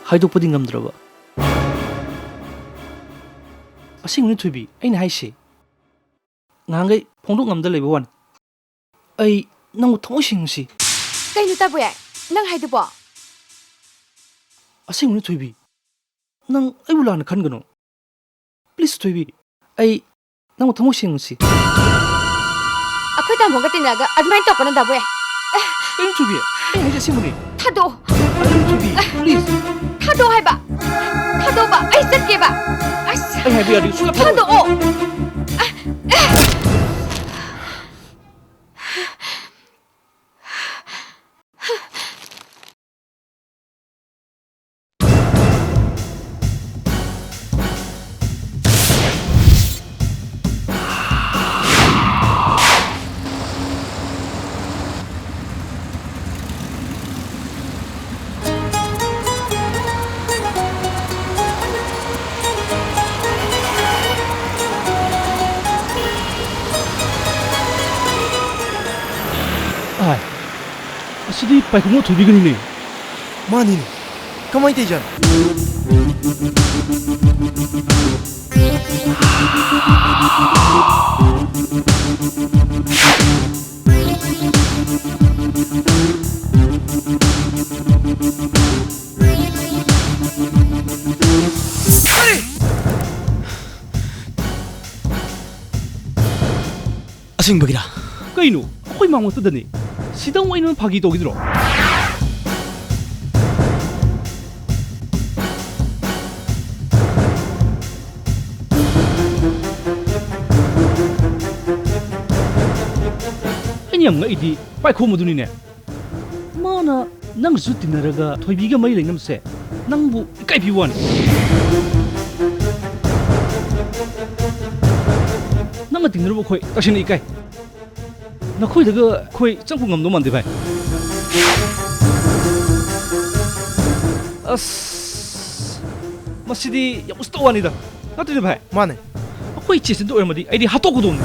ꯍꯥꯏꯗꯣꯛꯄꯗꯤ ꯉꯝꯗ꯭ꯔꯕ ꯑꯁꯦꯡꯕꯅꯤ ꯊꯣꯏꯕꯤ ꯑꯩꯅ ꯍꯥꯏꯁꯦ ꯉꯍꯥꯟꯈꯩ ꯐꯣꯡꯗꯣꯛ ꯉꯝꯗ ꯂꯩꯕ ꯋꯥꯅꯤ ꯑꯩ ꯅꯪꯕꯨ ꯊꯃꯣꯏ ꯁꯦꯡꯅꯨꯁꯤ ꯀꯩꯅꯣ ꯗꯥꯕꯣ ꯌꯥꯏ ꯅꯪ ꯍꯥꯏꯗꯨꯕꯣ ꯑꯁꯦꯡꯕꯅꯤ ꯊꯣꯏꯕꯤ ꯅꯪ ꯑꯩꯕꯨ ꯂꯥꯟꯅ ꯈꯟꯒꯅꯨ ꯄ꯭ꯂꯤꯖ ꯊꯣꯏꯕꯤ ꯑꯩ ꯅꯪꯕꯨ ꯊꯃꯣꯏ ꯁꯦꯡꯅꯨꯁꯤ ꯑꯩꯈꯣꯏ ꯇꯥꯃꯣꯒ ꯇꯤꯟꯅꯔꯒ ꯑꯗꯨꯃꯥꯏꯅ ꯇꯧꯀꯅꯣ ꯗꯥꯕꯣ ꯌꯥꯏ ꯀꯩꯅꯣ ꯊꯣꯏꯕꯤ ꯑꯩ ꯍꯥꯏꯁꯦ ꯑꯁꯦꯡꯕꯅꯤ ꯊꯥꯗꯣꯛꯑꯣ ꯊꯣꯏꯕꯤ ꯄ꯭ꯂꯤꯖ ꯊꯥꯗꯣꯛꯑꯣ ꯍꯥꯏꯕ ꯊꯥꯗꯣꯛꯑꯣꯕ ꯑꯩ ꯆꯠꯀꯦꯕ ꯑꯁ ꯑꯩ ꯍꯥꯏꯕ ꯌꯥꯗꯦ ꯁꯨꯡꯌꯥ ꯊꯥꯗꯣꯛꯑꯣ ꯑꯁꯤꯗꯤ ꯄꯥꯏꯈꯣꯝꯕ ꯊꯣꯏꯕꯤꯒꯅꯤꯅꯦ ꯃꯥꯅꯤꯅꯦ ꯀꯃꯥꯏꯅ ꯇꯧꯖꯥꯠꯅꯣ ꯑꯁꯦꯡꯕꯒꯤꯔꯥ ꯀꯩꯅꯣ ꯑꯩꯈꯣꯏ ꯃꯥꯡꯃꯛꯇꯗꯅꯤ ꯁꯤꯗꯪ ꯑꯩꯅ ꯐꯥꯒꯤ ꯇꯧꯈꯤꯗ꯭ꯔꯣ ꯑꯩꯅ ꯌꯥꯝ ꯉꯛꯏꯗꯤ ꯄꯥꯏꯈꯣꯝꯕꯗꯨꯅꯤꯅꯦ ꯃꯥꯅ ꯅꯪꯁꯨ ꯇꯤꯟꯅꯔꯒ ꯊꯣꯏꯕꯤꯒ ꯃꯔꯤ ꯂꯩꯅꯕꯁꯦ ꯅꯪꯕꯨ ꯏꯀꯥꯏꯕꯤꯕ ꯋꯥꯅꯤ ꯅꯪꯒ ꯇꯤꯟꯅꯔꯨꯕ ꯑꯩꯈꯣꯏ ꯇꯁꯦꯡꯅ ꯏꯀꯥꯏ ꯅꯈꯣꯏꯗꯒ ꯑꯩꯈꯣꯏ ꯆꯪꯄ ꯉꯝꯗꯧ ꯃꯥꯟꯗꯦ ꯚꯥꯏ ꯑꯁ ꯃꯁꯤꯗꯤ ꯌꯥꯝ ꯎꯁꯤꯠꯇꯕ ꯋꯥꯅꯤꯗ ꯅꯠꯇ꯭ꯔꯅꯦ ꯚꯥꯏ ꯃꯥꯅꯦ ꯑꯩꯈꯣꯏ ꯆꯦꯁꯤꯟꯗ ꯑꯣꯏꯔꯝꯃꯗꯤ ꯑꯩꯗꯤ ꯍꯥꯠꯇꯣꯛꯀꯗꯧꯅꯤ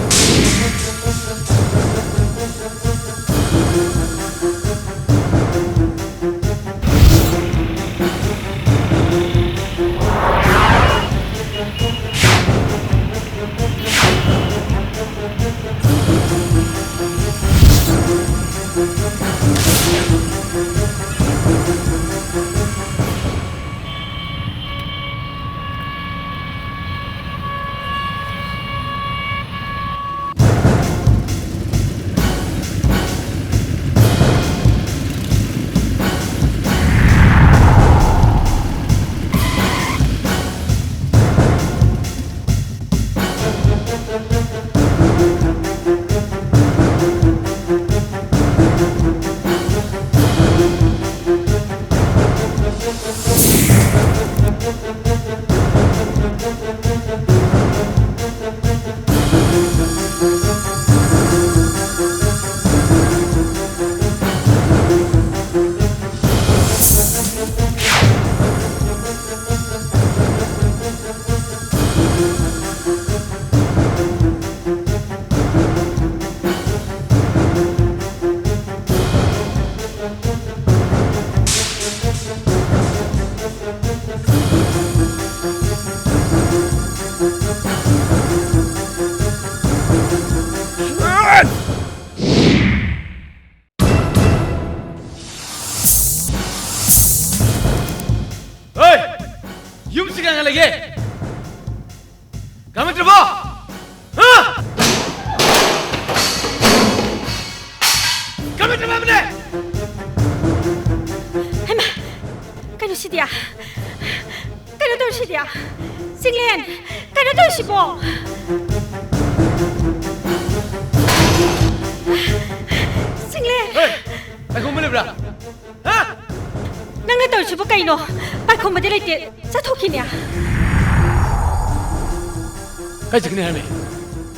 kai chikne hame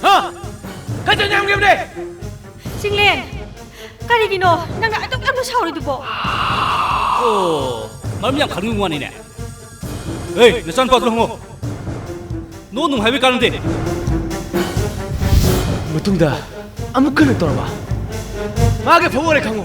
ha kai chikne ham gemne Singlen karigino nang atok lam sauri dubo Oh, malam yang kharung wani ne. Hey, nasan pa tulungo. No nung haibi karante. matungda amuk kana torba mage phawore khango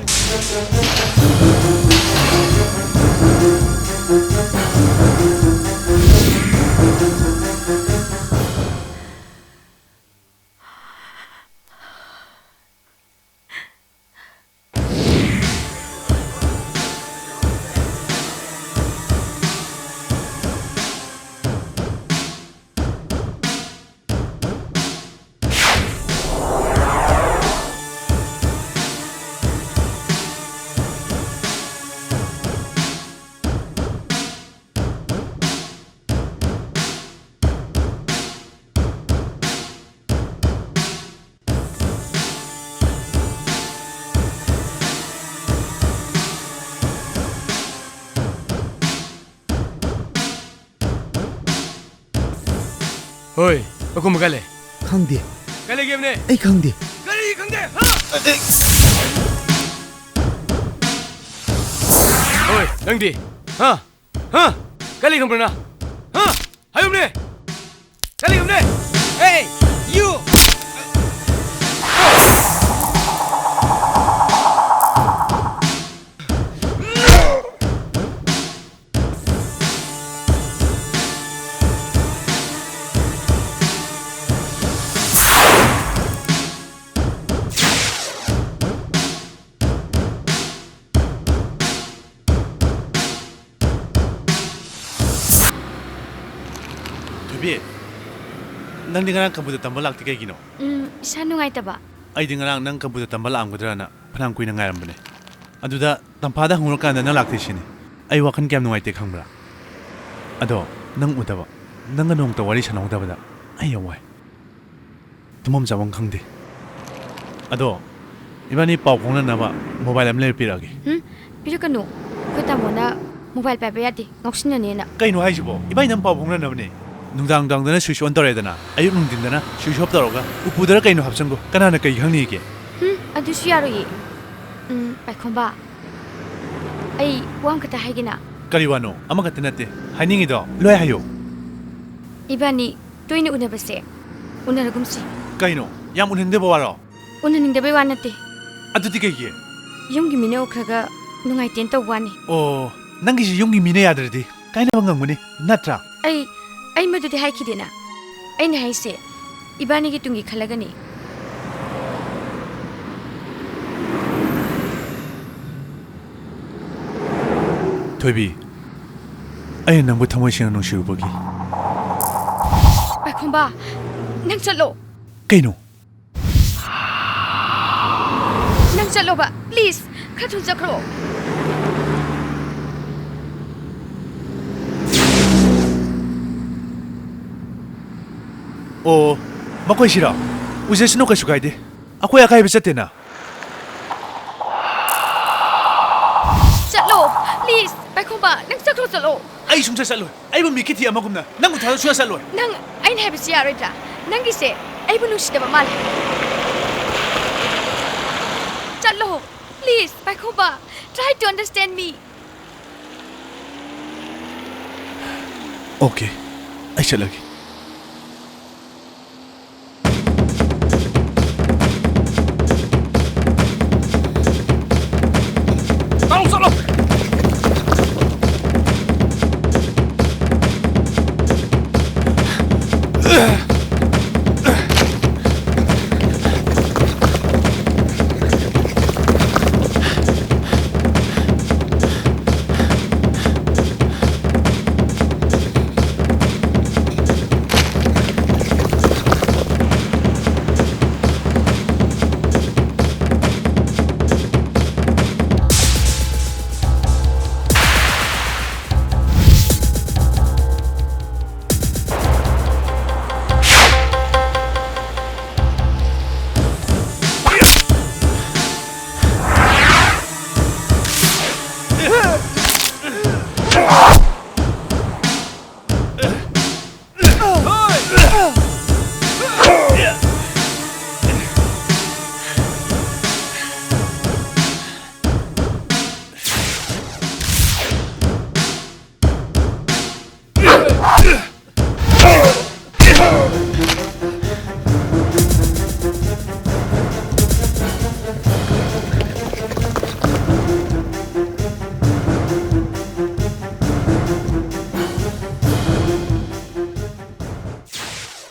Oi, aku magale. Khangde. Kale gemne. Ai khangde. Kali khangde. Ha. Oi, nangdi. Ha. Ha. Kali khangbrana. Ha. Hayumne. Kali gemne. Hey, you. Nang di ngarang kabuta tambal lakti kay gino. Isa nungay taba. Ay di ngarang nang kabuta tambal ang kudra na panang kuy na ngaram bane. Aduda tampada ngurka na lakti sini. Ay wakan kayam nungay tekang bra. Ado nang udaba. Nang anong tawari siya nang udaba da. Ay away. Tumom jawang kangdi. Ado iba ni pau kong na naba mobile am le piragi. Pero kano, kita mo na mobile pa yati. Ngoksin na niya na. Kay no hay sibo. Iba inang pau kong na naba ni. Nungdang dana switch on toredana. Ayun nung din dana switch off toroga. Upudara kay no hapsan ko. Kanana kay hang ni ke. Adu siya ro yi. Pakhomba. Ay, wam kata hay gina. Kaliwano, ama katinate. Haningi do. Loy hayo. Ibani, tuwi ni una base. Una ragumsi. Kay no, yam uninde bawaro. Una ningda bay wanate. Adu ti kay ye. Yung gimine okraga nungay tenta wani. Oh, nangi si yung gimine yadradi. Kay na bangang muni. Natra. Ay madudi hai kidena. Ay na hai se. Ibani ki tungi khalagani. Toibi. Ay nang butamo siya nung shubagi. Pakhomba, nang chalo. Kay no. Nang chalo ba? Please, khatun sakro. Oh, makoy sira. Uze sino ka sukay de. Ako ya kay bisate na. Chalo, please. Pakhomba, nang sakro chalo. Ay sungsa salo. Ay ba mikiti amagumna. Nang uthalo suya salo. Nang ay na habisi arita. Nang gise, ay bunung sida ba mal. Chalo, please. Pakhomba, try to understand me. Okay. Ay siya lagi.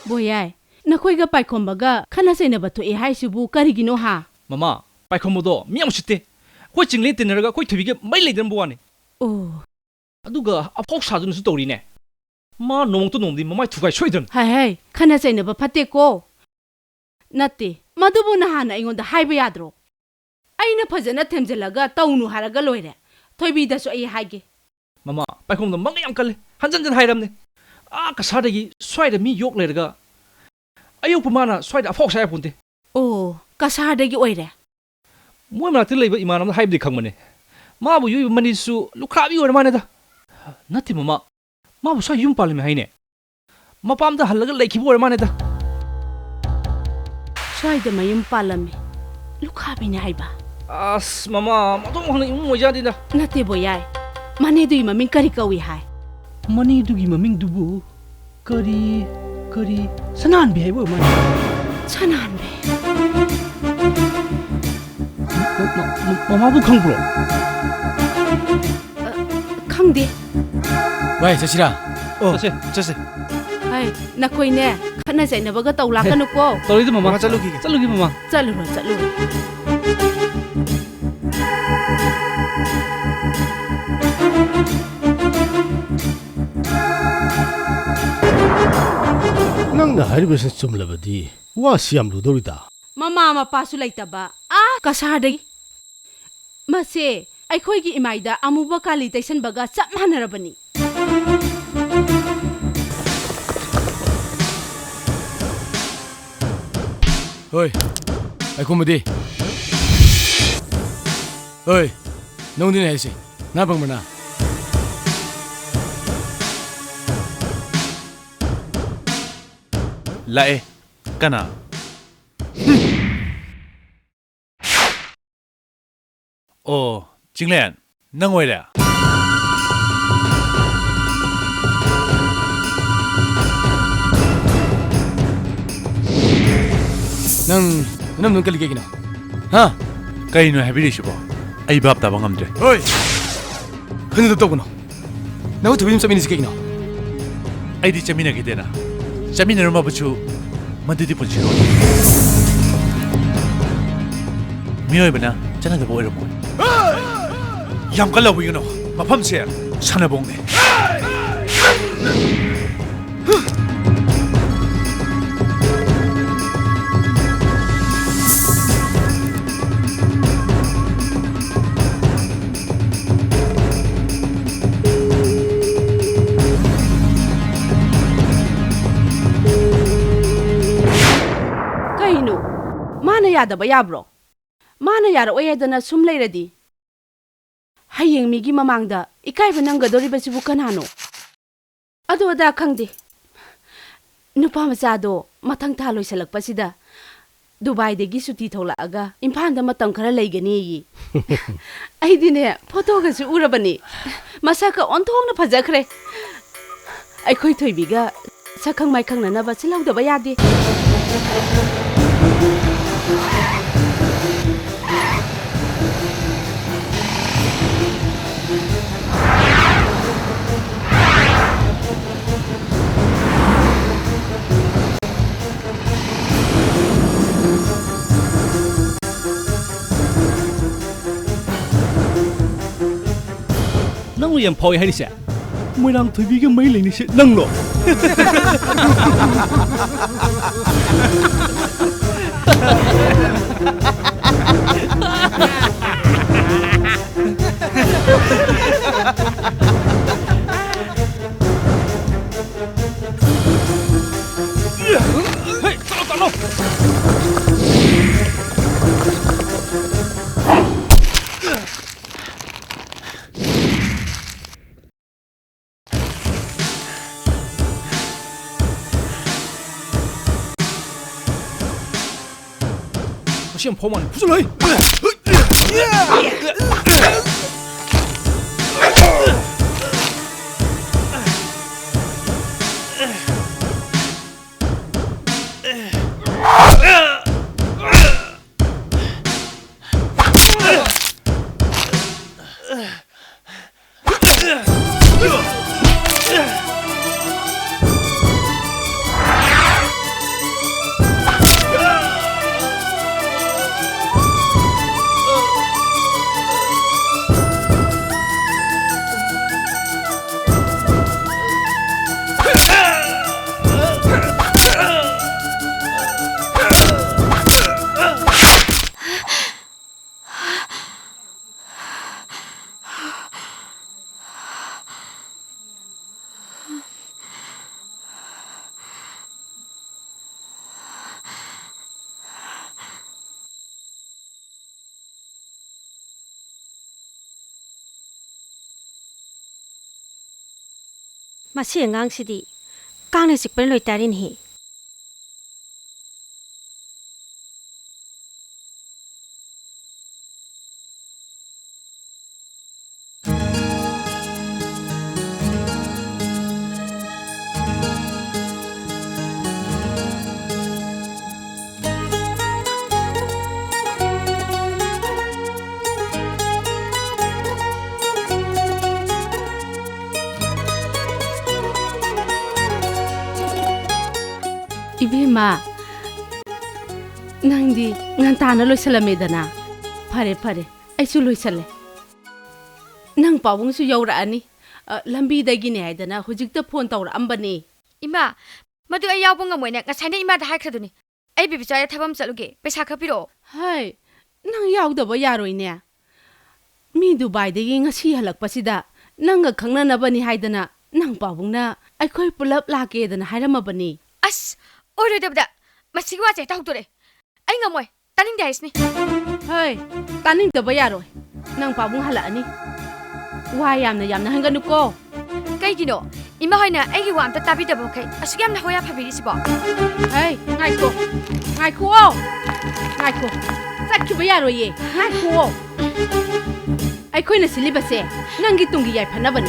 ꯕꯣꯌꯥꯏ ꯅꯈꯣꯏꯒ ꯄꯥꯏꯈꯣꯝꯕꯒ ꯈꯟꯅ ꯆꯩꯅꯕ ꯊꯣꯛꯑꯦ ꯍꯥꯏꯁꯤꯕꯨ ꯀꯔꯤꯒꯤꯅꯣ ꯍꯥ ꯃꯃꯥ ꯄꯥꯏꯈꯣꯝꯕꯗꯣ ꯃꯤ ꯌꯥꯝ ꯎꯁꯤꯠꯇꯦ ꯑꯩꯈꯣꯏ ꯆꯤꯡꯂꯦꯟ ꯇꯤꯟꯅꯔꯒ ꯑꯩꯈꯣꯏ ꯊꯣꯏꯕꯤꯒ ꯃꯩ ꯂꯩꯗꯅꯕ ꯋꯥꯅꯤ ꯑꯣ ꯑꯗꯨꯒ ꯑꯐꯥꯎ ꯁꯥꯗꯨꯅꯁꯨ ꯇꯧꯔꯤꯅꯦ ꯃꯥ ꯅꯣꯡꯃꯇ ꯅꯣꯡꯃꯗꯤ ꯃꯃꯥꯏ ꯊꯨꯒꯥꯏ ꯁꯣꯏꯗ꯭ꯔꯝ ꯍꯥꯏ ꯈꯟꯅ ꯆꯩꯅꯕ ꯐꯠꯇꯦꯀꯣ ꯅꯠꯇꯦ ꯃꯗꯨꯕꯨ ꯅꯍꯥꯟ ꯑꯩꯉꯣꯟꯗ ꯍꯥꯏꯕ ꯌꯥꯗ꯭ꯔꯣ ꯑꯩꯅ ꯐꯖꯅ ꯊꯦꯝꯖꯤꯜꯂꯒ ꯇꯧꯅꯨ ꯍꯥꯏꯔꯒ ꯂꯣꯏꯔꯦ ꯊꯣꯏꯕꯤꯗꯁꯨ ꯑꯩ ꯍꯥꯏꯒꯦ ꯃꯃꯥ ꯄꯥꯏꯈꯣꯝꯕꯗꯣ ꯃꯪꯒ ꯌꯥꯝ ꯀꯜꯂꯦ ꯍꯟꯖꯟ ꯍꯟꯖꯟ ꯍꯥꯏꯔꯝꯅꯦ ꯀꯁꯥꯔꯗꯒꯤ ꯁ꯭ꯋꯥꯏꯗ ꯃꯤ ꯌꯣꯛ ꯂꯩꯔꯒ ꯑꯌꯣꯛꯄ ꯃꯥꯅ ꯁ꯭ꯋꯥꯏꯗ ꯑꯐꯥꯎ ꯁꯥ ꯌꯥꯄꯣꯟꯇꯦ ꯑꯣ ꯀꯁꯥꯔꯗꯒꯤ ꯑꯣꯏꯔꯦ ꯃꯣꯏ ꯃꯅꯥꯛꯇ ꯂꯩꯕ ꯏꯃꯥꯟꯅꯕꯅ ꯍꯥꯏꯕꯗꯤ ꯈꯪꯕꯅꯦ ꯃꯥꯕꯨ ꯌꯣꯛꯏꯕ ꯃꯅꯤꯁꯨ ꯂꯨꯈ꯭ꯔꯥꯕꯤ ꯑꯣꯏꯔ ꯃꯥꯅꯦꯗ ꯅꯠꯇꯦ ꯃꯃꯥ ꯃꯥꯕꯨ ꯁ꯭ꯋꯥꯏ ꯌꯨꯝ ꯄꯥꯜꯂꯝꯃꯦ ꯍꯥꯏꯅꯦ ꯃꯄꯥꯝꯗ ꯍꯜꯂꯒ ꯂꯩꯈꯤꯕ ꯑꯣꯏꯔ ꯃꯥꯅꯦꯗ ꯁ꯭ꯋꯥꯏꯗ ꯃꯌꯨꯝ ꯄꯥꯜꯂꯝꯃꯤ ꯂꯨꯈꯥꯕꯤꯅꯦ ꯍꯥꯏꯕ ꯑꯁ ꯃꯃꯥ ꯃꯗꯣꯝ ꯍꯪꯅ ꯏꯃꯨꯡ ꯑꯣꯏꯖꯥꯗꯦꯗ ꯅꯠꯇꯦ ꯕꯣꯌꯥꯏ ꯃꯅꯦꯗꯨꯒꯤ ꯃꯃꯤꯡ ꯀꯔꯤ ꯀꯧꯏ ꯍꯥꯏ ꯃꯅꯦꯗꯨꯒꯤ ꯃꯃꯤꯡꯗꯨꯕꯨ ꯀꯔꯤ ꯁꯅꯥꯟꯕꯤ ꯍꯥꯏꯕ ꯑꯣꯏꯔ ꯃꯥꯜꯂꯦ ꯁꯅꯥꯟꯕꯤ ꯃꯃꯥꯕꯨ ꯈꯪꯕ꯭ꯔꯣ ꯈꯪꯗꯦ ꯚꯥꯏ ꯆꯠꯁꯤꯔꯥ ꯆꯠꯁꯦ ꯍꯥꯏ ꯅꯈꯣꯏꯅꯦ ꯈꯠꯅ ꯆꯩꯅꯕꯒ ꯇꯧ ꯂꯥꯛꯀꯅꯨꯀꯣ ꯇꯧꯔꯤꯗ ꯃꯃꯥ ꯆꯠꯂꯨꯒꯦ ꯃꯃꯥ ꯆꯠꯂꯨꯔꯣ ꯅꯪꯅ ꯍꯥꯏꯔꯤꯕꯁꯤ ꯆꯨꯝꯂꯕꯗꯤ ꯋꯥꯁꯤ ꯌꯥꯝ ꯂꯨꯗꯧꯔꯤꯗ ꯃꯃꯥ ꯃꯄꯥꯁꯨ ꯂꯩꯇꯕ ꯀꯁꯥꯔꯗꯒꯤ ꯃꯁꯦ ꯑꯩꯈꯣꯏꯒꯤ ꯏꯃꯥꯏꯗ ꯑꯃꯨꯕ ꯀꯥꯂꯤ ꯇꯩꯁꯟꯕꯒ ꯆꯞ ꯃꯥꯟꯅꯔꯕꯅꯤ ꯍꯣꯏ ꯑꯩꯈꯣꯏꯕꯨꯗꯤ ꯍꯣꯏ ꯅꯪꯗꯤꯅꯦ ꯍꯥꯏꯁꯤ ꯅꯥ ꯐꯪꯕꯅ ꯂꯥꯛꯑꯦ ꯀꯅꯥ ꯑꯣ ꯆꯤꯡꯂꯦꯟ ꯅꯪ ꯑꯣꯏꯔꯦ ꯅꯪ ꯀꯜꯂꯤ ꯀꯩꯒꯤꯅꯣ ꯍꯥ ꯀꯩꯅꯣ ꯍꯥꯏꯕꯤꯔꯤꯁꯤꯕꯣ ꯑꯩ ꯚꯥꯞ ꯇꯥꯕ ꯉꯝꯗ꯭ꯔꯦ ꯍꯣꯏ ꯈꯟꯅꯗ ꯇꯧꯒꯅꯣ ꯅꯪ ꯊꯣꯏꯕꯤ ꯑꯗꯨꯝ ꯆꯠꯃꯤꯟꯅꯁꯤ ꯀꯩꯒꯤꯅꯣ ꯑꯩꯗꯤ ꯆꯠꯃꯤꯟꯅꯈꯤꯗꯦꯅ ꯆꯠꯃꯤꯟꯅꯔꯝꯃꯕꯁꯨ ꯃꯗꯨꯗꯤ ꯄꯨꯟꯁꯤꯔꯣ ꯃꯤꯑꯣꯏꯕꯅ ꯆꯠꯅꯗꯕ ꯑꯣꯏꯔꯝꯃꯣꯏ ꯌꯥꯝ ꯀꯜꯂ ꯍꯨꯏꯒꯅꯣ ꯃꯐꯝꯁꯦ ꯁꯥꯟꯅꯕꯣꯡꯅꯦ ꯀꯩꯅꯣ ꯃꯥꯅ ꯌꯥꯗꯕ ꯌꯥꯕ꯭ꯔꯣ ꯃꯥꯅ ꯌꯥꯔꯛꯑꯣꯏ ꯍꯥꯏꯗꯅ ꯁꯨꯝ ꯂꯩꯔꯗꯤ ꯍꯌꯦꯡ ꯃꯤꯒꯤ ꯃꯃꯥꯡꯗ ꯏꯀꯥꯏꯕ ꯅꯪꯒꯗꯧꯔꯤꯕꯁꯤꯕꯨ ꯀꯅꯥꯅꯣ ꯑꯗꯨ ꯑꯗꯥ ꯈꯪꯗꯦ ꯅꯨꯄꯥ ꯃꯆꯥꯗꯣ ꯃꯊꯪ ꯊꯥ ꯂꯣꯏꯁꯜꯂꯛꯄꯁꯤꯗ ꯗꯨꯕꯥꯏꯗꯒꯤ ꯁꯨꯇꯤ ꯊꯣꯛꯂꯛꯑꯒ ꯏꯝꯐꯥꯜꯗ ꯃꯇꯝ ꯈꯔ ꯂꯩꯒꯅꯤꯌꯦ ꯑꯩꯗꯤꯅꯦ ꯐꯣꯇꯣꯒꯁꯨ ꯎꯔꯕꯅꯤ ꯃꯁꯛꯀ ꯑꯣꯟꯊꯣꯛꯅ ꯐꯖꯈ꯭ꯔꯦ ꯑꯩꯈꯣꯏ ꯊꯣꯏꯕꯤꯒ ꯁꯛꯈꯪ ꯃꯥꯏꯈꯪꯅꯅꯕ ꯁꯤꯜꯍꯧꯗꯕ ꯌꯥꯗꯦ ꯅꯪꯅ ꯌꯥꯝ ꯐꯥꯎꯋꯦ ꯍꯥꯏꯔꯤꯁꯦ ꯃꯣꯏꯔꯥꯡ ꯊꯣꯏꯕꯤꯒ ꯃꯩ ꯂꯩꯅꯤꯁꯦ ꯅꯪꯂꯣ ꯌꯥꯝ ꯐꯥꯎ ꯃꯥꯜꯂꯦ ꯐꯨꯖꯜꯂꯣ ꯃꯁꯤ ꯑꯉꯥꯡꯁꯤꯗꯤ ꯀꯥꯡꯅ ꯆꯤꯛꯄꯅ ꯂꯣꯏꯇꯥꯔꯤꯅꯦꯍꯦ 이베마 낭디 ngantaana loisalamedana fare fare aisu loisale nang pawungsu yaurani lambi dagine haidana hujikta phone tawra ambani ima madu ay yaw bunga moina ngasaina ima da haikraduni ai bibichaya thabam chaluge pesa khapiro hai nang yawdaba yaroine mi dubai dagi ngasi halakpasida nanga khangnanabani haidana nang pawungna aikhoi pulap lake dana hairamabani as 오르데보다 마치고 와제 다우도래 아잉가 뭐이 따닝데 하이스니 헤이 따닝데바 야로이 낭 바붕 할라니 와 얌나 한가누고 까이기노 이마 하이나 아이기 와 암따 따비데보 오케이 아시기 암나 호야 파비리시보 헤이 ngaiko 짝키바 야로이 ngaiko 아이코이나 실리바세 낭기 뚱기 야이 파나바니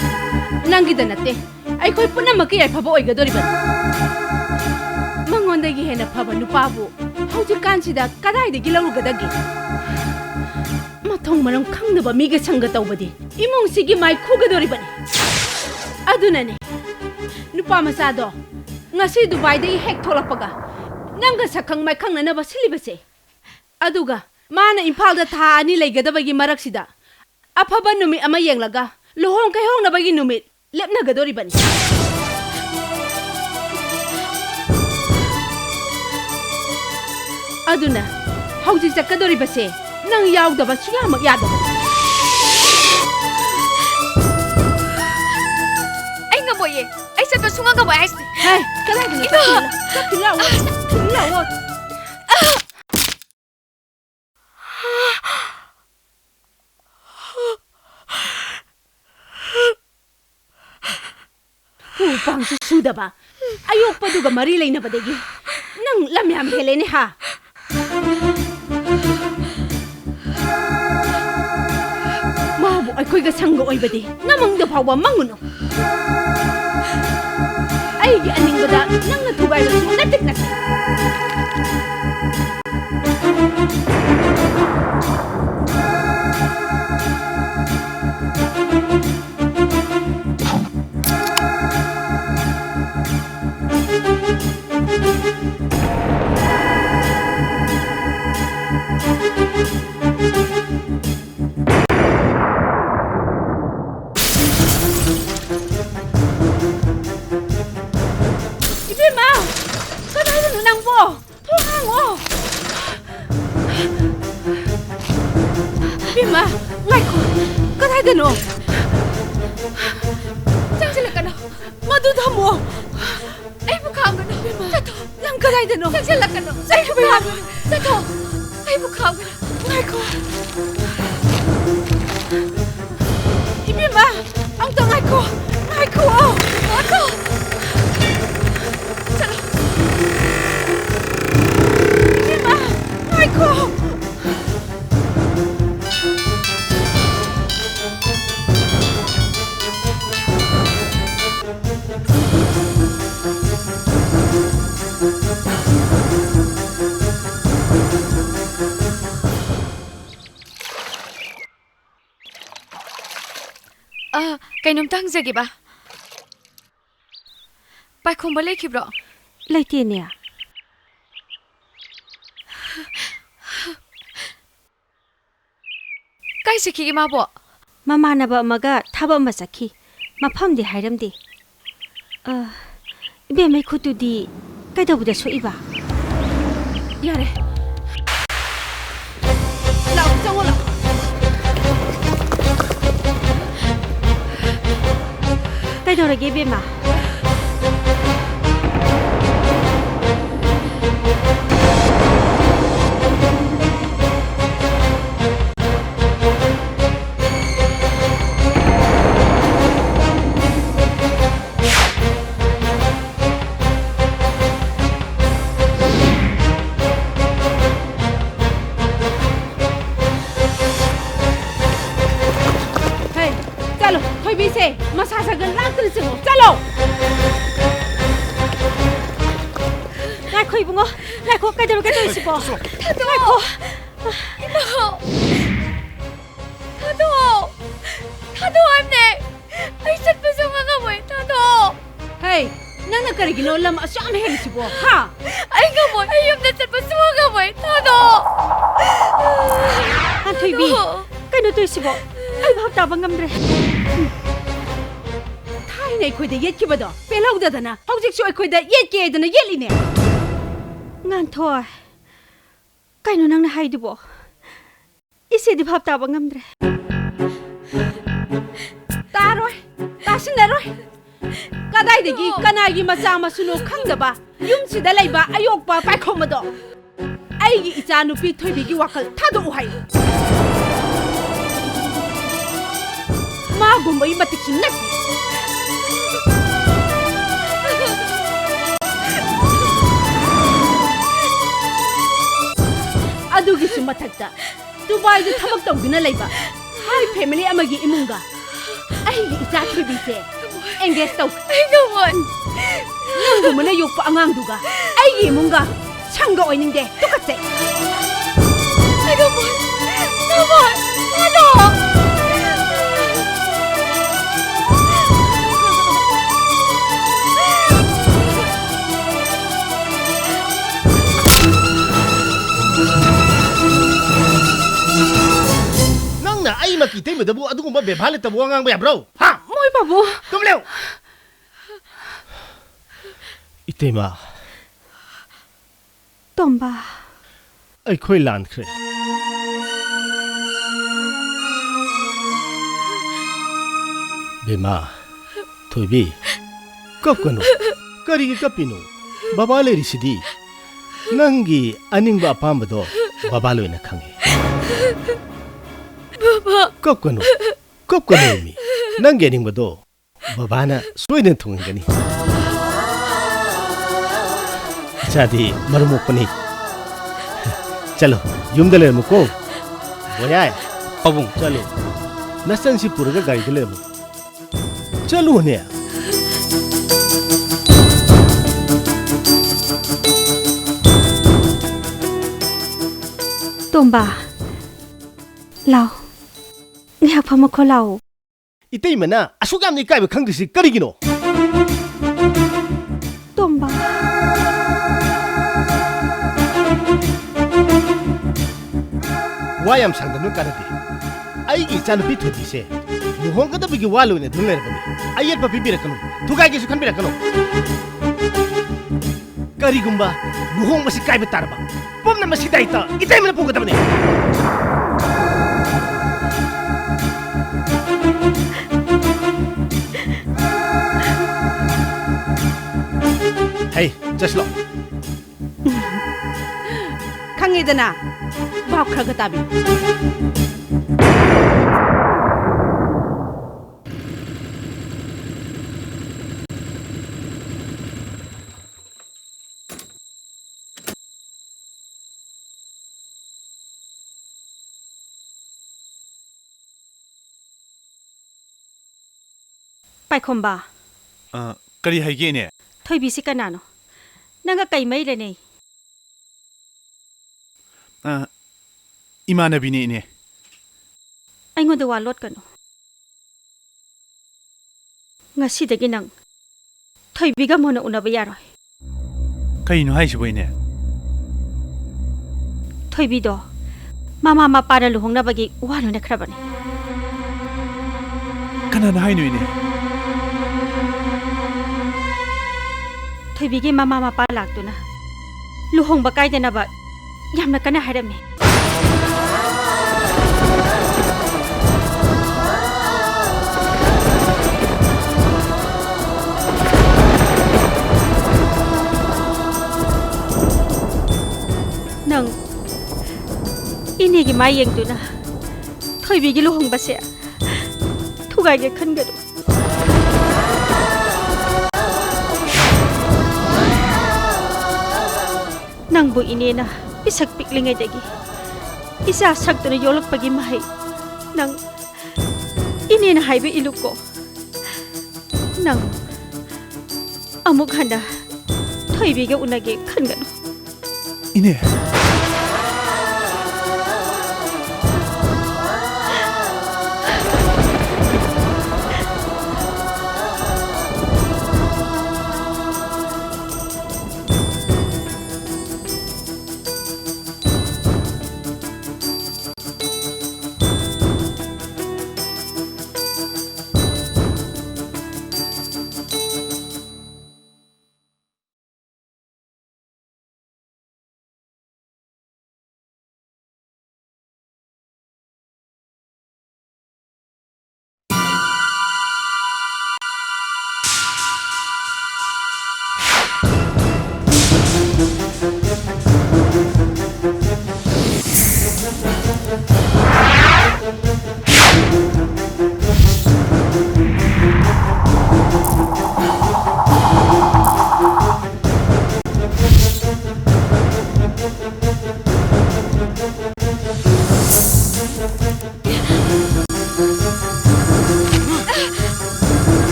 낭기다 나떼 아이코이 뿌나마키 야이 파보 오이가도리바니 mangonda-gi hena phaba nupabu haujikanchida kadaidagi larugadagi mathong maram khangnaba miga sanga tawbadi imungsigi mai khugadoribani adunane nupa masado ngasi dubai dagi hek tholakpaga nanga sakhang mai khangnanaba silibase aduga mana imphal da tha ani leigadabagi maraksida aphaba numi ama yenglaga lohong kai hongnabagi numit lepnagadoribani aduna hauji chakadori base nang yaudaba suyamak yadaba ai ngamoye ai satwa sunga ngamoy haisni hey kalagni sakila upang susudaba ayok paduga mari lainabadegi nang lamyam helene ha mabu aikoiga sanga oibadi namangda phawa manguno aigi aningbada nangna thugaila su natik natik Bima, ngaiko, kadayano. Changsilakano. Madu thamo. Ai bukhangano. Sato. Nang kadayano. Changsilakano. Sato. Sato. Ai bukhangano. Ngaiko. Bima, ang to ngaiko. Ngaiko. Ngaiko. Sato. Bima, ngaiko. Kainom tangzagi ba? Paikhomba leikibro? Leitene. Kai sikhi mabo? Mamanaba amaga thaba ama sakhi. Mafamdi hairamdi. Ibe mai khutudi kaidabuda soiba. Yare. Lao changola. Kaidorage bema. ꯉꯥꯟꯊꯣꯏ ꯏꯕꯨꯡꯉꯣ ꯉꯥꯏꯈꯣ ꯀꯩꯗꯧꯔꯒꯦ ꯇꯧꯔꯤꯁꯤꯕꯣ ꯉꯥꯏꯈꯣ 이모! 타도! 타도 왔네! 아이 샷부서 가가 뭐야 타도! 헤이 nangna karigino lam asam helisibo ha 아이가 뭐 아이엄나 샷부서 가가 뭐야 타도! ꯉꯥꯟꯊꯣꯏ B ꯀꯩꯅꯣ ꯇꯧꯔꯤꯁꯤꯕꯣ ꯑꯩ ꯚꯥꯞ ꯇꯥꯕ ꯉꯝꯗ꯭ꯔꯦ thaina aikoida yetkibado pelawdadana hawjiksu aikoida yetkeedana yetline ꯉꯥꯟꯊꯣꯏ ꯀꯩꯅꯣ ꯅꯪꯅ ꯍꯥꯏꯗꯨꯕꯣ 이세디 밥 따방 감드래 따로이 따신내로이 까다이데기 까나기 마자 마수노 칸다바 윰시다 레이바 아욕바 파이코마도 아이기 이자 누피 토이비기 와칼 타도 우하이 마곰바 이마틱신 넥 adugisu mathakta Dubai du thabak tawduna leiba hai family amagi imunga ai gi icha thibi se engage taw ai go mon nangu mane yokpa angang duga ai gi imunga changga oiningde tukatse ai go mon no ai mà kỳ thế mà đବୁ adu mà bể phá lên tàu ngang bể bro ha moi babu tôm leo ite mà Tomba ai khơi lan khơi bể mà thôi bi cấp kanu kari ki kapinu baba le risidi nangi aning ba pam do baba lo na khange Kop kanu mi nang gening bado baba na soiden thungani chadi marmuk pani chalo yumdale muko boya abung chalo nasan si puraga gari dele mu chalo ne Tomba Lao Ngak phama kho lao Itei mana asugam ni kai ba khang disi karigino Tomba Wayam sangdanu kanati ai gi chan pi thoti se luhong kada bigi walu ne dunler bani ayet pa bibira kanu thugai gi su khan bira kanu karigumba luhong masi kai ba tarba pomna masi daita itei mana pugata bani Hey, just look. Kangedana, bau kragatabi. Pai khomba. Kari haige ne? Thoi bisi kanano. Nanga kai mai le nei. Imanabi ne. Aingoda wa lot kano. Ngasi dagi nang. Thoi biga mona unaba yaroi. Kai no haisibo ne. Thoi bido. Mama ma para luhongna bagi walo na krabani. Kana na hainu ne. Thoibigi mama mapa laktuna luhong ba kaidana ba yamna kana harame nang inegi mayeng tuna thoibigi luhong ba se thugai ge khangadu Nangbu ini na isak piklingay dagi. Isa sakto na yolok pagi mahay. Nang ini na haybe iluk ko. Nang amuk handa ꯊꯣꯏꯕꯤꯒ ꯎꯅꯒꯦ ꯈꯟꯒꯅꯨ ꯏꯅꯦ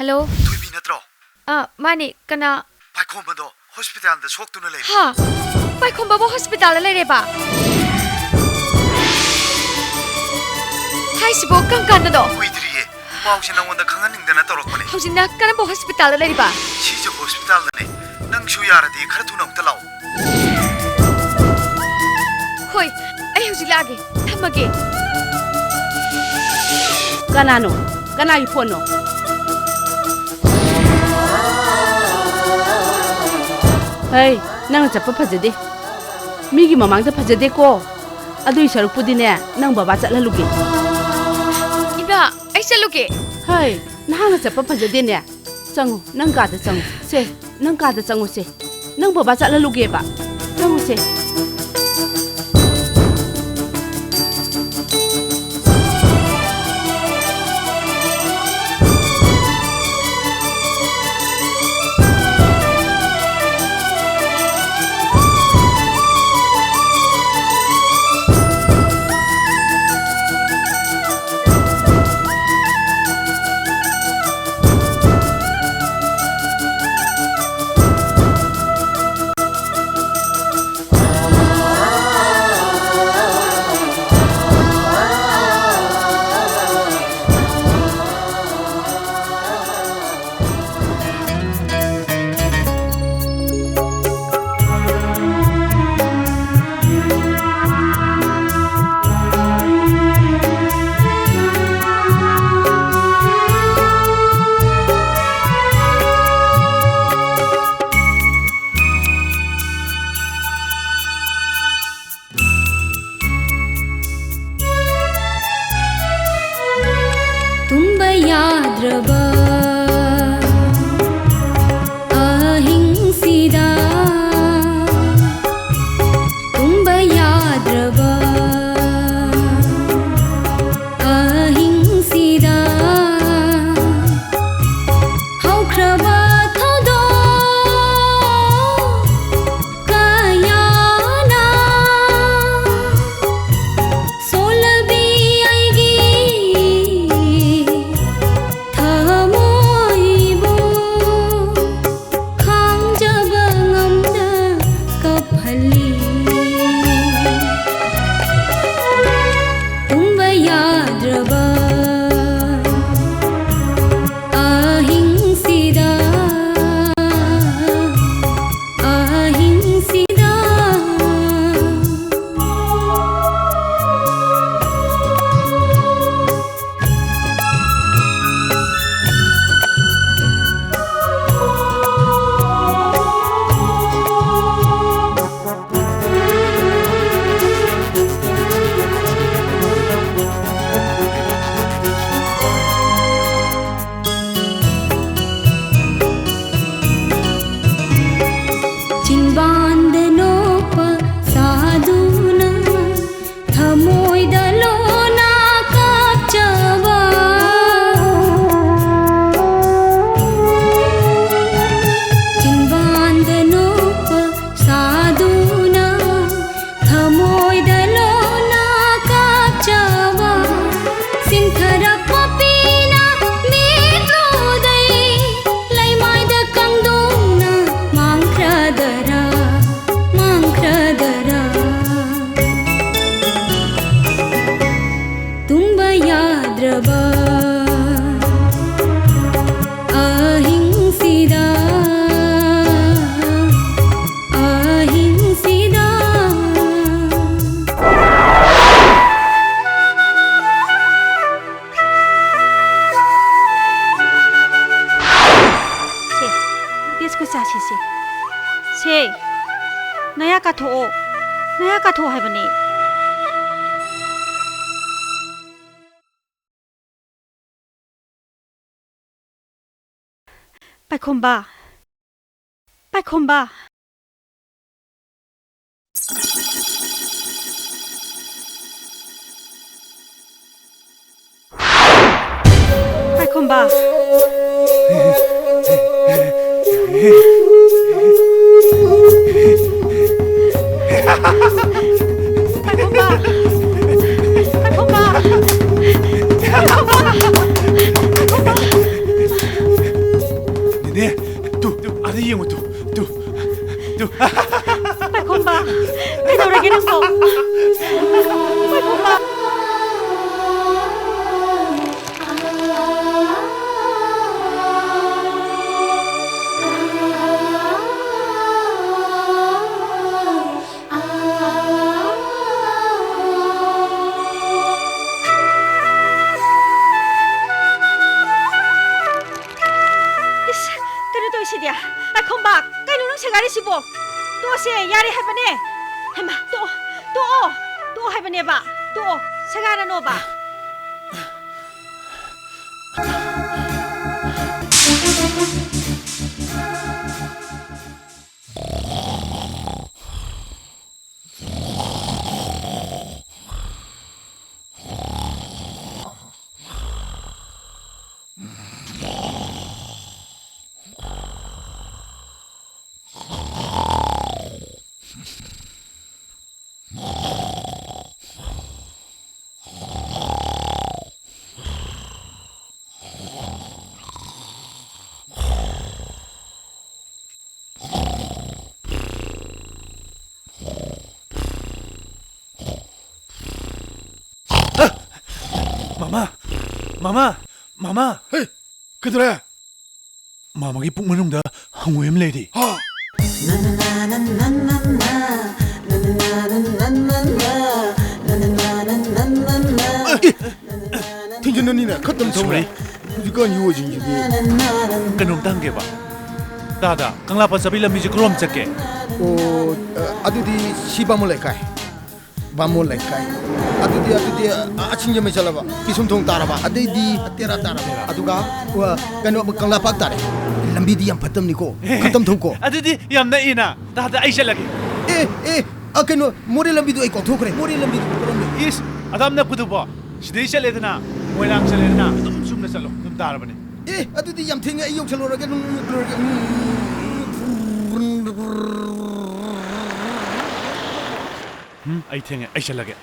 Hello. Thuibi natro. Mani kana. Paikhom bado hospital da sok tuna lei. Ha. Paikhom babo hospital la lei ba. Hai sibo kan kan do. Kuidriye. Pau sin nang onda khangan ning dana torok mane. Hojina kana bo hospital la lei ba. Si jo hospital da ne. Nang shu yara di khar tu nang talao. Hoi, ai hojilage. Thamage. Kanano? Kanai phone no? Hey, nang chappa phajade. Migi mamangda phajade ko. Adui sarupudi ne nang baba chatlaluge. Iba, ai chaluge. Hey, nang chappa phajade ne. Changu, nang ka da changu. Se, nang ka da changu se. Nang baba chatlaluge ba. Changu se. Hey, naya ka tho hai bani. Pai khomba. Pai khomba. Nene, tu, ada yang tu. Pai khomba. Kaidaurage nangbo? Pai khomba. Sibo, to se yari hai bane. Hema, to hai bane ba. To sagara no ba. Mama. Hey, kaido래? Mamagi puk manungda hangoy am lady. Ha. 튕겼느니네 컷덤 Sorry. 이건 이어진지기. Kanong tangge ba? Dada, kang lapat sa bila music room chake. 아두디 시바몰레카이 바몰레카이 아두디 아침점에 잘라봐 기숨통 따라봐 아데디 때라 따라봐 아두가 와 그노 강라팍 따래 람비디 얌 파텀니고 컷덤 통고 Adudi yam na ina. Dada ay siya lagi. 그노 모레 람비도 이거 토그래 모레 람비도 그럼 Is, adam na pudo ba? Sidai siya ledana. Moilang siya ledana. Dum sum na salo. Dum tara ba ni? 아두디 얌 탱이 이용 잘로라게 Ay tinga ay siya lagi.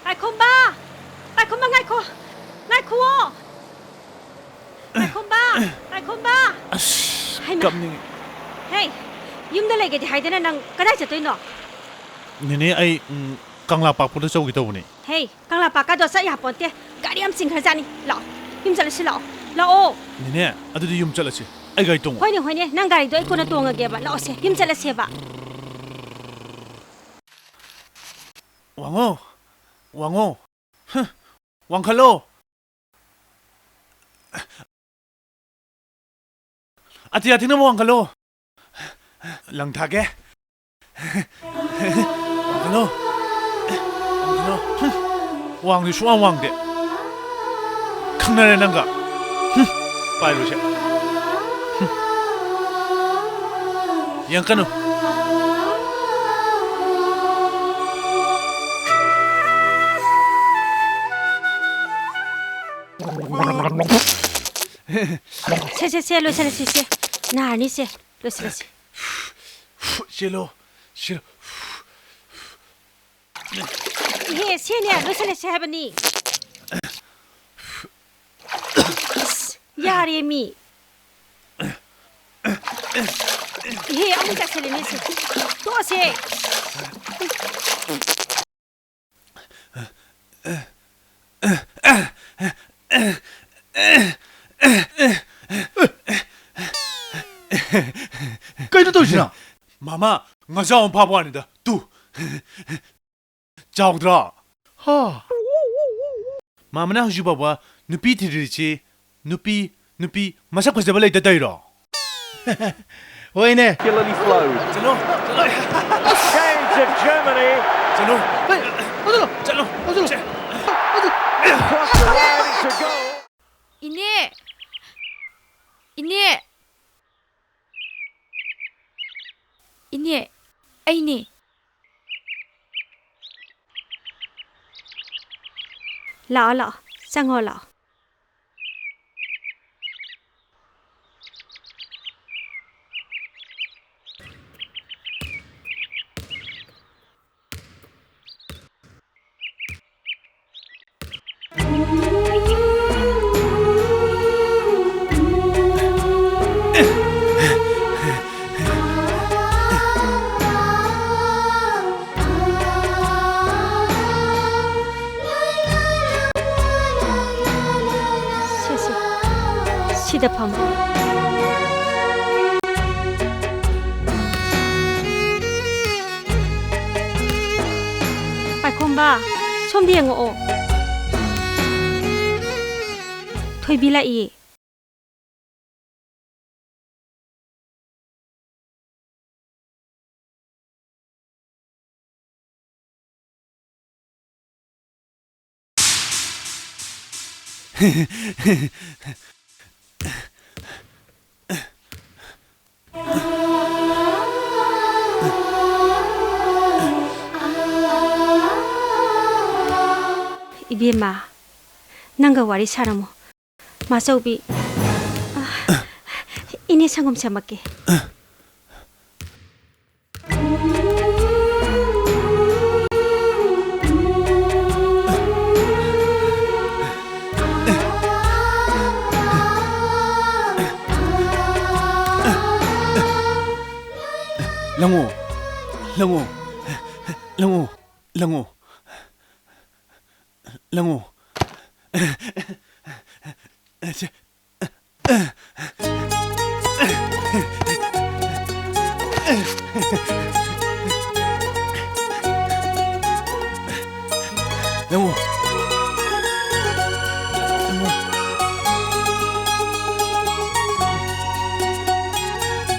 Pai khomba ngai kho. Pai khomba. Kamning. Hey, yumda lege di haidana nang kadai chatoi no. Nene ay kang lapak pudo sa ugito ni. Hey, kang la pa ka do sa ya ponte. Gari am sing khajani. Lao. Yum chala si lao. Lao. Nene, adudi yum chala si. Ay gay tong. Hoine nang gari do ko na tonga ge ba. Lao se. Yum chala se ba. Wango. Wangkalo. Ati na mo wangkalo. Lang tage. Wangkalo. Wang ni shuang wang de. Kang na nang ga. Pai lu siya. Yang kanu. Se lo se. Na ni se. Lo se. Shilo. He se ne lo se ha bani. Yari mi. He amu ka se ni se. To se. 까이도 도시나 마마 nga자온 바보 아니다 뚜 자오드라 하 마마나 후주바바 누피 티르치 누피 마삭 퍼스데벌 레이다 다이로 होइने Particularly flowed. चलो चलो Shades of Germany. चलो चलो Across the line, it's a goal. Ine. Ine. Ine. Ai ne. Lão, sang ngồi lão. 시다 팜. 빨콤바, 솜디에 ngộ. Thôi bi lại. 이비마, 난가 와리 사람어. 마사오비. 이네 상금 참았게. 랑오. 랑오.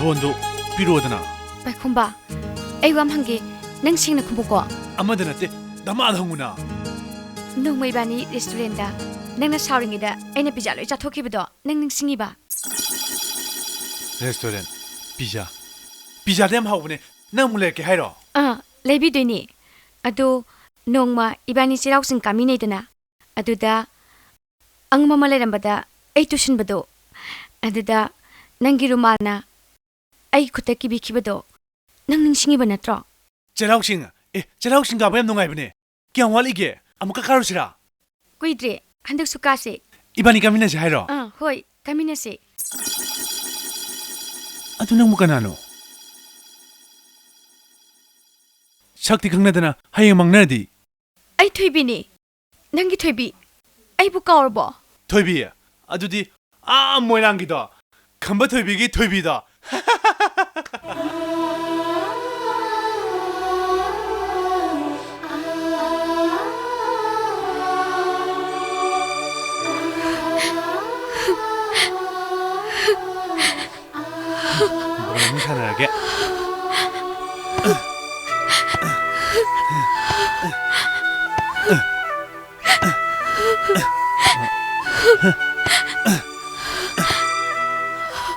본도 필요하다나. 빨콤바. Ai wam hangi nang singna khumuko. 아마도 나때 나만 한구나. Nungmai bani restaurant da nangna sauringi da aina pizza loi chathokibado nang ningsingi ba. 레스토랑 피자 댐 하고네 나물레게 하이로 Leibi doini adu nongma ibani chirau sing kamine dana aduda angma malerambada ai tuition bado aduda nangi rumalna ai khutaki bikibado nang ningsingi ba natro 제라우싱 가면 농아이브네 경월이게 아무까 가루시라 kuidre handak sukase 이바니 가미네지 하이로 hoi kaminase 아두 능 무까나노 삭티 강나드나 하이응 막나디 ai thoibini nangi thoibi ai bu kaorbo 토이비 아두디 모이랑기다 컴바 토이비기 토이비다 너무 편하게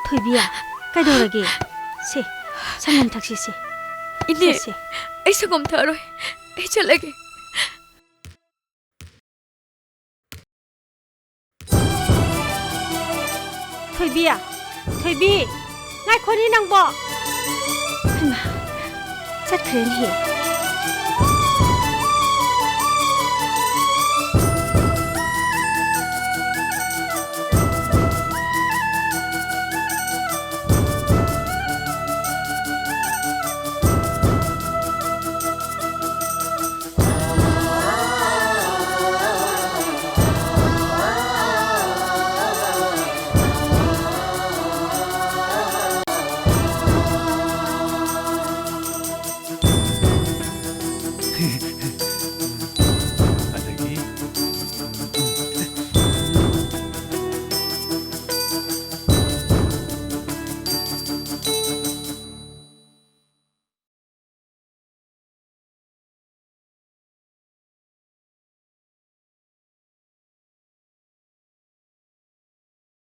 토이비야, 까도라기. 세, 상금 탁시 세. Ini ai sagom tharoi ai chalage 토이비야, 토이비. ngai khôn đi nàng bỏ. Mà, rất khen hiểu.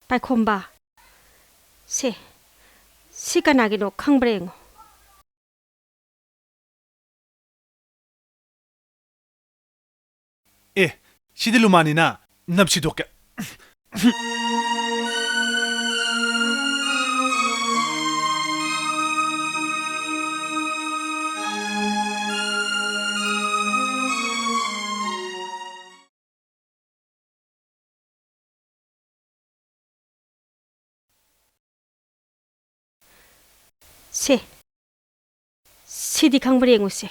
ꯄꯥꯏꯈꯣꯝꯕ ꯁꯤ ꯀꯅꯥꯒꯤꯅꯣ ꯈꯪꯕ꯭ꯔꯥ ꯌꯦꯡꯉꯣ 시디 루마니나 납시도께 시디 강브라 앵우세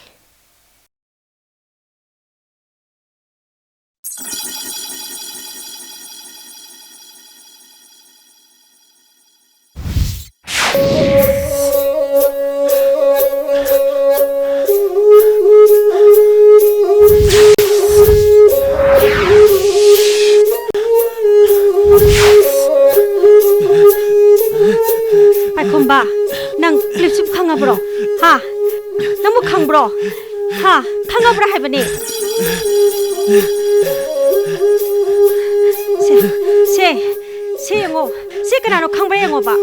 콤바 낭 립십 강아브로 하 너무 강브로 하 강아브라 해보니 세 영어 세그나로 강브라 영어 봐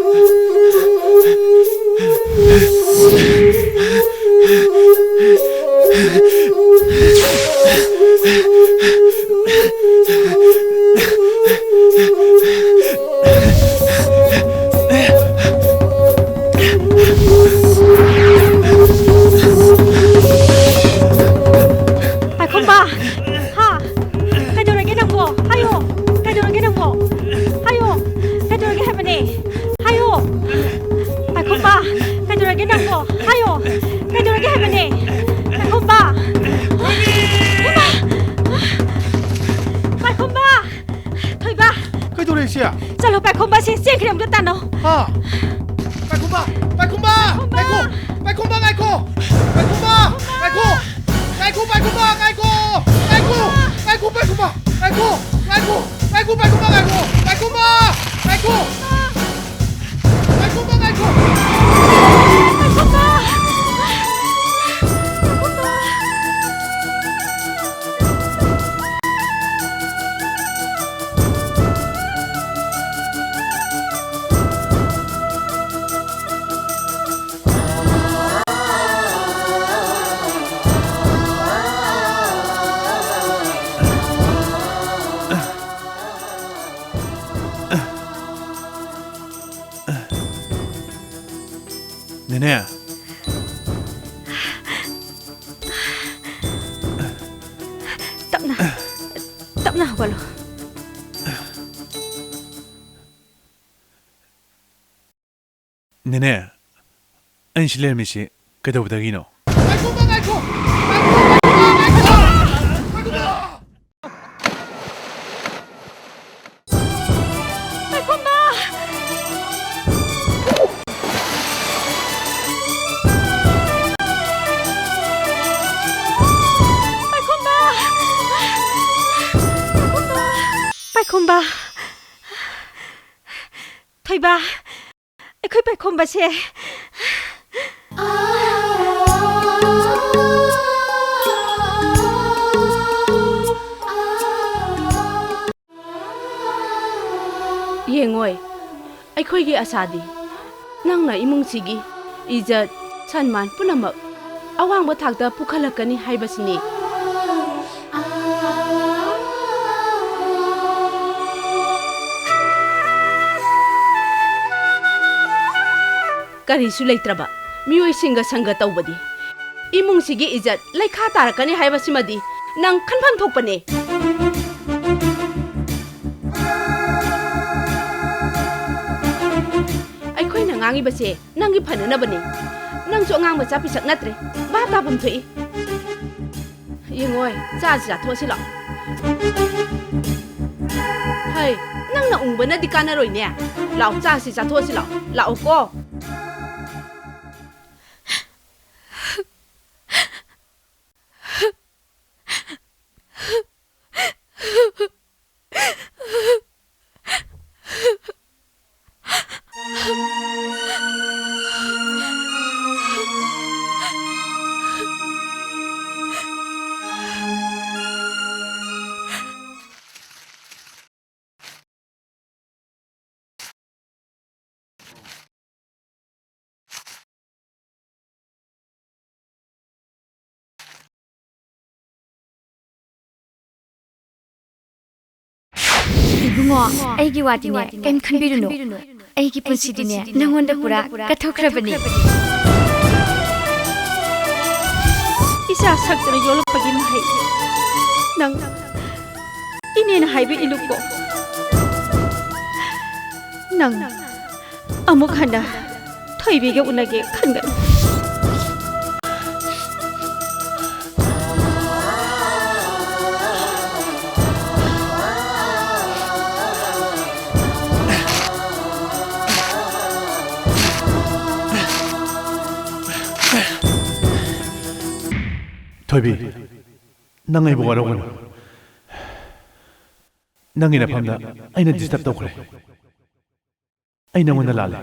चलो पैखोंबा से खिरम जो तानो हाँ पैखोंबा पैखोंबा पैखो पैखोंबा पैखो पैखोंबा पैखो पैखो पैखोंबा पैखो पैखो पैखो पैखोंबा पैखो पैखो पैखो पैखोंबा पैखो पैखोंबा पैखो पैखोंबा पैखो 네네 땀나 하발로 네네 안실레미시 그다보다기노 콤바 토이바 에코이 콤바세 ꯌꯦꯡꯉꯣꯏ ꯑꯩꯈꯣꯏꯒꯤ ꯑꯁꯥꯗꯤ ꯅꯪꯅ ꯏꯃꯨꯡꯁꯤꯒꯤ ꯏꯖꯠ ꯁꯟꯃꯥꯟ ꯄꯨꯝꯅꯃꯛ ꯑꯋꯥꯡꯕ ꯊꯥꯛꯇ ꯄꯨꯈꯠꯂꯛꯀꯅꯤ ꯍꯥꯏꯕꯁꯤꯅꯤ ꯀꯔꯤꯁꯨ ꯂꯩꯇ꯭ꯔꯕ ꯃꯤꯑꯣꯏꯁꯤꯡꯒ ꯁꯪꯒ ꯇꯧꯕꯗꯤ ꯏꯃꯨꯡꯁꯤꯒꯤ ꯏꯖꯠ ꯂꯩꯈꯥ ꯇꯥꯔꯛꯀꯅꯤ ꯍꯥꯏꯕꯁꯤꯃꯗꯤ ꯅꯪ ꯈꯟꯐꯝ ꯊꯣꯛꯄꯅꯦ ꯑꯩꯈꯣꯏꯅ ꯉꯥꯡꯉꯤꯕꯁꯦ ꯅꯪꯒꯤ ꯐꯅꯅꯕꯅꯦ ꯅꯪꯁꯨ ꯑꯉꯥꯡ ꯃꯆꯥ ꯄꯤꯁꯛ ꯅꯠꯇ꯭ꯔꯦ ꯚꯥꯞ ꯇꯥꯐꯝ ꯊꯣꯛꯏ ꯌꯦꯡꯉꯣꯏ ꯆꯥꯁꯤ ꯆꯥꯊꯣꯛꯑꯁꯤ ꯂꯥꯛꯑꯣ ꯍꯩ ꯅꯪꯅ ꯎꯪꯕꯅꯗꯤ ꯀꯥꯟꯅꯔꯣꯏꯅꯦ ꯂꯥꯛꯑꯣ ꯆꯥꯁꯤ ꯆꯥꯊꯣꯛꯑꯁꯤ ꯂꯥꯛꯑꯣ ꯂꯥꯛꯑꯣꯀꯣ इबुंगो अइगी वादिने केम खनबिरुनो अइगी पुंसिदिने नंगोंदा पुरा कथोख्रबनी इसा सक्तन योलपगी महै नंग इनेन हाइबे इलुको नंग अमुक हना थैबिगे उनगे खनगन थोइबी नंगै बरगन नंगि नफमदा अइना डिस्टर्ब तौखरे अइ नंगोंदा लाले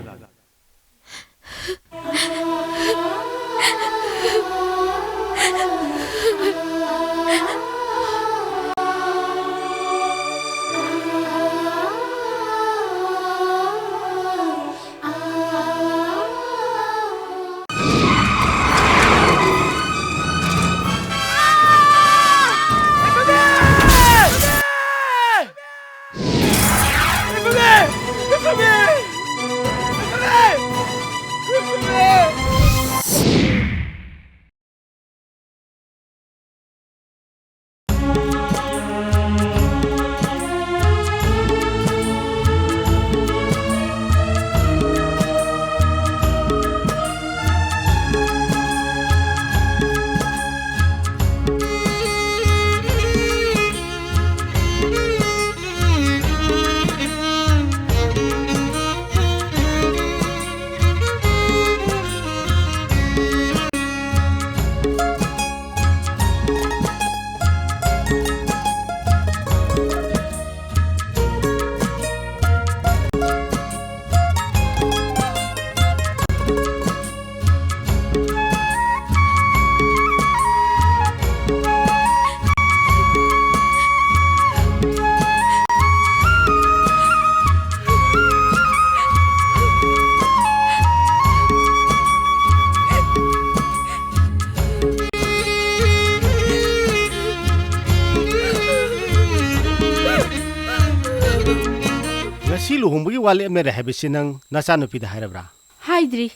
लुहोंबगी वाले मेरे हैबिसी नंग नचा नुपीदा हायरब्रा हाइद्री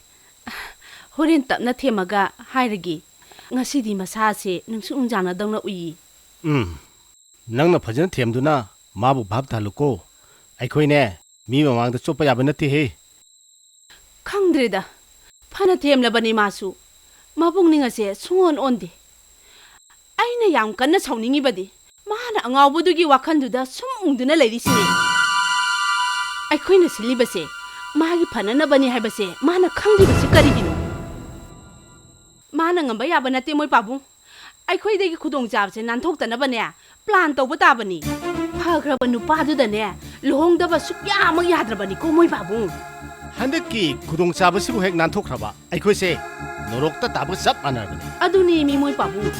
होरेन तपना थेमगा हायरगी ngасꯤꯗꯤ ꯃꯁꯥꯁꯦ ꯅꯪꯁꯨ ꯎꯡꯖꯥꯅꯗꯧꯅ ꯎꯏ ꯅꯪꯅ ꯐꯖꯅ ꯊꯦꯝꯗꯨꯅ ꯃꯥꯕꯨ ꯚꯥꯞ ꯊꯥꯜꯂꯨꯀꯣ ꯑꯩꯈꯣꯏꯅꯦ ꯃꯤ ꯃꯃꯥꯡꯗ ꯆꯣꯞꯄ ꯌꯥꯕ ꯅꯠꯇꯦꯍꯦ ꯈꯪꯗ꯭ꯔꯦꯗ ꯐꯅ ꯊꯦꯝꯂꯕꯅꯤ ꯃꯥꯁꯨ ꯃꯕꯨꯡꯅꯤꯡ ꯑꯁꯦ ꯁꯨꯡꯑꯣꯟ ꯑꯣꯟꯗꯦ ꯑꯩꯅ ꯌꯥꯝ ꯀꯟꯅ ꯁꯥꯎꯅꯤꯡꯉꯤꯕꯗꯤ ꯃꯥꯅ ꯑꯉꯥꯎꯕꯗꯨꯒꯤ ꯋꯥꯈꯟꯗꯨꯗ ꯁꯨꯝ ꯎꯡꯗꯨꯅ ꯂꯩꯔꯤꯁꯤꯅꯤ ꯑꯩꯈꯣꯏꯅ ꯁꯤꯜꯂꯤꯕꯁꯦ ꯃꯥꯒꯤ ꯐꯅꯅꯕꯅꯤ ꯍꯥꯏꯕꯁꯦ ꯃꯥꯅ ꯈꯪꯗ꯭ꯔꯤꯕꯁꯤ ꯀꯔꯤꯒꯤꯅꯣ ꯃꯥꯅ ꯉꯝꯕ ꯌꯥꯕ ꯅꯠꯇꯦ ꯃꯣꯏ ꯄꯥꯕꯨꯡ ꯑꯩꯈꯣꯏꯗꯒꯤ ꯈꯨꯗꯣꯡꯆꯥꯕꯁꯦ ꯅꯥꯟꯊꯣꯛꯇꯅꯕꯅꯦ ꯄ꯭ꯂꯥꯟ ꯇꯧꯕ ꯇꯥꯕꯅꯤ ꯐꯈ꯭ꯔꯕ ꯅꯨꯄꯥꯗꯨꯗꯅꯦ ꯂꯨꯍꯣꯡꯗꯕ ꯁꯨꯛꯌꯥꯃꯛ ꯌꯥꯗ꯭ꯔꯕꯅꯤꯀꯣ ꯃꯣꯏ ꯄꯥꯕꯨꯡ ꯍꯟꯗꯛꯀꯤ ꯈꯨꯗꯣꯡꯆꯥꯕꯁꯤꯕꯨ ꯍꯦꯛ ꯅꯥꯟꯊꯣꯛꯈ꯭ꯔꯕ ꯑꯩꯈꯣꯏꯁꯦ ꯅꯣꯔꯣꯛꯇ ꯇꯥꯕ ꯆꯞ ꯃꯥꯟꯅꯔꯕꯅꯤ ꯑꯗꯨꯅꯤ ꯃꯤ ꯃꯣꯏ ꯄꯥꯕꯨꯡ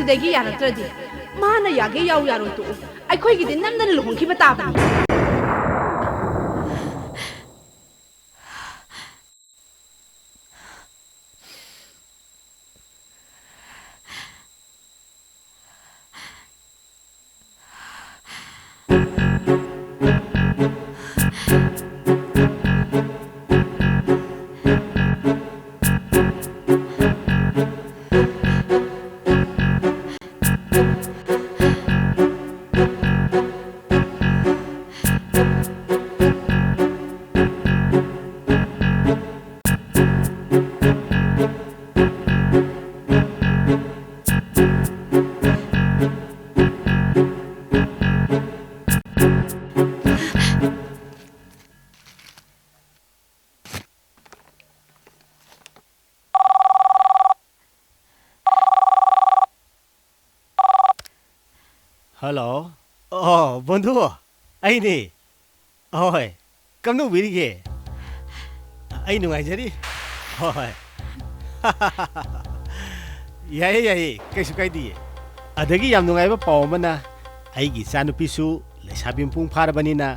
ꯑꯁꯤꯗꯒꯤ ꯌꯥꯔꯛꯇ꯭ꯔꯗꯤ ꯃꯥꯅ ꯌꯥꯒꯦ ꯌꯥꯎ ꯌꯥꯔꯣꯏ ꯇꯣꯛꯎ ꯑꯩꯈꯣꯏꯒꯤꯗꯤ ꯅꯝꯗꯅ ꯂꯨꯍꯣꯡꯈꯤꯕ ꯇꯥꯕꯅꯤ हेलो बंधु अने हय कम बीरीगे नुंगाइजरी हय याये याये कैसु काइदिए अदगी याम नुंगाइबा पाव अमना आइगी चानुपीसु लेसाबी मपुंग फारबनिना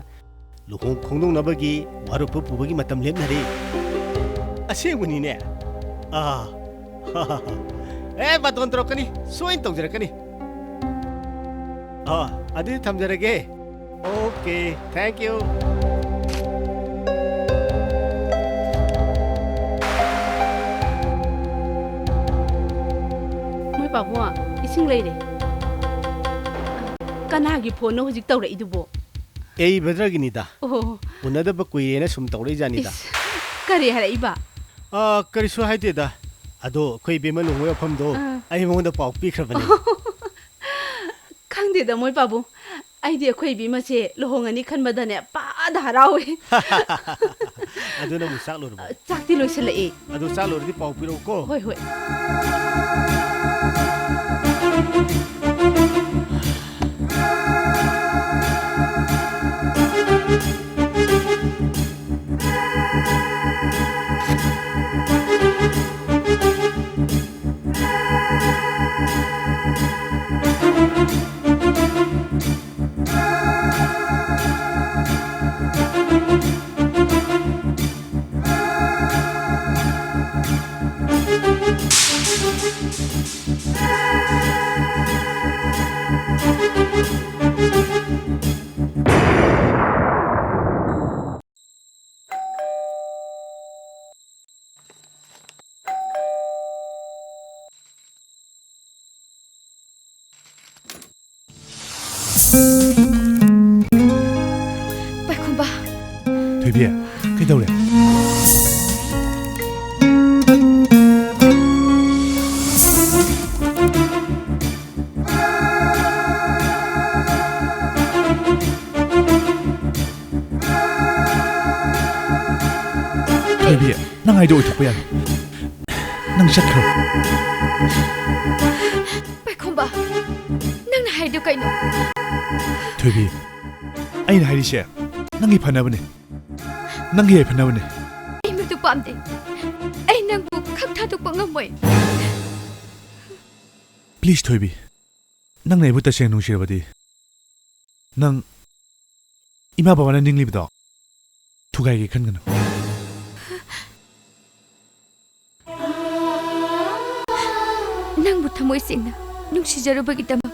luhong khongdongnabagi waruppu pubagi matam lepnari asenguni ne baton trokani soin tawjarakani adi thamjarage okay thank you moi babu ising leire kanagi phone no hojik tawre idubo ei badraginida oh unada ba kuirena sum tawre janida kari hara iba kari so haideda ado khoi bema lungoy famdo ai monda pau pikhrabani khangde da moi babu ai de khoi bima se lohongani khanbadane pa da harawe aduna musak lor chakti loisala e ado sak lor di pau piro ko hoi hoi Paikhuba. Thoibi, kaidaure? Thoibi, nang ai do thukpa yan. Nang sakro. Paikhuba. Nang na haidu kaino. Thoibi, ai na hairi nangi phanabane nangi ai phanabane ai matu pamde ai nang bu khak tha tuk pangamoi please Thoibi nang nei bu ta seng nungshirabadi nang ima babana ningli bdo thugai gi khangana nang bu thamoi singna nungsi jarubagi dama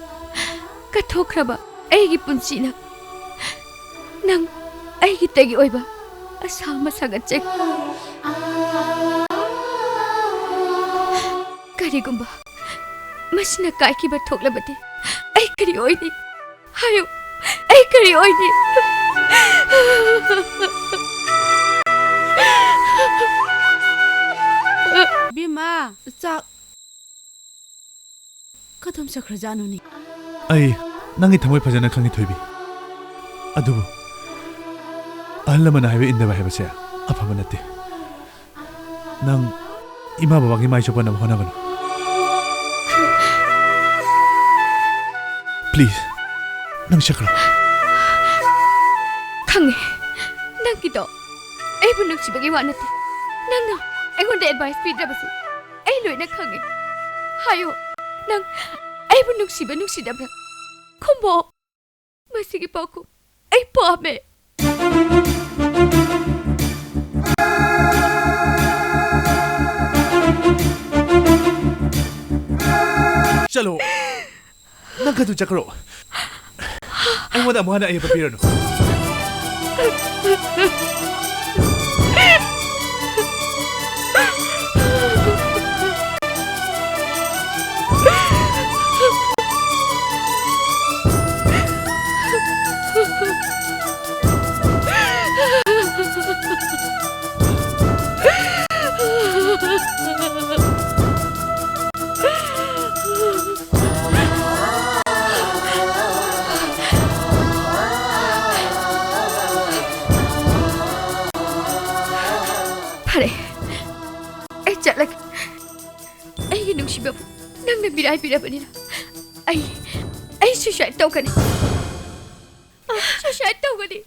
ka thokraba ai gi punsina nang ai gi tagi oiba asama sagatche karigumba masina kai ki ba thoklabate ai kari oini hayo ai kari oini bima chak kadam sakhra januni ai nangi thamoi phajana khangi Thoibi adubu ahlamana haibe indaba haibe se afaba nate nang ima baba gi mai chopana bhona bana please nang shakra khange nang ki do ai bu nang sibagi wa nate nang na ai gon de advice pi da basu ai loina khange hayo nang ai bu nang sidabra khombo masigi paku ai pame chalo nang kadu chakro ai wada mohana ai papirano birai banina ai suicide tawkani suicide tawkani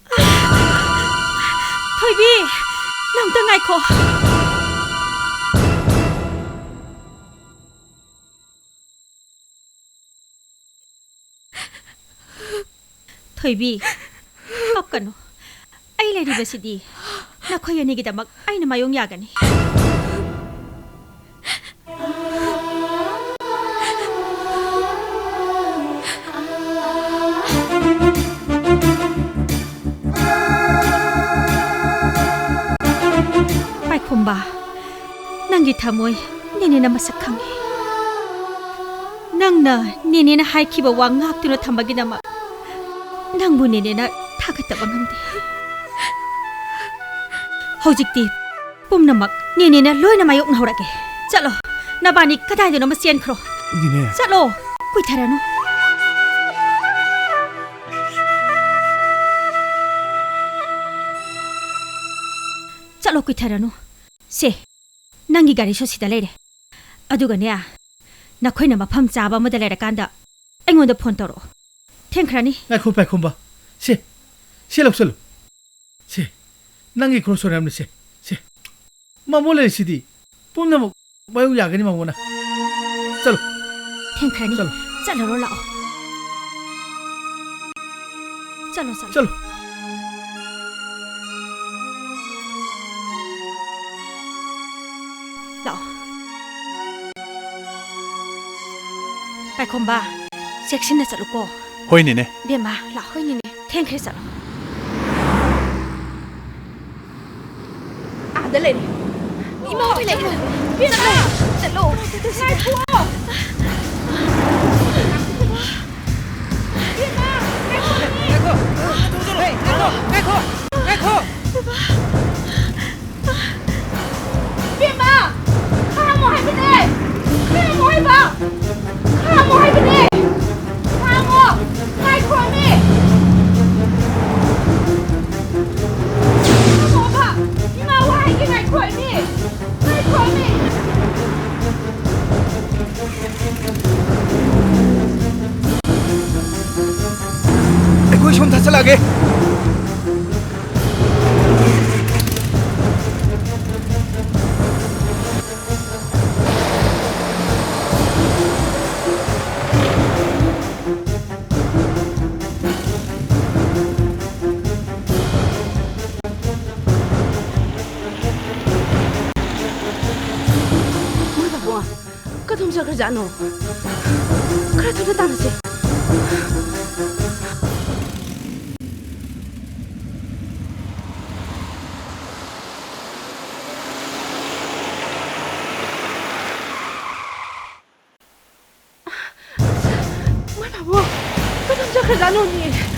Thoibi nang ta ngai kho Thoibi kapkano ꯑꯩ ꯂꯩꯔꯤꯕꯁꯤꯗꯤ ꯅꯈꯣꯏ ꯑꯅꯤꯒꯤꯗꯃꯛ ꯑꯩꯅ ꯃꯥꯌꯣꯡ ꯌꯥꯒꯅꯤ ꯄꯥꯏꯈꯣꯝꯕ ꯅꯪꯒꯤ ꯊꯃꯣꯏ ꯅꯦꯅꯦꯅ ꯃꯁꯛ ꯈꯪꯉꯤ ꯅꯪꯅ ꯅꯦꯅꯦꯅ ꯍꯥꯏꯈꯤꯕ ꯋꯥ ꯉꯥꯛꯇꯨꯅ ꯊꯝꯕꯒꯤꯗꯃꯛ ꯅꯪꯕꯨ ꯅꯦꯅꯦꯅ ꯊꯥꯒꯠꯇꯕ ꯉꯝꯗꯦ ꯍꯧꯖꯤꯛꯇꯤ ꯄꯨꯝꯅꯃꯛ ꯅꯦꯅꯦꯅ ꯂꯣꯏꯅ ꯃꯥꯌꯣꯛꯅꯍꯧꯔꯒꯦ ꯆꯠꯂꯣ ꯅꯕꯥꯅꯤ ꯀꯗꯥꯏꯗꯅꯣꯃ ꯆꯦꯟꯈ꯭ꯔꯣ ꯅꯦꯅꯦ ꯆꯠꯂꯣ ꯀꯨꯏꯊꯔꯅꯨ ꯆꯠꯂꯣ ꯀꯨꯏꯊꯔꯅꯨ ꯁꯦ ꯅꯪꯒꯤ ꯒꯥꯔꯤꯁꯨ ꯁꯤꯗ ꯂꯩꯔꯦ ꯑꯗꯨꯒꯅꯦ ꯅꯈꯣꯏꯅ ꯃꯐꯝ ꯆꯥꯕ ꯑꯃꯗ ꯂꯩꯔꯀꯥꯟꯗ ꯑꯩꯉꯣꯟꯗ ꯐꯣꯟ ꯇꯧꯔꯛꯑꯣ ꯊꯦꯡꯈ꯭ꯔꯅꯤ ꯉꯥꯏꯈꯣ ꯄꯥꯏꯈꯣꯝꯕ ꯁꯦ ꯂꯧꯁꯜꯂꯨ ꯁꯦ ꯅꯪꯒꯤ ꯈ꯭ꯔꯣꯁꯣꯟ ꯌꯥꯝꯅ ꯁꯦ ꯃꯃꯣ ꯂꯩꯔꯤꯁꯤꯗꯤ ꯄꯨꯝꯅꯃꯛ ꯃꯥꯌꯣꯛ ꯌꯥꯒꯅꯤ ꯃꯃꯣꯅ ꯆꯠꯂꯣ ꯊꯦꯡꯈ꯭ꯔꯅꯤ ꯆꯠꯂꯔꯣ ꯂꯥꯛꯑꯣ ꯆꯠꯂꯣ ꯂꯥꯛꯑꯣ ꯄꯥꯏꯈꯣꯝꯕ ꯆꯦꯛꯁꯤꯟꯅ ꯆꯠꯂꯨꯀꯣ ꯍꯣꯏ ꯅꯦꯅꯦ ꯕꯦꯝꯃ ꯂꯥꯛꯑꯣ ꯍꯣꯏ ꯅꯦꯅꯦ ꯊꯦꯡꯈ꯭ꯔꯦ ꯆꯠꯂꯣ ꯑꯥꯗ ꯂꯩꯔꯦ 이모 왜 cello ꯑꯩꯈꯣꯏ ꯁꯣꯝꯗ ꯆꯠꯂꯒꯦ कथम चक्र जानो खरा थोड़ा ताना से मैं बाबू कथम चक्र जानो नहीं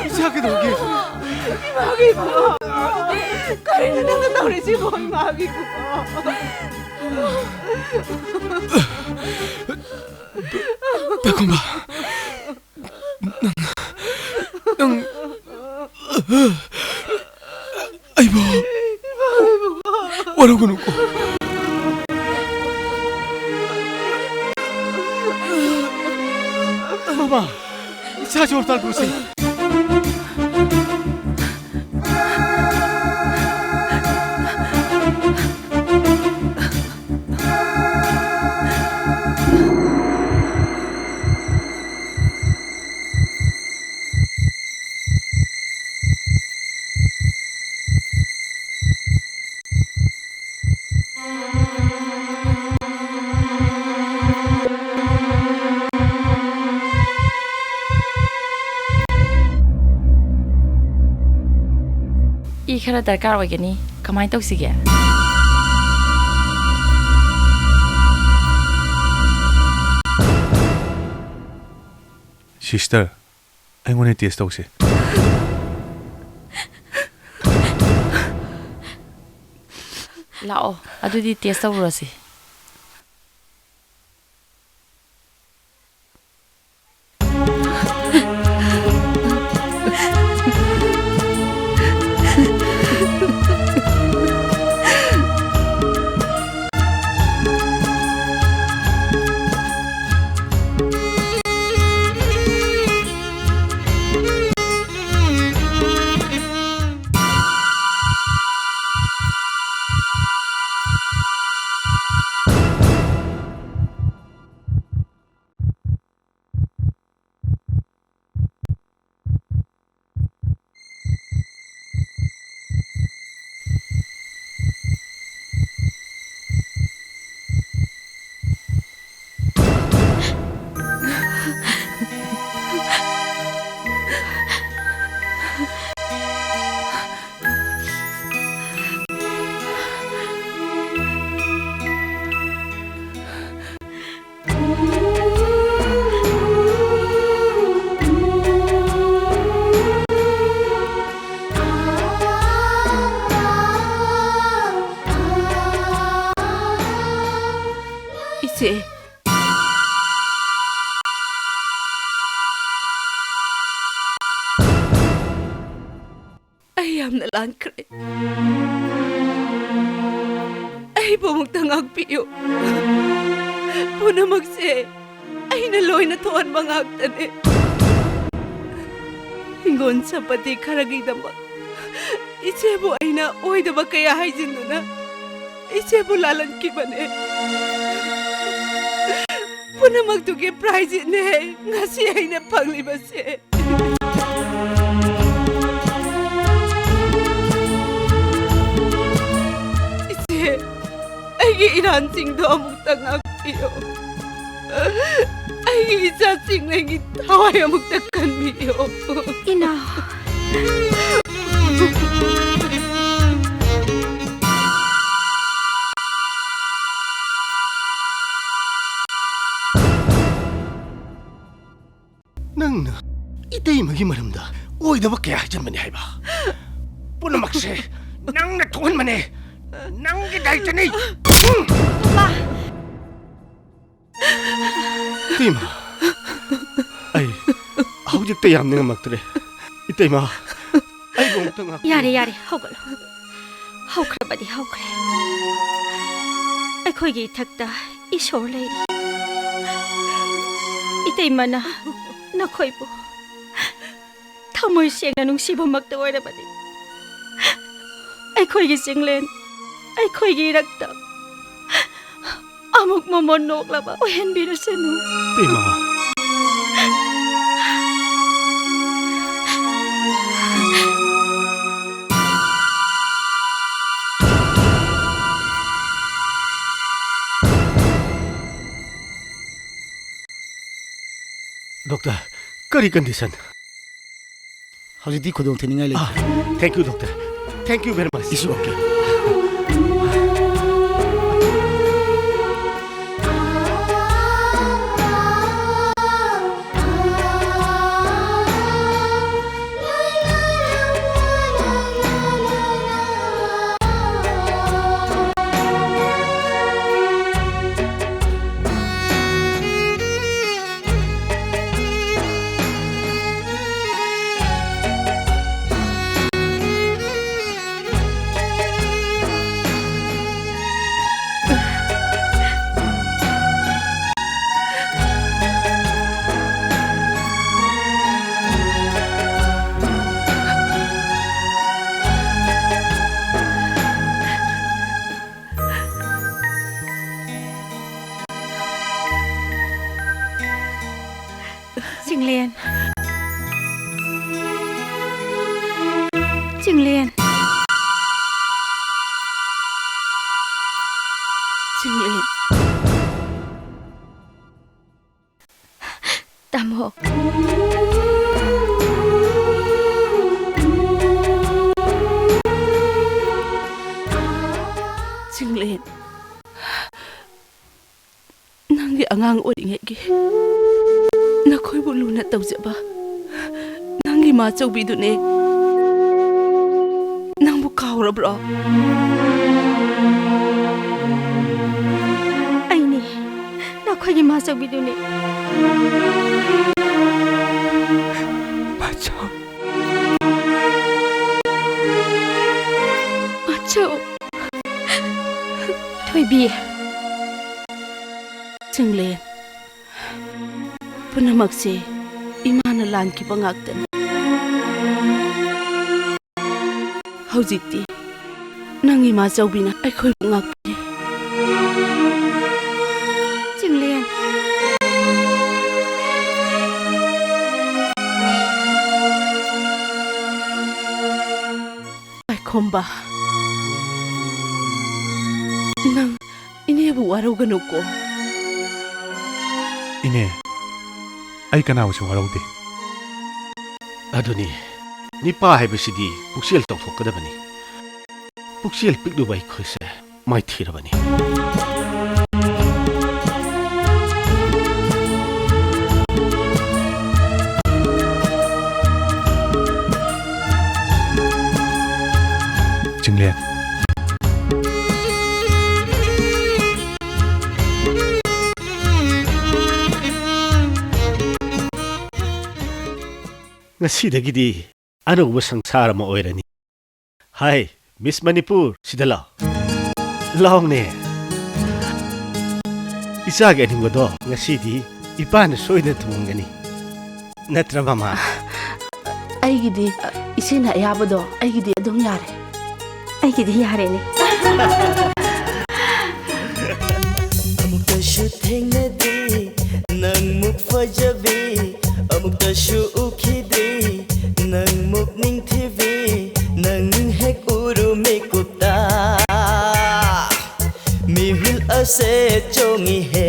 이상하게 놀게. 이마기고. 그래도 내가 노래지 뭐 이마기고. 백곰바. 넌 아이고. 뭐라고 놓고. 마마, 자주 없다 보세. 이 खरा दरकार ओइगनी कमाई तौसिगे 시스터, 아이고네 테스트 혹시? लाओ अदुदी test तौरसि 이제 ay yam na lan kre ay bumugtang agpiyo puna magse ay naloy na tuwan mga agtane hingon sa pati karagay damak isebo ay na oy da ba kaya hajin na isebo lalan kibane puna magtugi prize ne ngasi ay na panglibase ay inansing do among tangak iyo ay isasing nangit taway among takkan miyo ina ꯅꯪꯅ ꯏꯇꯩꯃꯒꯤ ꯃꯔꯝꯗ ꯑꯣꯏꯗꯕ ꯀꯌꯥ ꯍꯥꯏꯖꯟꯕꯅꯤ ꯍꯥꯏꯕ ꯄꯨꯝꯅꯃꯛꯁꯦ ꯅꯪꯅ ꯊꯣꯛꯍꯟꯕꯅꯦ ꯅꯪꯒꯤ ꯗꯥꯏꯇꯅꯤ ꯏꯇꯩꯃ ꯑꯩ ꯍꯧꯖꯤꯛꯇ ꯌꯥꯝꯅ ꯉꯝꯃꯛꯇ꯭ꯔꯦ ꯏꯇꯩꯃ ꯑꯩꯕꯨ ꯑꯃꯨꯛꯇ ꯉꯥꯛꯄꯤꯌꯨ ꯌꯥꯔꯦ ꯌꯥꯔꯦ ꯍꯧꯒꯠꯂꯣ ꯍꯧꯈ꯭ꯔꯕꯗꯤ ꯍꯧꯈ꯭ꯔꯦ ꯑꯩꯈꯣꯏꯒꯤ ꯏꯊꯛꯇ ꯏꯁꯣꯔ ꯂꯩꯔꯤ 이때만나 너코이보 ꯊꯃꯣꯏ ꯁꯦꯡꯅ ꯅꯨꯡꯁꯤꯕꯃꯛꯇ ꯑꯣꯏꯔꯕꯗꯤ ꯑꯩꯈꯣꯏꯒꯤ ꯆꯤꯡꯂꯦꯟ ꯑꯩꯈꯣꯏꯒꯤ ꯏꯔꯛꯇ ꯑꯃꯨꯛ ꯃꯃꯣꯟ ꯅꯣꯛꯂꯕ ꯑꯣꯏꯍꯟꯕꯤꯔꯁꯅꯨ ꯏꯃꯥ Dokter, kari condition. How's khudong thiningai lai. Thank you, doctor. Thank you very much. It's okay. Trình Liên Trình Liên Trình Liên Tam Hộ Trình Liên Nanggi angang oringegi Nakoy buluna tawjaba Nanggi ma chawbidune Nangbu kawrabro Aini Nakoy Masaw Biduni Machaw Machaw Thôi bia Trình Liên Punamakse Imana lanki bangaktan Haujikti Nangi ma chawbina aikoy bangakpire Trình Liên Aikomba Nang inebu warauganuko Ine ai kanawsu waraude ꯑꯗꯨꯅꯤ ꯅꯤꯄꯥ ꯍꯥꯏꯕꯁꯤꯗꯤ ꯄꯨꯛꯆꯦꯜ ꯇꯧꯊꯣꯛꯀꯗꯕꯅꯤ ꯄꯨꯛꯆꯦꯜ ꯄꯤꯛꯂꯨꯕ ꯑꯩꯈꯣꯏꯁꯦ ꯃꯥꯏꯊꯤꯔꯕꯅꯤ Trình Liên ꯉꯁꯤꯗꯒꯤꯗꯤ ꯑꯅꯧꯕ ꯁꯪꯁꯥꯔ ꯑꯃ ꯑꯣꯏꯔꯅꯤ ꯍꯥꯏ ꯃꯤꯁ ꯃꯅꯤꯄꯨꯔ ꯁꯤꯗ ꯂꯥꯎ ꯂꯥꯎꯅꯦ ꯏꯆꯥꯒꯤ ꯑꯅꯤꯡꯕꯗꯣ ꯉꯁꯤꯗꯤ ꯏꯄꯥꯅ ꯁꯣꯏꯗꯅ ꯊꯨꯡꯒꯅꯤ ꯅꯠꯇ꯭ꯔ ꯃꯃꯥ ꯑꯩꯒꯤꯗꯤ ꯏꯆꯦꯅ ꯑꯌꯥꯕꯗꯣ ꯑꯩꯒꯤꯗꯤ ꯑꯗꯨꯝ ꯌꯥꯔꯦ ꯑꯩꯒꯤꯗꯤ ꯌꯥꯔꯦꯅꯦ ꯑꯃꯨꯛꯇꯁꯨ ꯊꯦꯡꯅꯗꯦ ꯅꯪꯃꯨꯛ ꯐꯖꯕꯤ ꯑꯃꯨꯛꯇꯁꯨ ꯎꯈꯤꯗꯦ ꯅꯪꯃꯨꯛ ꯅꯤꯡꯊꯤꯕꯤ ꯅꯪ ꯍꯦꯛ ꯎꯔꯨ ꯃꯤꯀꯨꯞꯇ ꯃꯤꯍꯨꯜ ꯑꯁꯦ ꯆꯣꯡꯉꯤꯍꯦ